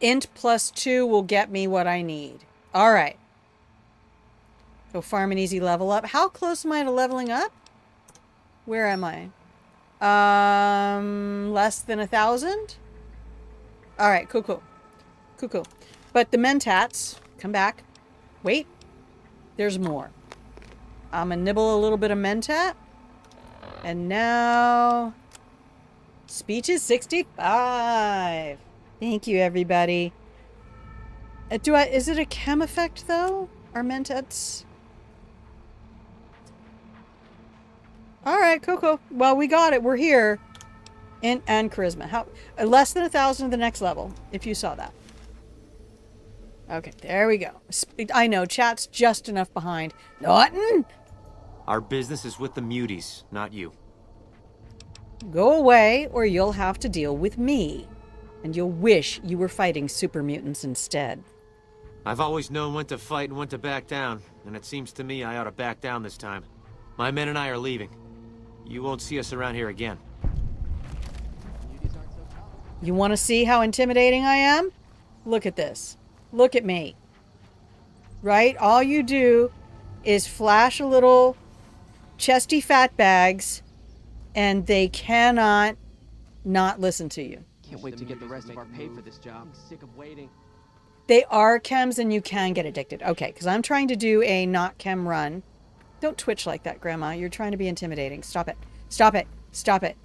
S1: Int +2 will get me what I need. All right. Go farm an easy level up. How close am I to leveling up? Where am I? Less than 1,000? All right, cool. But the mentats, come back. Wait, there's more. I'm gonna nibble a little bit of mentat. And now, speech is 65. Thank you, everybody. Is it a chem effect though? Are mentats? All right, cool. Well, we got it. We're here. And charisma. How less than 1,000 at the next level, if you saw that. Okay, there we go. I know, chat's just enough behind. Norton!
S10: Our business is with the muties, not you.
S1: Go away, or you'll have to deal with me. And you'll wish you were fighting super mutants instead.
S10: I've always known when to fight and when to back down, and it seems to me I ought to back down this time. My men and I are leaving. You won't see us around here again.
S1: You want to see how intimidating I am? Look at this. Look at me. Right? All you do is flash a little chesty fat bags, and they cannot not listen to you.
S11: Can't wait to get the rest of our pay for this job. I'm sick of waiting.
S1: They are chems, and you can get addicted. Okay, because I'm trying to do a not chem run. Don't twitch like that, Grandma. You're trying to be intimidating. Stop it. Stop it. Stop it.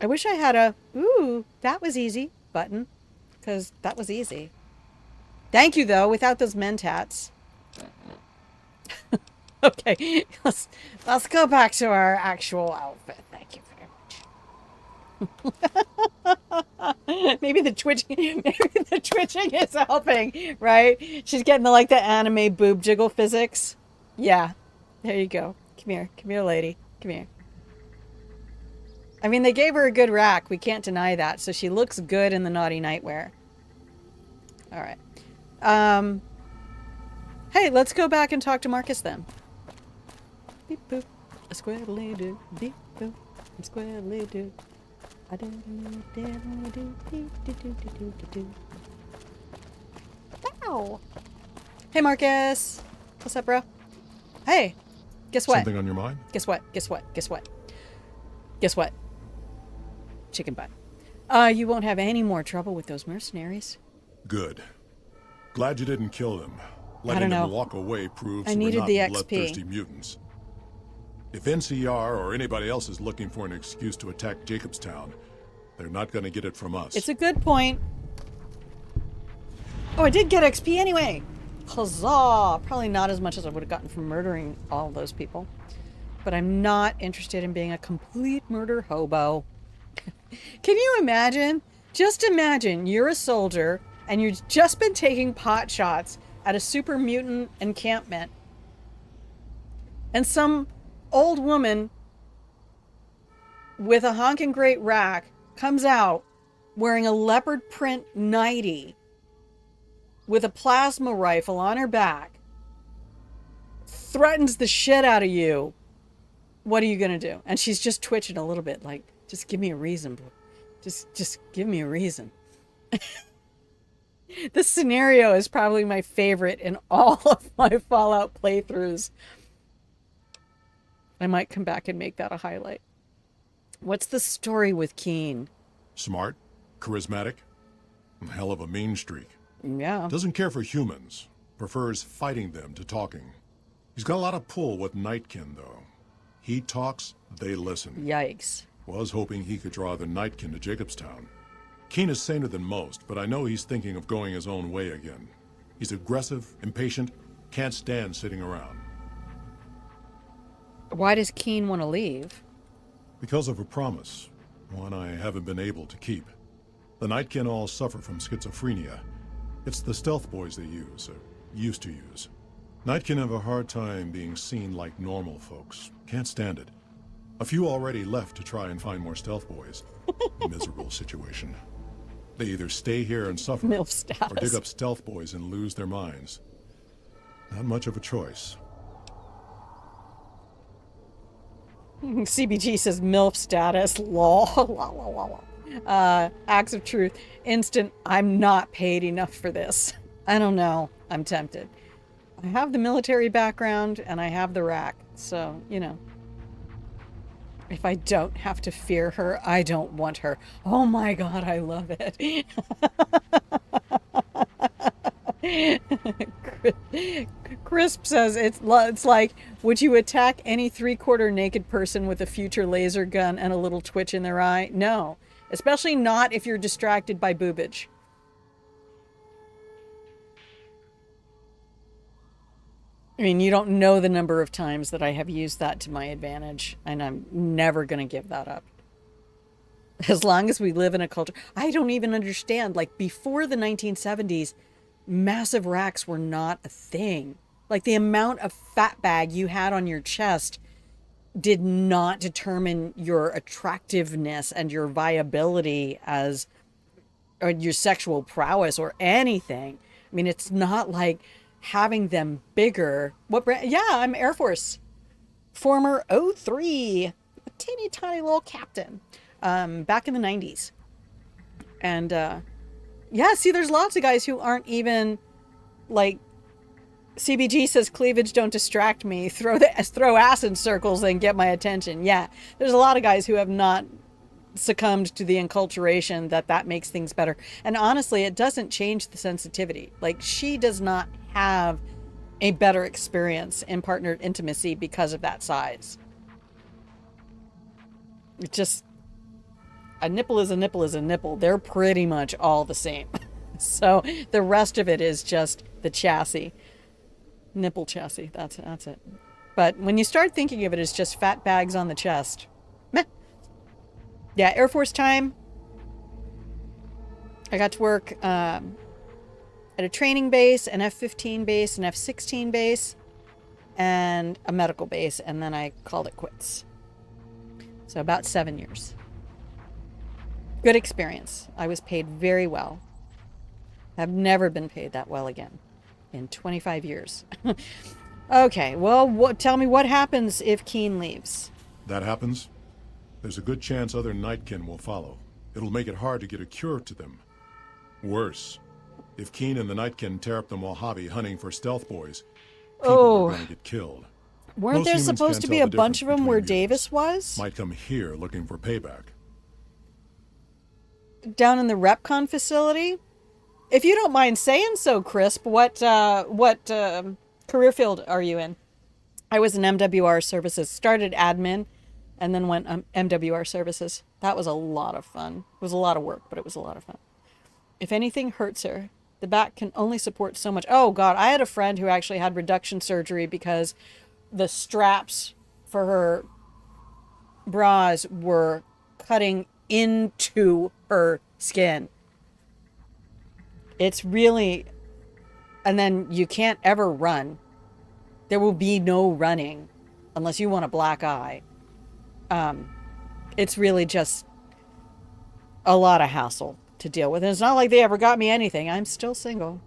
S1: I wish I had a, ooh, that was easy button, because that was easy. Thank you, though, without those mentats. Okay, let's go back to our actual outfit. Thank you very much. Maybe the twitching is helping, right? She's getting the anime boob jiggle physics. Yeah, there you go. Come here, lady. Come here. I mean, they gave her a good rack. We can't deny that. So she looks good in the naughty nightwear. All right. Hey, let's go back and talk to Marcus then. Beep boop. A squiddly do. Beep boop. A squiddly do. I do do. Ow. Hey, Marcus. What's up, bro? Hey. Guess what?
S8: Something on your mind?
S1: Guess what? Guess what? Guess what? Guess what? Chicken butt. You won't have any more trouble with those mercenaries.
S8: Good. Glad you didn't kill them. Letting them walk away proves
S1: I
S8: we're
S1: needed
S8: not
S1: the XP.
S8: bloodthirsty mutants. If NCR or anybody else is looking for an excuse to attack Jacobstown, they're not going to get it from us.
S1: It's a good point. Oh, I did get XP anyway. Huzzah! Probably not as much as I would have gotten from murdering all those people. But I'm not interested in being a complete murder hobo. Can you imagine? Just imagine you're a soldier and you've just been taking pot shots at a super mutant encampment. And some old woman with a honking great rack comes out wearing a leopard print nightie with a plasma rifle on her back, threatens the shit out of you. What are you going to do? And she's just twitching a little bit like, just give me a reason, bro. Just give me a reason. This scenario is probably my favorite in all of my Fallout playthroughs. I might come back and make that a highlight. What's the story with Keen?
S8: Smart, charismatic, and hell of a mean streak.
S1: Yeah.
S8: Doesn't care for humans. Prefers fighting them to talking. He's got a lot of pull with Nightkin, though. He talks, they listen.
S1: Yikes.
S8: Was hoping he could draw the Nightkin to Jacobstown. Keen is saner than most, but I know he's thinking of going his own way again. He's aggressive, impatient, can't stand sitting around.
S1: Why does Keen want to leave?
S8: Because of a promise, one I haven't been able to keep. The Nightkin all suffer from schizophrenia. It's the stealth boys they use, or used to use. Nightkin have a hard time being seen like normal folks. Can't stand it. A few already left to try and find more stealth boys. Miserable situation. They either stay here and suffer,
S1: MILF status.
S8: or dig up stealth boys and lose their minds. Not much of a choice.
S1: CBG says MILF status. Lol. Acts of truth. Instant, I'm not paid enough for this. I don't know. I'm tempted. I have the military background and I have the rack. So, you know. If I don't have to fear her, I don't want her. Oh my god, I love it. Crisp says it's like, would you attack any 3/4 naked person with a future laser gun and a little twitch in their eye? No. Especially not if you're distracted by boobage. I mean, you don't know the number of times that I have used that to my advantage, and I'm never going to give that up. As long as we live in a culture, I don't even understand. Like, before the 1970s, massive racks were not a thing. Like, the amount of fat bag you had on your chest did not determine your attractiveness and your viability as, or your sexual prowess or anything. I mean, it's not like having them bigger. What brand? Yeah, I'm Air Force. Former O3. A teeny tiny little captain. Back in the 90s. And, yeah, see, there's lots of guys who aren't even, like, CBG says cleavage don't distract me. Throw ass in circles and get my attention. Yeah, there's a lot of guys who have not succumbed to the enculturation that makes things better. And honestly, it doesn't change the sensitivity. Like, she does not have a better experience in partnered intimacy because of that size. It just, a nipple is a nipple is a nipple. They're pretty much all the same. So the rest of it is just the chassis. Nipple chassis. That's it. But when you start thinking of it as just fat bags on the chest, meh. Yeah, Air Force time. I got to work at a training base, an F-15 base, an F-16 base, and a medical base, and then I called it quits. So about 7 years. Good experience. I was paid very well. I've never been paid that well again in 25 years. Okay, well, tell me what happens if Keen leaves.
S8: That happens, there's a good chance other Nightkin will follow. It'll make it hard to get a cure to them. Worse, if Keen and the Nightkin tear up the Mojave hunting for stealth boys, people are going to get killed.
S1: Weren't
S8: Most
S1: there
S8: humans
S1: supposed
S8: can't
S1: to be
S8: tell
S1: a
S8: the
S1: bunch of
S8: difference
S1: them where
S8: between mutants.
S1: Davis was?
S8: Might come here looking for payback.
S1: Down in the RepCon facility? If you don't mind saying so, Crisp, what career field are you in? I was in MWR services. Started admin and then went MWR services. That was a lot of fun. It was a lot of work, but it was a lot of fun. If anything hurts her, the back can only support so much. Oh, God, I had a friend who actually had reduction surgery because the straps for her bras were cutting into her skin. It's really, and then you can't ever run. There will be no running unless you want a black eye. It's really just a lot of hassle to deal with. And it's not like they ever got me anything. I'm still single.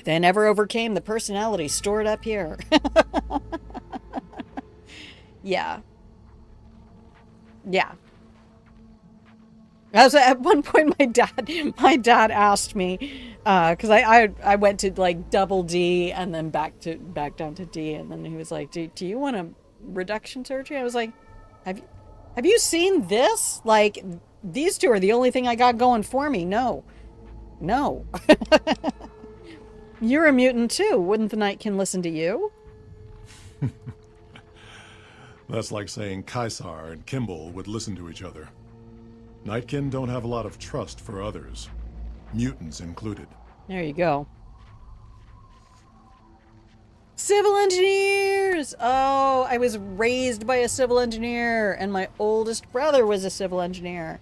S1: They never overcame the personality stored up here. Yeah. Yeah. As at one point, my dad asked me, because I went to like double D and then back down to D, and then he was like, "Do you want a reduction surgery?" I was like, "Have you seen this? Like, these two are the only thing I got going for me. No. You're a mutant too. Wouldn't the Nightkin listen to you?"
S8: That's like saying Caesar and Kimball would listen to each other. Nightkin don't have a lot of trust for others, mutants included.
S1: There you go. Civil engineers! Oh, I was raised by a civil engineer, and my oldest brother was a civil engineer.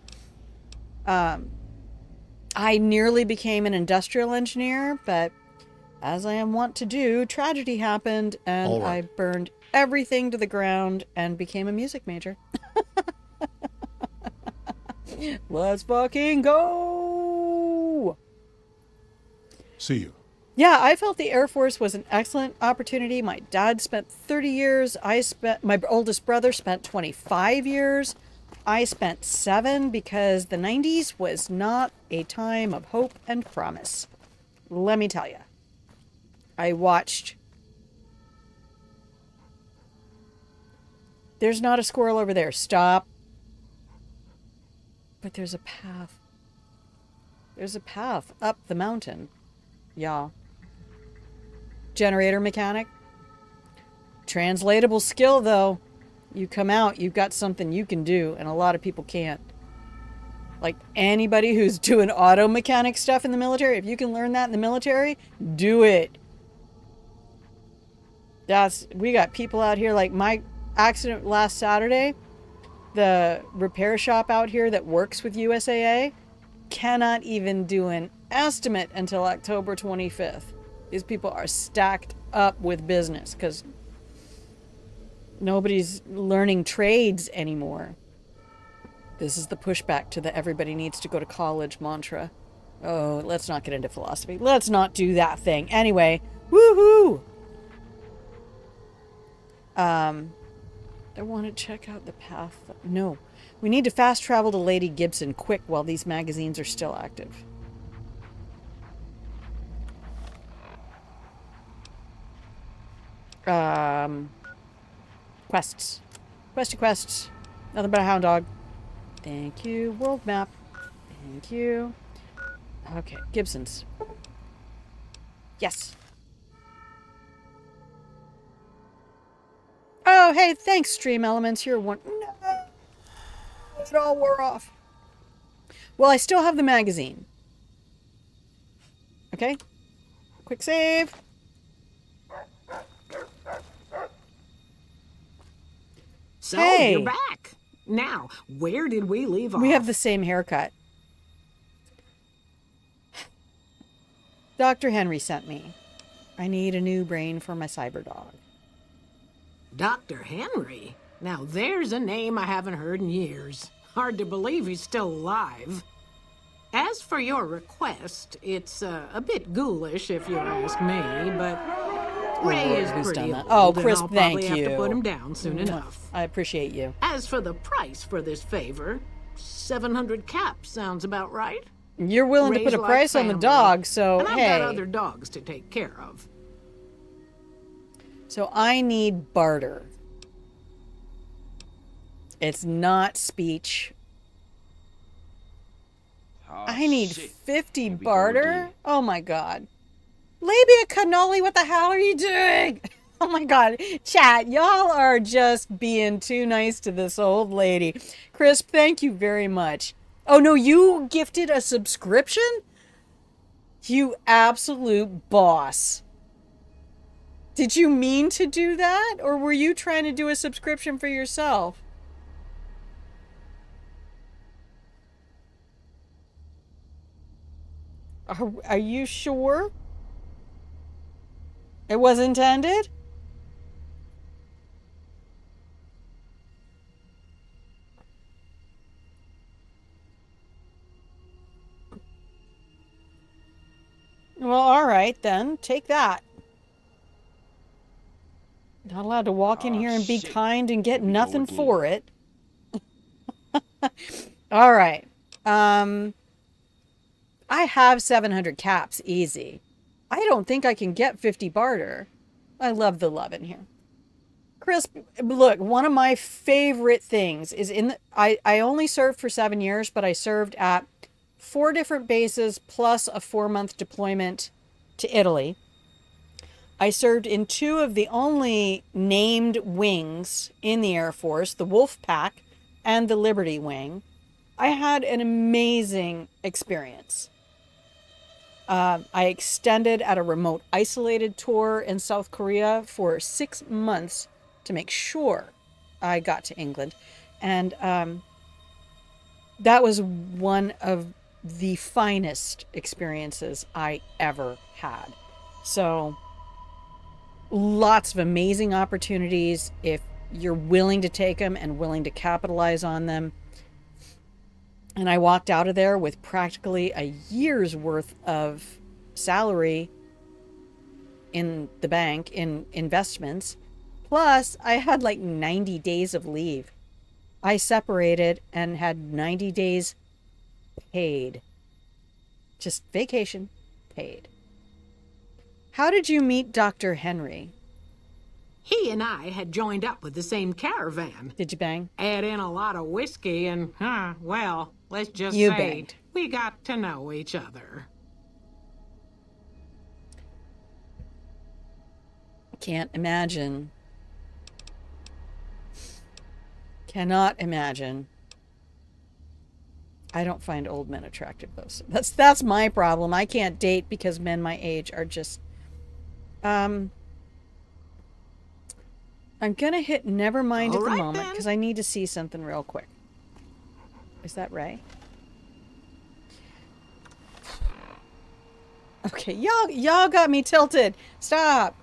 S1: I nearly became an industrial engineer, but as I am wont to do, tragedy happened, and I burned everything to the ground and became a music major. Let's fucking go!
S8: See you.
S1: Yeah, I felt the Air Force was an excellent opportunity. My dad spent 30 years. My oldest brother spent 25 years. I spent 7 because the 90s was not a time of hope and promise. Let me tell you. I watched. There's not a squirrel over there. Stop. But there's a path. There's a path up the mountain. Yeah. Generator mechanic. Translatable skill, though. You come out, you've got something you can do, and a lot of people can't. Like anybody who's doing auto mechanic stuff in the military, if you can learn that in the military, do it. We got people out here, like my accident last Saturday, the repair shop out here that works with USAA cannot even do an estimate until October 25th. These people are stacked up with business because nobody's learning trades anymore. This is the pushback to the everybody needs to go to college mantra. Oh, let's not get into philosophy. Let's not do that thing. Anyway, woohoo! I want to check out the path. No. We need to fast travel to Lady Gibson quick while these magazines are still active. Quests. Questy quests. Nothing but a hound dog. Thank you. World map. Thank you. Okay, Gibson's. Yes. Oh, hey, thanks, Stream Elements. You're one. No. It all wore off. Well, I still have the magazine. Okay. Quick save.
S2: So,
S1: hey.
S2: You're back. Now, where did we leave off?
S1: We have the same haircut. Dr. Henry sent me. I need a new brain for my cyber dog.
S2: Dr. Henry? Now there's a name I haven't heard in years. Hard to believe he's still alive. As for your request, it's a bit ghoulish if you ask me, but Ray is pretty old,
S1: oh, Chris,
S2: and I'll
S1: thank
S2: probably
S1: you.
S2: have to put him down soon enough.
S1: I appreciate you.
S2: As for the price for this favor, 700 caps sounds about right.
S1: You're willing to put a price on the dog, so
S2: and I've
S1: hey.
S2: got other dogs to take care of.
S1: So I need barter. It's not speech. I need 50 barter? Oh my god. Labia cannoli, what the hell are you doing? Oh my god. Chat, y'all are just being too nice to this old lady. Crisp, thank you very much. Oh no, you gifted a subscription? You absolute boss. Did you mean to do that? Or were you trying to do a subscription for yourself? Are you sure? It was intended? Well, alright then. Take that. Not allowed to walk in here and be kind and get nothing for it. Alright. I have 700 caps, easy. I don't think I can get 50 barter. I love the love in here. Crisp, look, one of my favorite things is I only served for 7 years, but I served at 4 different bases plus a 4-month deployment to Italy. I served in 2 of the only named wings in the Air Force, the Wolf Pack and the Liberty Wing. I had an amazing experience. I extended at a remote isolated tour in South Korea for 6 months to make sure I got to England. And that was one of the finest experiences I ever had. So lots of amazing opportunities if you're willing to take them and willing to capitalize on them. And I walked out of there with practically a year's worth of salary in the bank in investments. Plus, I had like 90 days of leave. I separated and had 90 days paid. Just vacation paid. How did you meet Dr. Henry?
S2: He and I had joined up with the same caravan.
S1: Did you bang?
S2: Add in a lot of whiskey and, well, let's just
S1: You
S2: say
S1: banged.
S2: we got to know each other.
S1: Can't imagine. Cannot imagine. I don't find old men attractive, though. So that's my problem. I can't date because men my age are just... I'm gonna hit never mind at the
S2: All right,
S1: moment
S2: then.
S1: because I need to see something real quick. Is that Ray? Okay, y'all got me tilted. Stop.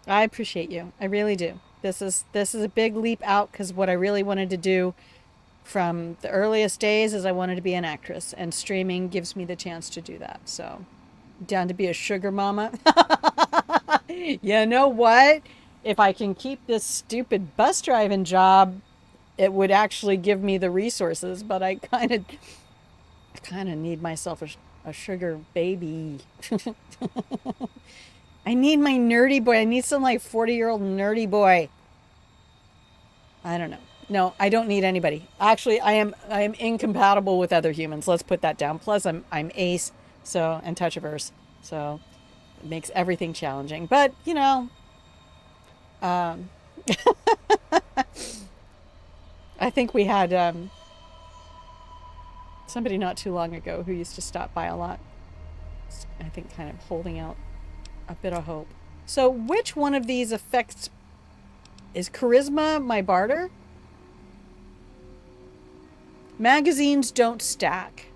S1: I appreciate you. I really do. This is a big leap out because what I really wanted to do from the earliest days is I wanted to be an actress, and streaming gives me the chance to do that. So, down to be a sugar mama. You know what? If I can keep this stupid bus driving job, it would actually give me the resources, but I kind of need myself a sugar baby. I need my nerdy boy. I need some like 40-year-old nerdy boy. I don't know. No, I don't need anybody. Actually, I am incompatible with other humans. Let's put that down. Plus, I'm ace, so, and touch-averse, so it makes everything challenging. But you know, I think we had somebody not too long ago who used to stop by a lot. I think kind of holding out a bit of hope. So, which one of these affects? Is charisma my barter? Magazines don't stack.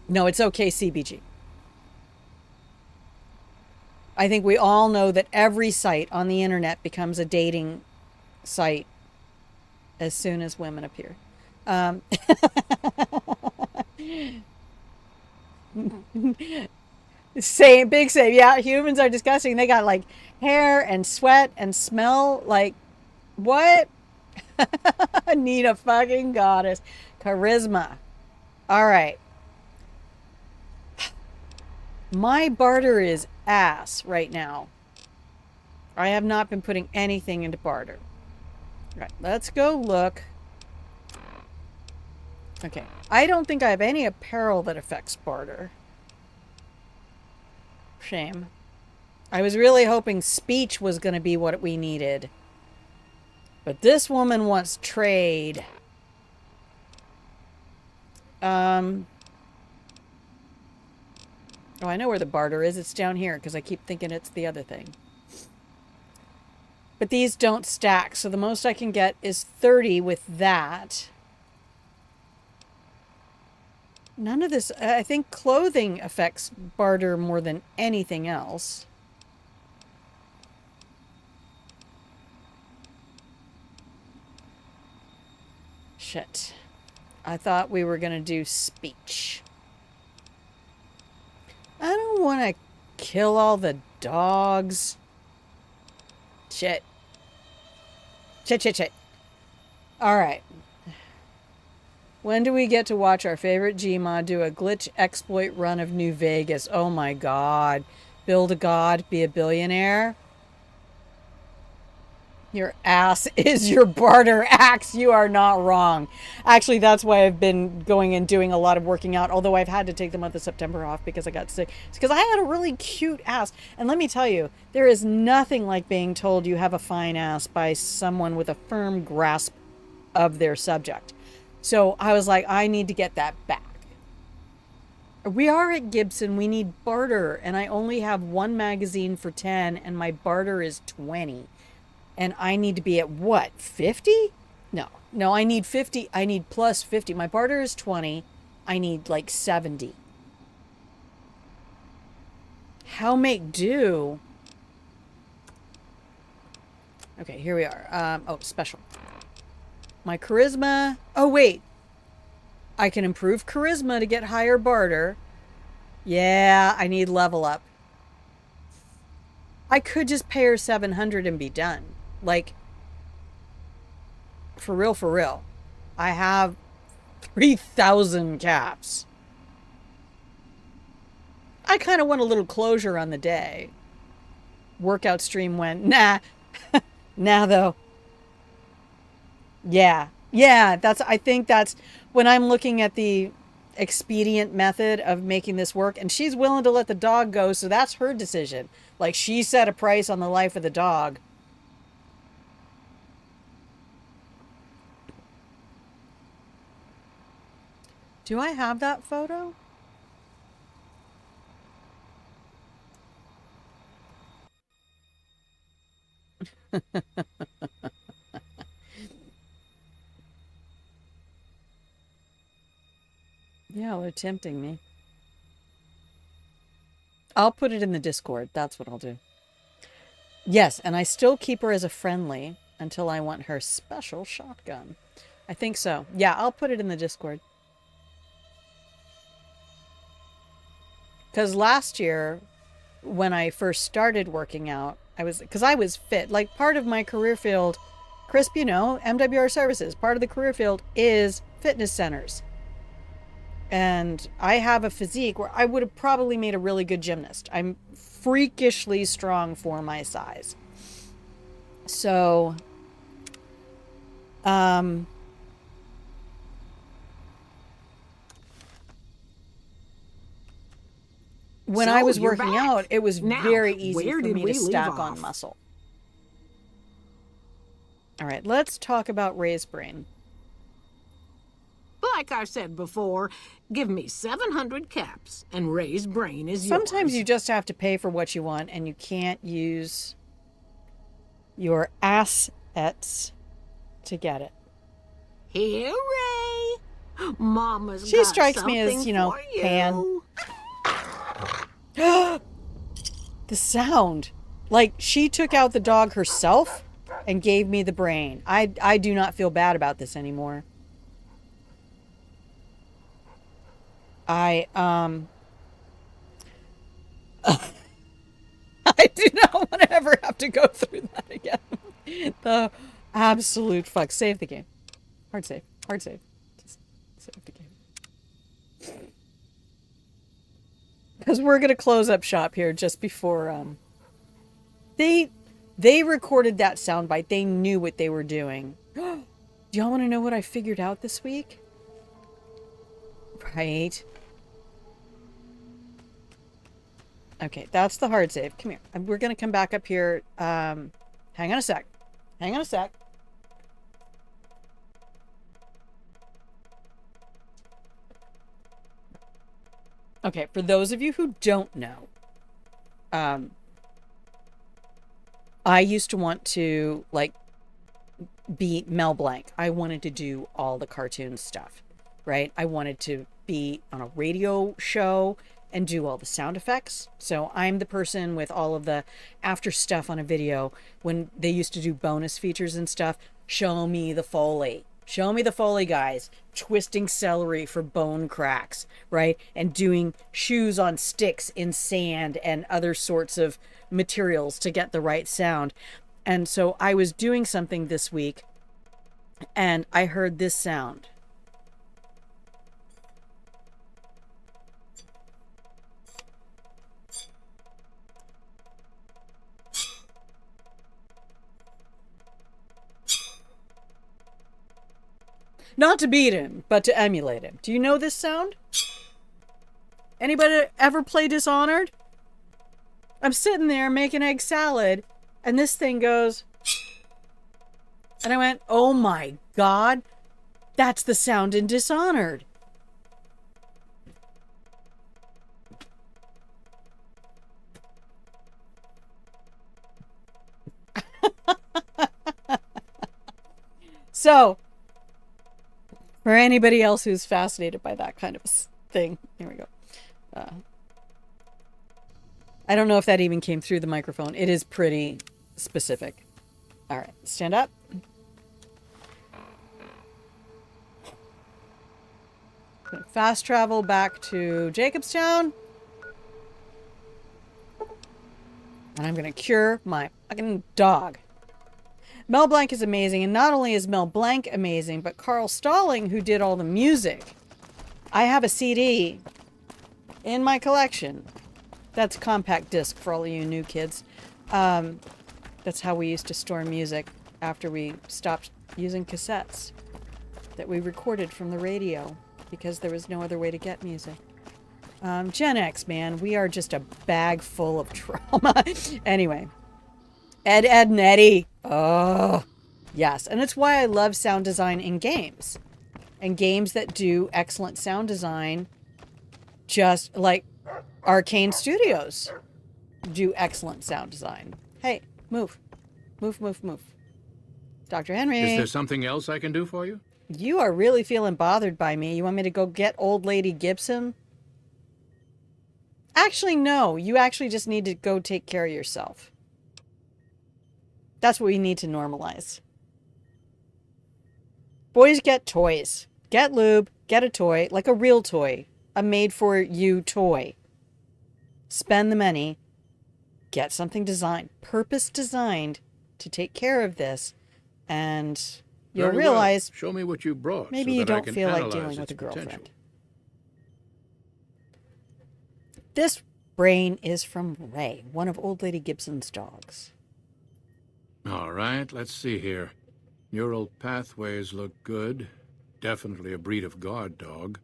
S1: No, it's okay, CBG. I think we all know that every site on the internet becomes a dating site as soon as women appear. Same, big same. Yeah, humans are disgusting. They got like hair and sweat and smell like what? Need a fucking goddess. Charisma. All right. My barter is ass right now. I have not been putting anything into barter. Right, let's go look. Okay, I don't think I have any apparel that affects barter. Shame. I was really hoping speech was going to be what we needed. But this woman wants trade. Oh, I know where the barter is. It's down here because I keep thinking it's the other thing. But these don't stack, so the most I can get is 30 with that. None of this... I think clothing affects barter more than anything else. Shit. I thought we were going to do speech. I don't want to kill all the dogs. Shit. Shit. All right. When do we get to watch our favorite Gmod do a glitch exploit run of New Vegas? Oh my god. Build a god, be a billionaire. Your ass is your barter axe. You are not wrong. Actually, that's why I've been going and doing a lot of working out, although I've had to take the month of September off because I got sick. It's because I had a really cute ass. And let me tell you, there is nothing like being told you have a fine ass by someone with a firm grasp of their subject. So I was like, I need to get that back. We are at Gibson. We need barter. And I only have one magazine for 10 and my barter is 20. And I need to be at what, 50? No, I need 50. I need plus 50. My barter is 20. I need like 70. How make do? Okay, here we are. Oh, special. My charisma. Oh, wait. I can improve charisma to get higher barter. Yeah, I need level up. I could just pay her 700 and be done. Like, for real. I have 3,000 caps. I kind of want a little closure on the day. Workout stream went, nah. Nah, though. Yeah, I think that's when I'm looking at the expedient method of making this work, and she's willing to let the dog go, so that's her decision. Like, she set a price on the life of the dog. Do I have that photo? Yeah, they're tempting me. I'll put it in the Discord. That's what I'll do. Yes, and I still keep her as a friendly until I want her special shotgun. I think so. Yeah, I'll put it in the Discord. Because last year, when I first started working out, I was fit. Like, part of my career field, Crisp, you know, MWR Services, part of the career field is fitness centers. And I have a physique where I would have probably made a really good gymnast. I'm freakishly strong for my size. So, when I was working out, it was very easy for me to stack on muscle. All right, let's talk about Ray's brain.
S2: Like I said before, give me 700 caps and Ray's brain is yours.
S1: Sometimes you just have to pay for what you want and you can't use your assets to get it.
S2: Here, Ray. Mama's
S1: She strikes me as, you know, Pan. The sound. Like, she took out the dog herself and gave me the brain. I do not feel bad about this anymore. I do not want to ever have to go through that again. The absolute fuck. Save the game. Hard save. Hard save. Just save the game. Because we're going to close up shop here just before, they recorded that soundbite. They knew what they were doing. Do y'all want to know what I figured out this week? Right. Okay, that's the hard save. Come here. We're going to come back up here. Hang on a sec. Hang on a sec. Okay, for those of you who don't know, I used to want to, like, be Mel Blanc. I wanted to do all the cartoon stuff, right? I wanted to be on a radio show and do all the sound effects. So I'm the person with all of the after stuff on a video when they used to do bonus features and stuff. Show me the Foley. Show me the Foley, guys. Twisting celery for bone cracks, right? And doing shoes on sticks in sand and other sorts of materials to get the right sound. And so I was doing something this week and I heard this sound. Not to beat him, but to emulate him. Do you know this sound? Anybody ever play Dishonored? I'm sitting there making egg salad, and this thing goes... And I went, oh my God, that's the sound in Dishonored. So... for anybody else who's fascinated by that kind of thing. Here we go. I don't know if that even came through the microphone. It is pretty specific. All right, stand up. Fast travel back to Jacobstown. And I'm going to cure my fucking dog. Mel Blanc is amazing, and not only is Mel Blanc amazing, but Carl Stalling, who did all the music. I have a CD in my collection. That's a compact disc for all of you new kids. That's how we used to store music after we stopped using cassettes that we recorded from the radio because there was no other way to get music. Gen X, man, we are just a bag full of trauma. Anyway. Ed, and Eddie. Oh, yes. And it's why I love sound design in games. And games that do excellent sound design, just like Arcane Studios do excellent sound design. Hey, move. Move, move, move. Dr. Henry.
S9: Is there something else I can do for you?
S1: You are really feeling bothered by me. You want me to go get old lady Gibson? Actually, no. You actually just need to go take care of yourself. That's what we need to normalize. Boys get toys. Get lube. Get a toy. Like a real toy. A made-for-you toy. Spend the money. Get something designed. Purpose designed to take care of this. And you'll
S9: Very
S1: realize...
S9: well. Show me what you brought.
S1: Maybe
S9: so
S1: you
S9: that I
S1: don't
S9: can
S1: feel like
S9: analyze
S1: dealing with
S9: its
S1: a girlfriend.
S9: potential.
S1: This brain is from Ray, one of old lady Gibson's dogs.
S9: All right, let's see here. Neural pathways look good. Definitely a breed of guard dog.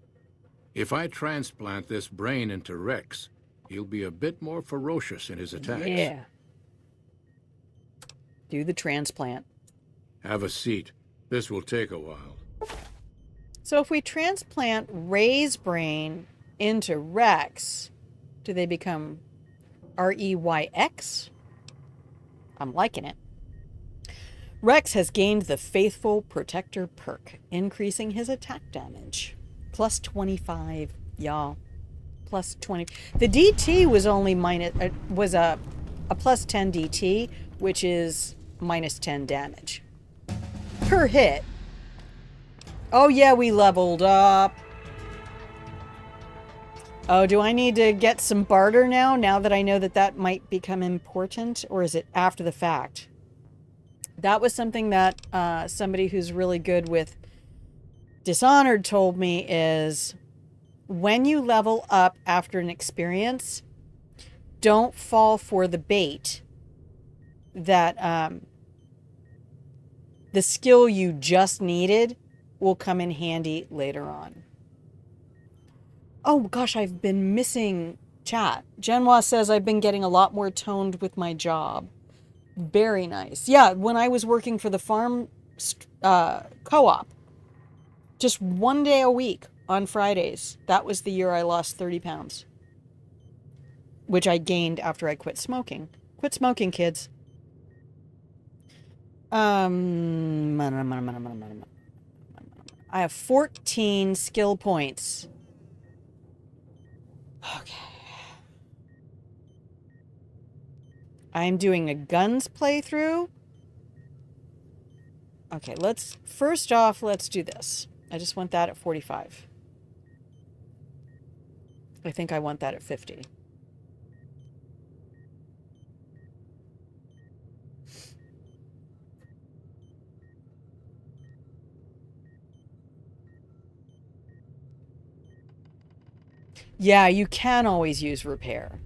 S9: If I transplant this brain into Rex, he'll be a bit more ferocious in his attacks.
S1: Yeah. Do the transplant.
S9: Have a seat. This will take a while.
S1: So if we transplant Ray's brain into Rex, do they become REYX? I'm liking it. Rex has gained the Faithful Protector perk, increasing his attack damage. Plus 25, y'all. Plus 20. The DT was only was a plus 10 DT, which is minus 10 damage. Per hit. Oh yeah, we leveled up. Oh, do I need to get some barter now that I know that might become important? Or is it after the fact? That was something that somebody who's really good with Dishonored told me is when you level up after an experience, don't fall for the bait that the skill you just needed will come in handy later on. Oh gosh, I've been missing chat. Genoa says I've been getting a lot more toned with my job. Very nice. Yeah, when I was working for the farm co-op, just 1 day a week on Fridays, that was the year I lost 30 pounds. Which I gained after I quit smoking. Quit smoking, kids. I have 14 skill points. Okay. I'm doing a guns playthrough. Okay, first off, let's do this. I just want that at 45. I think I want that at 50. Yeah, you can always use repair.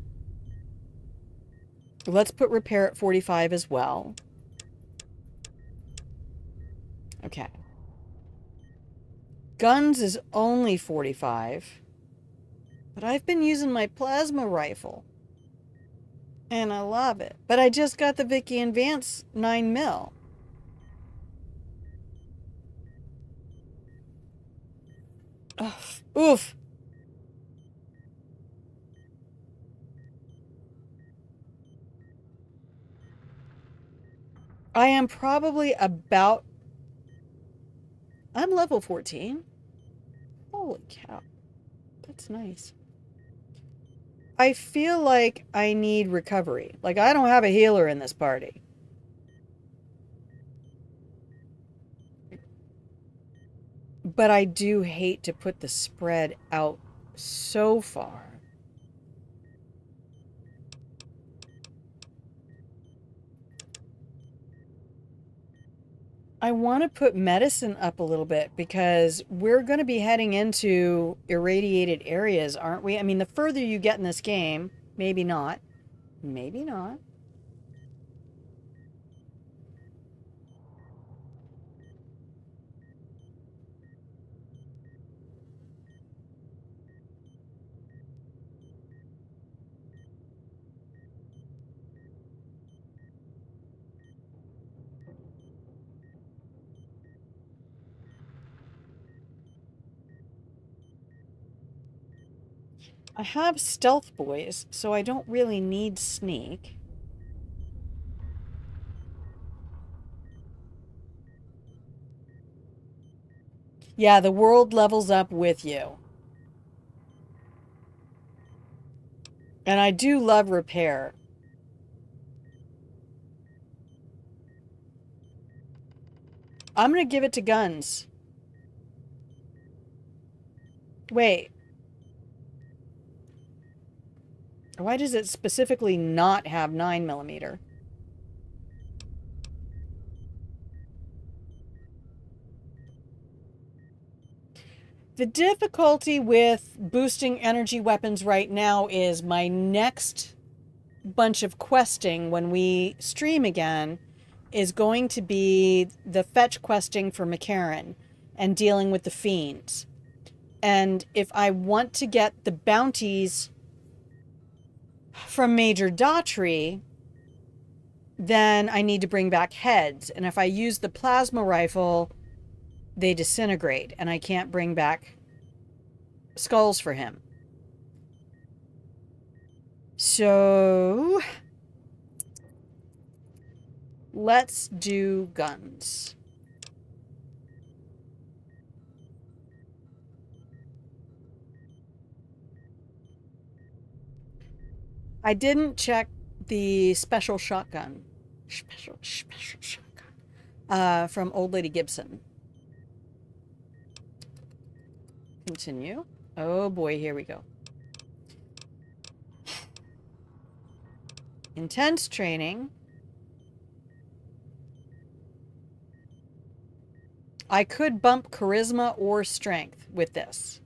S1: Let's put repair at 45 as well. Okay. Guns is only 45. But I've been using my plasma rifle. And I love it. But I just got the Vicky and Vance 9mm. Ugh. Oof. I am probably about... I'm level 14. Holy cow. That's nice. I feel like I need recovery. Like, I don't have a healer in this party. But I do hate to put the spread out so far. I want to put medicine up a little bit because we're going to be heading into irradiated areas, aren't we? I mean, the further you get in this game, maybe not. Maybe not. I have stealth boys, so I don't really need sneak. Yeah, the world levels up with you. And I do love repair. I'm going to give it to guns. Wait. Why does it specifically not have 9mm? The difficulty with boosting energy weapons right now is my next bunch of questing when we stream again is going to be the fetch questing for McCarran and dealing with the fiends. And if I want to get the bounties from Major Daughtry, then I need to bring back heads. And if I use the plasma rifle, they disintegrate and I can't bring back skulls for him. So let's do guns. I didn't check the special shotgun. Special shotgun. From Old Lady Gibson. Continue. Oh boy, here we go. Intense training. I could bump charisma or strength with this.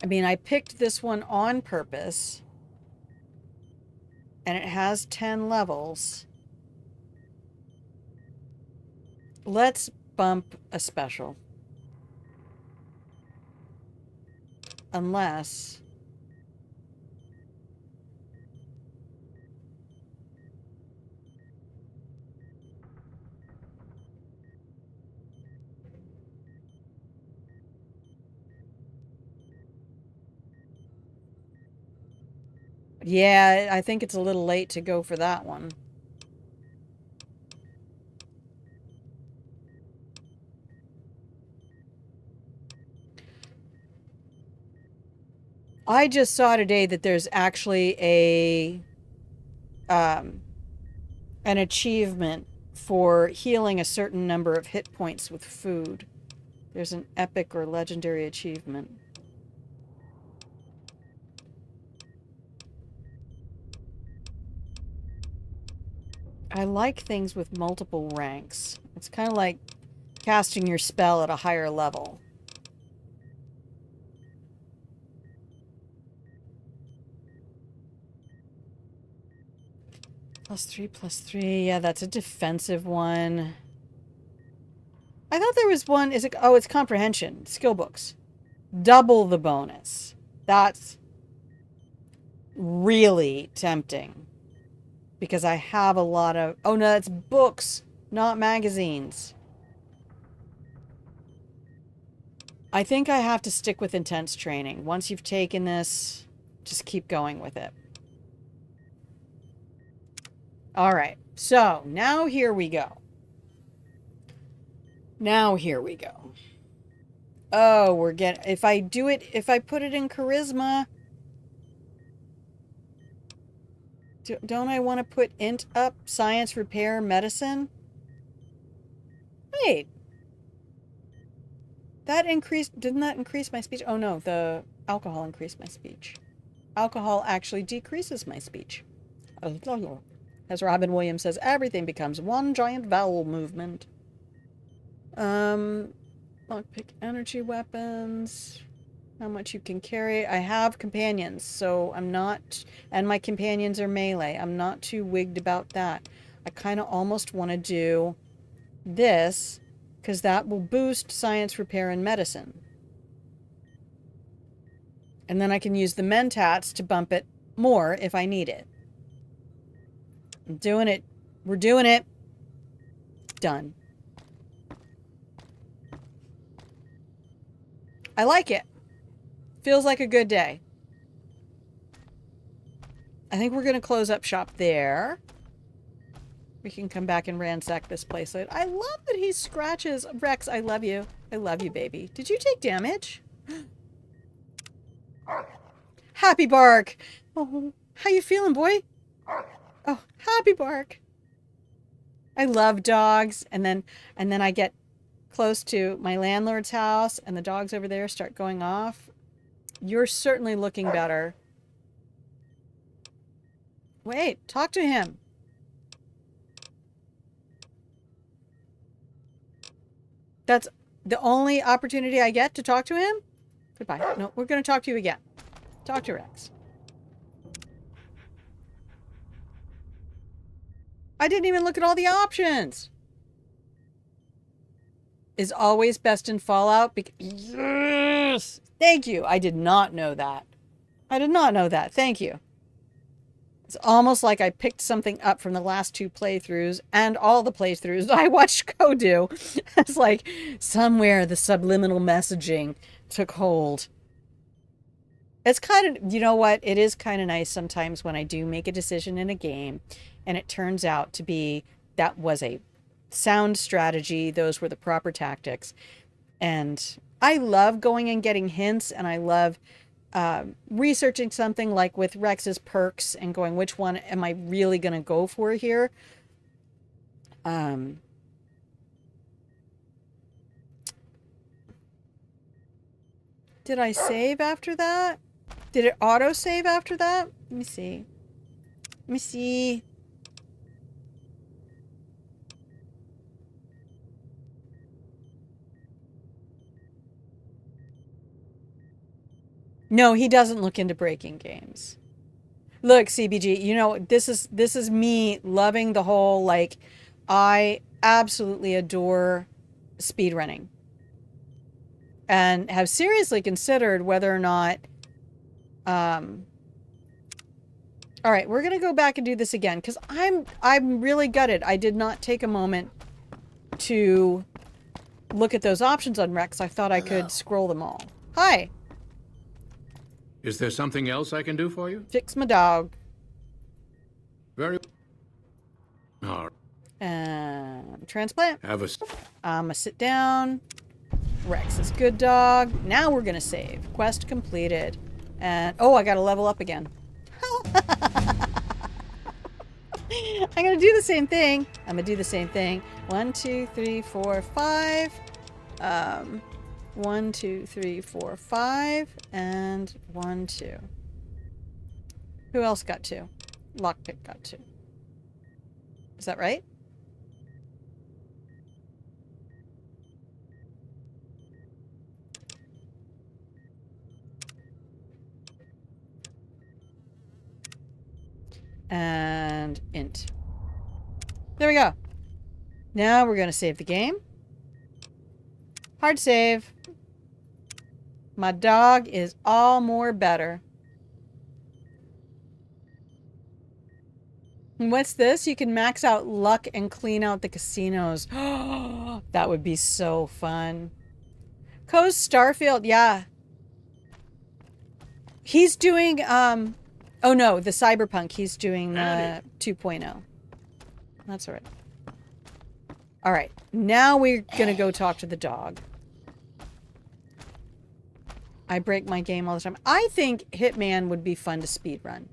S1: I mean, I picked this one on purpose. And it has 10 levels. Let's bump a special. Unless... Yeah, I think it's a little late to go for that one. I just saw today that there's actually an achievement for healing a certain number of hit points with food. There's an epic or legendary achievement. I like things with multiple ranks. It's kind of like casting your spell at a higher level. +3/+3. Yeah, that's a defensive one. I thought there was one. Is it? Oh, it's comprehension. Skill books. Double the bonus. That's really tempting. Because I have a lot of... Oh, no, it's books, not magazines. I think I have to stick with intense training. Once you've taken this, just keep going with it. All right. So, now here we go. Now here we go. Oh, we're getting... If I put it in charisma... Don't I want to put int up? Science, repair, medicine? Wait. That increased... Didn't that increase my speech? Oh no, the alcohol increased my speech. Alcohol actually decreases my speech. As Robin Williams says, everything becomes one giant vowel movement. Lockpick energy weapons... How much you can carry. I have companions, so I'm not... And my companions are melee. I'm not too wigged about that. I kind of almost want to do this, because that will boost science, repair, and medicine. And then I can use the mentats to bump it more if I need it. I'm doing it. We're doing it. Done. I like it. Feels like a good day. I think we're going to close up shop there. We can come back and ransack this place later. I love that he scratches. Rex, I love you. I love you, baby. Did you take damage? Happy bark. Oh, how you feeling, boy? Oh, happy bark. I love dogs. And then I get close to my landlord's house and the dogs over there start going off. You're certainly looking better. Wait, talk to him. That's the only opportunity I get to talk to him? Goodbye. No, we're going to talk to you again. Talk to Rex. I didn't even look at all the options. Is always best in Fallout. Yes! Thank you. I did not know that. I did not know that. Thank you. It's almost like I picked something up from the last 2 playthroughs and all the playthroughs I watched Ko do. It's like somewhere the subliminal messaging took hold. It's kind of, you know what? It is kind of nice sometimes when I do make a decision in a game and it turns out to be that was a sound strategy. Those were the proper tactics. And I love going and getting hints, and I love researching something like with Rex's perks and going, which one am I really going to go for here? Did I save after that? Did it auto save after that? Let me see. Let me see. No, he doesn't look into breaking games. Look, CBG, you know, this is me loving the whole, like, I absolutely adore speedrunning. And have seriously considered whether or not, all right, we're going to go back and do this again, because I'm really gutted. I did not take a moment to look at those options on Rex. I thought I could scroll them all. Hi.
S9: Is there something else I can do for you?
S1: Fix my dog.
S9: Very. All
S1: right. Transplant.
S9: Have a.
S1: I'm gonna sit down. Rex is good dog. Now we're gonna save. Quest completed. And oh, I gotta level up again. I'm gonna do the same thing. 1, 2, 3, 4, 5. 1, 2, 3, 4, 5, and 1, 2. Who else got 2? Lockpick got 2. Is that right? And int. There we go. Now we're going to save the game. Hard save. My dog is all more better. And what's this? You can max out luck and clean out the casinos. That would be so fun. Coast Starfield, yeah. He's doing, oh no, the Cyberpunk. He's doing the 2.0. That's all right. All right, now we're going to go talk to the dog. I break my game all the time. I think Hitman would be fun to speedrun.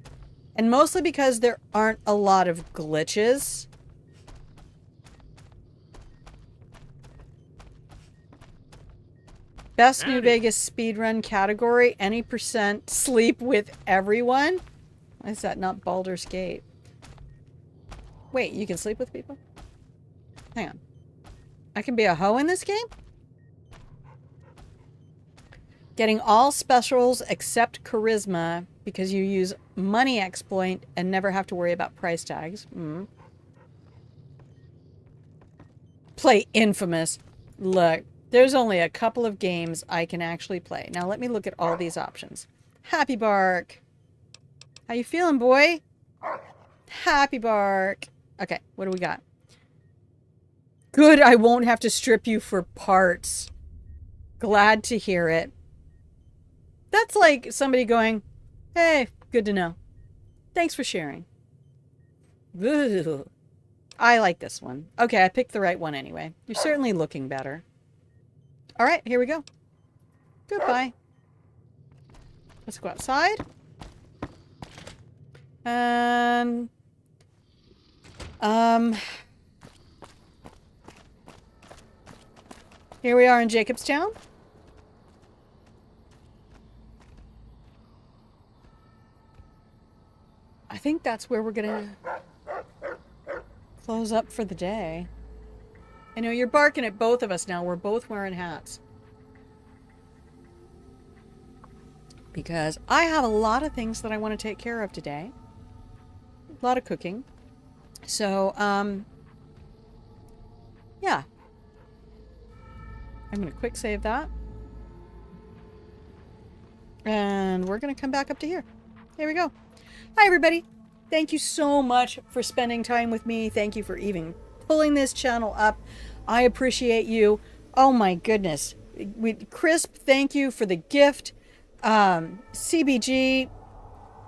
S1: And mostly because there aren't a lot of glitches. Best New Vegas speedrun category, any % sleep with everyone. Why is that not Baldur's Gate? Wait, you can sleep with people? Hang on. I can be a hoe in this game? Getting all specials except charisma because you use money exploit and never have to worry about price tags. Play Infamous. Look, there's only a couple of games I can actually play. Now let me look at all these options. Happy Bark. How you feeling, boy? Happy Bark. Okay, what do we got? Good, I won't have to strip you for parts. Glad to hear it. That's like somebody going, hey, good to know. Thanks for sharing. Ugh. I like this one. Okay, I picked the right one anyway. You're certainly looking better. All right, here we go. Goodbye. Let's go outside. And... Here we are in Jacobstown. I think that's where we're gonna close up for the day. I know you're barking at both of us now. We're both wearing hats. Because I have a lot of things that I want to take care of today. A lot of cooking. So, yeah. I'm going to quick save that. And we're going to come back up to here. Here we go. Hi, everybody. Thank you so much for spending time with me. Thank you for even pulling this channel up. I appreciate you. Oh, my goodness. Crisp, thank you for the gift. CBG,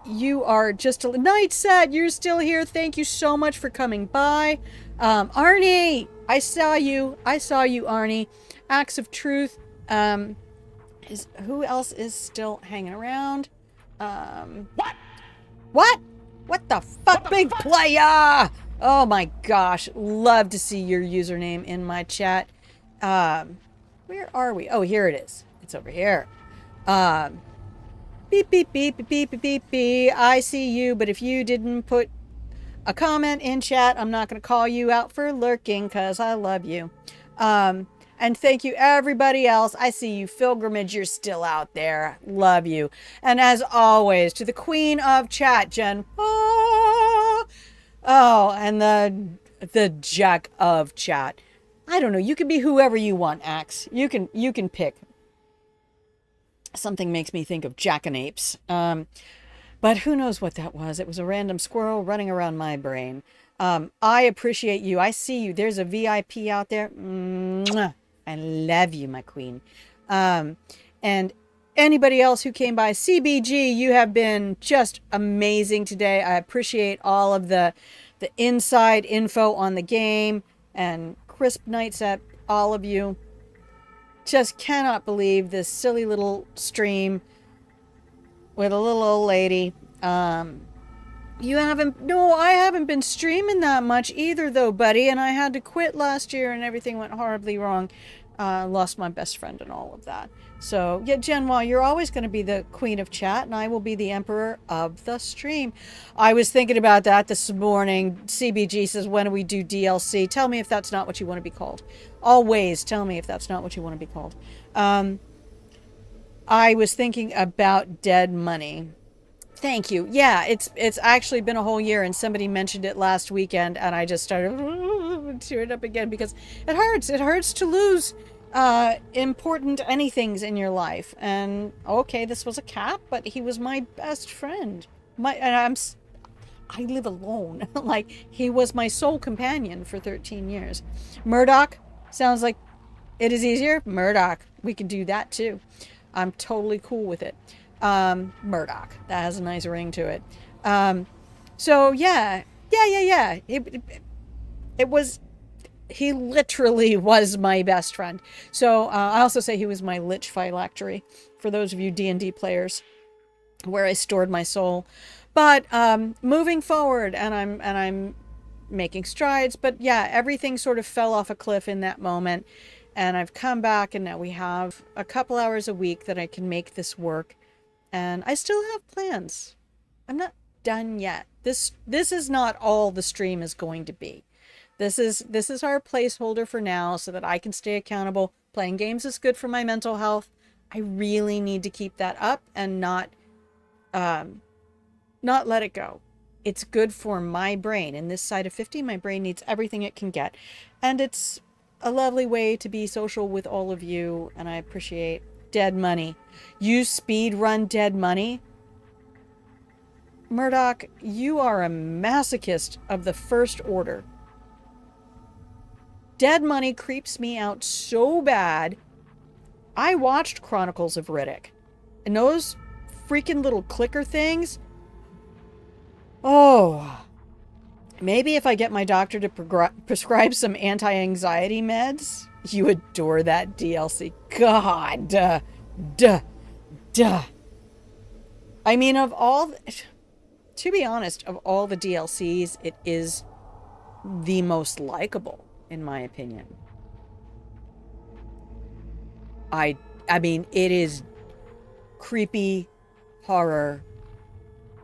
S1: you are just a night set. You're still here. Thank you so much for coming by. Arnie, I saw you, Arnie. Acts of Truth. Who else is still hanging around? What? What the fuck, big player? Oh my gosh. Love to see your username in my chat. Where are we? Oh, here it is. It's over here. Beep, beep, beep, beep, beep, beep, beep. I see you, but if you didn't put a comment in chat, I'm not going to call you out for lurking because I love you. And thank you, everybody else. I see you, Pilgrimage. You're still out there. Love you. And as always, to the queen of chat, Jen. Oh, and the jack of chat. I don't know. You can be whoever you want, Axe. You can pick. Something makes me think of jackanapes. But who knows what that was? It was a random squirrel running around my brain. I appreciate you. I see you. There's a VIP out there. Mwah. I love you, my queen. And anybody else who came by, CBG, you have been just amazing today. I appreciate all of the inside info on the game. And Crisp Nights at all of you. Just cannot believe this silly little stream with a little old lady. You haven't... No, I haven't been streaming that much either, though, buddy. And I had to quit last year and everything went horribly wrong. Lost my best friend and all of that. So, yeah, Genwa, you're always going to be the queen of chat, and I will be the emperor of the stream. I was thinking about that this morning. CBG says, when do we do DLC? Tell me if that's not what you want to be called. Always tell me if that's not what you want to be called. I was thinking about Dead Money. Thank you. Yeah, it's actually been a whole year, and somebody mentioned it last weekend, and I just started tearing up again because it hurts. It hurts to lose important anythings in your life. And okay, this was a cat, but he was my best friend. I live alone. Like, he was my sole companion for 13 years. Murdoch sounds like it is easier. Murdoch, we can do that too. I'm totally cool with it. Murdoch. That has a nice ring to it. So yeah. It was, he literally was my best friend. So, I also say he was my lich phylactery for those of you D&D players where I stored my soul. But, moving forward and I'm making strides, but yeah, everything sort of fell off a cliff in that moment. And I've come back and now we have a couple hours a week that I can make this work. And I still have plans. I'm not done yet. This is not all the stream is going to be. This is our placeholder for now so that I can stay accountable. Playing games is good for my mental health. I really need to keep that up and not let it go. It's good for my brain. In this side of 50, my brain needs everything it can get. And it's a lovely way to be social with all of you, and I appreciate Dead Money. You speed run Dead Money? Murdoch, you are a masochist of the first order. Dead Money creeps me out so bad. I watched Chronicles of Riddick, and those freaking little clicker things, Oh, maybe if I get my doctor to prescribe some anti-anxiety meds, you adore that DLC. God, duh. I mean, to be honest, of all the DLCs, it is the most likable, in my opinion. I mean, it is creepy horror.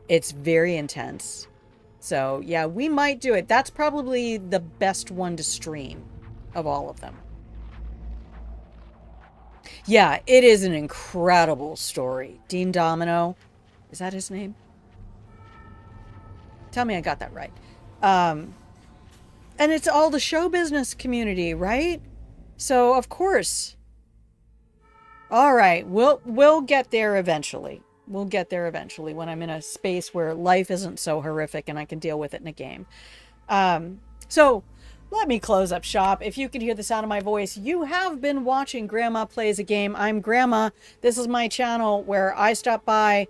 S1: It's very intense. So, yeah, we might do it. That's probably the best one to stream of all of them. Yeah, it is an incredible story. Dean Domino, is that his name? Tell me I got that right. And it's all the show business community, right? So, of course. All right, we'll get there eventually. We'll get there eventually when I'm in a space where life isn't so horrific and I can deal with it in a game. So let me close up shop. If you can hear the sound of my voice, you have been watching Grandma Plays a Game. I'm Grandma. This is my channel where I stop by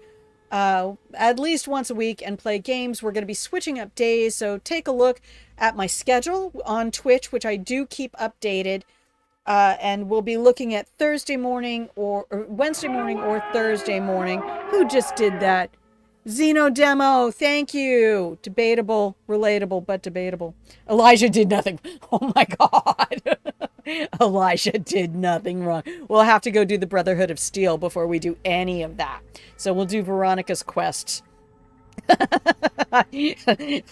S1: at least once a week and play games. We're going to be switching up days, so take a look at my schedule on Twitch, which I do keep updated. And we'll be looking at Thursday morning or Wednesday morning or Thursday morning. Who just did that? Xeno Demo, thank you. Debatable, relatable, but debatable. Elijah did nothing. Oh my God. Elijah did nothing wrong. We'll have to go do the Brotherhood of Steel before we do any of that. So we'll do Veronica's quests.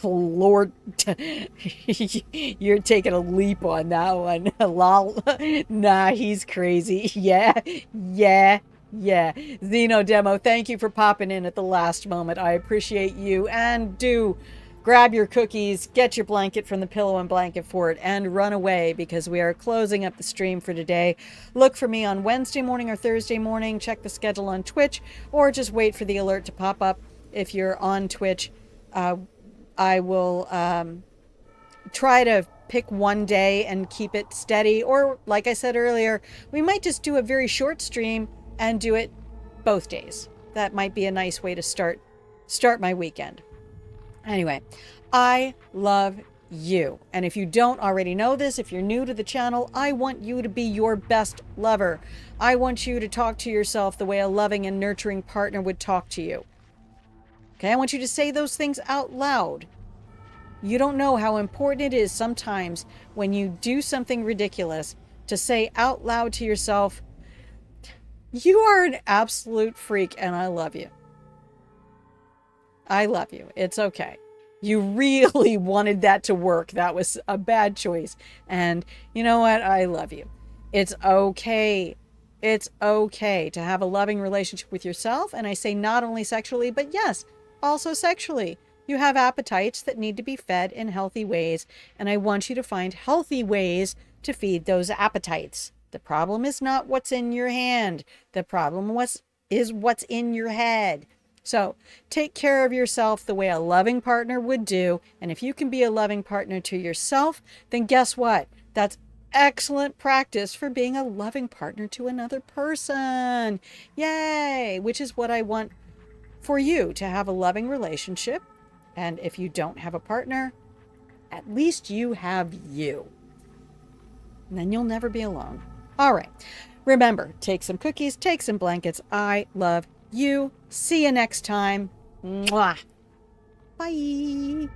S1: Lord, you're taking a leap on that one. Lol. Nah, he's crazy. Yeah. Xeno Demo, thank you for popping in at the last moment. I appreciate you. And do grab your cookies, get your blanket from the Pillow and Blanket Fort, and run away because we are closing up the stream for today. Look for me on Wednesday morning or Thursday morning. Check the schedule on Twitch, or just wait for the alert to pop up. If you're on Twitch, I will try to pick one day and keep it steady. Or, like I said earlier, we might just do a very short stream and do it both days. That might be a nice way to start my weekend. Anyway, I love you. And if you don't already know this, if you're new to the channel, I want you to be your best lover. I want you to talk to yourself the way a loving and nurturing partner would talk to you. Okay, I want you to say those things out loud. You don't know how important it is sometimes when you do something ridiculous to say out loud to yourself, you are an absolute freak and I love you. I love you. It's okay. You really wanted that to work. That was a bad choice. And you know what? I love you. It's okay. It's okay to have a loving relationship with yourself. And I say not only sexually, but yes, also sexually. You have appetites that need to be fed in healthy ways, and I want you to find healthy ways to feed those appetites. The problem is not what's in your hand. The problem is what's in your head. So take care of yourself the way a loving partner would do, and if you can be a loving partner to yourself, then guess what? That's excellent practice for being a loving partner to another person. Yay! Which is what I want for you, to have a loving relationship. And if you don't have a partner, at least you have you. And then you'll never be alone. All right. Remember, take some cookies, take some blankets. I love you. See you next time. Mwah. Bye.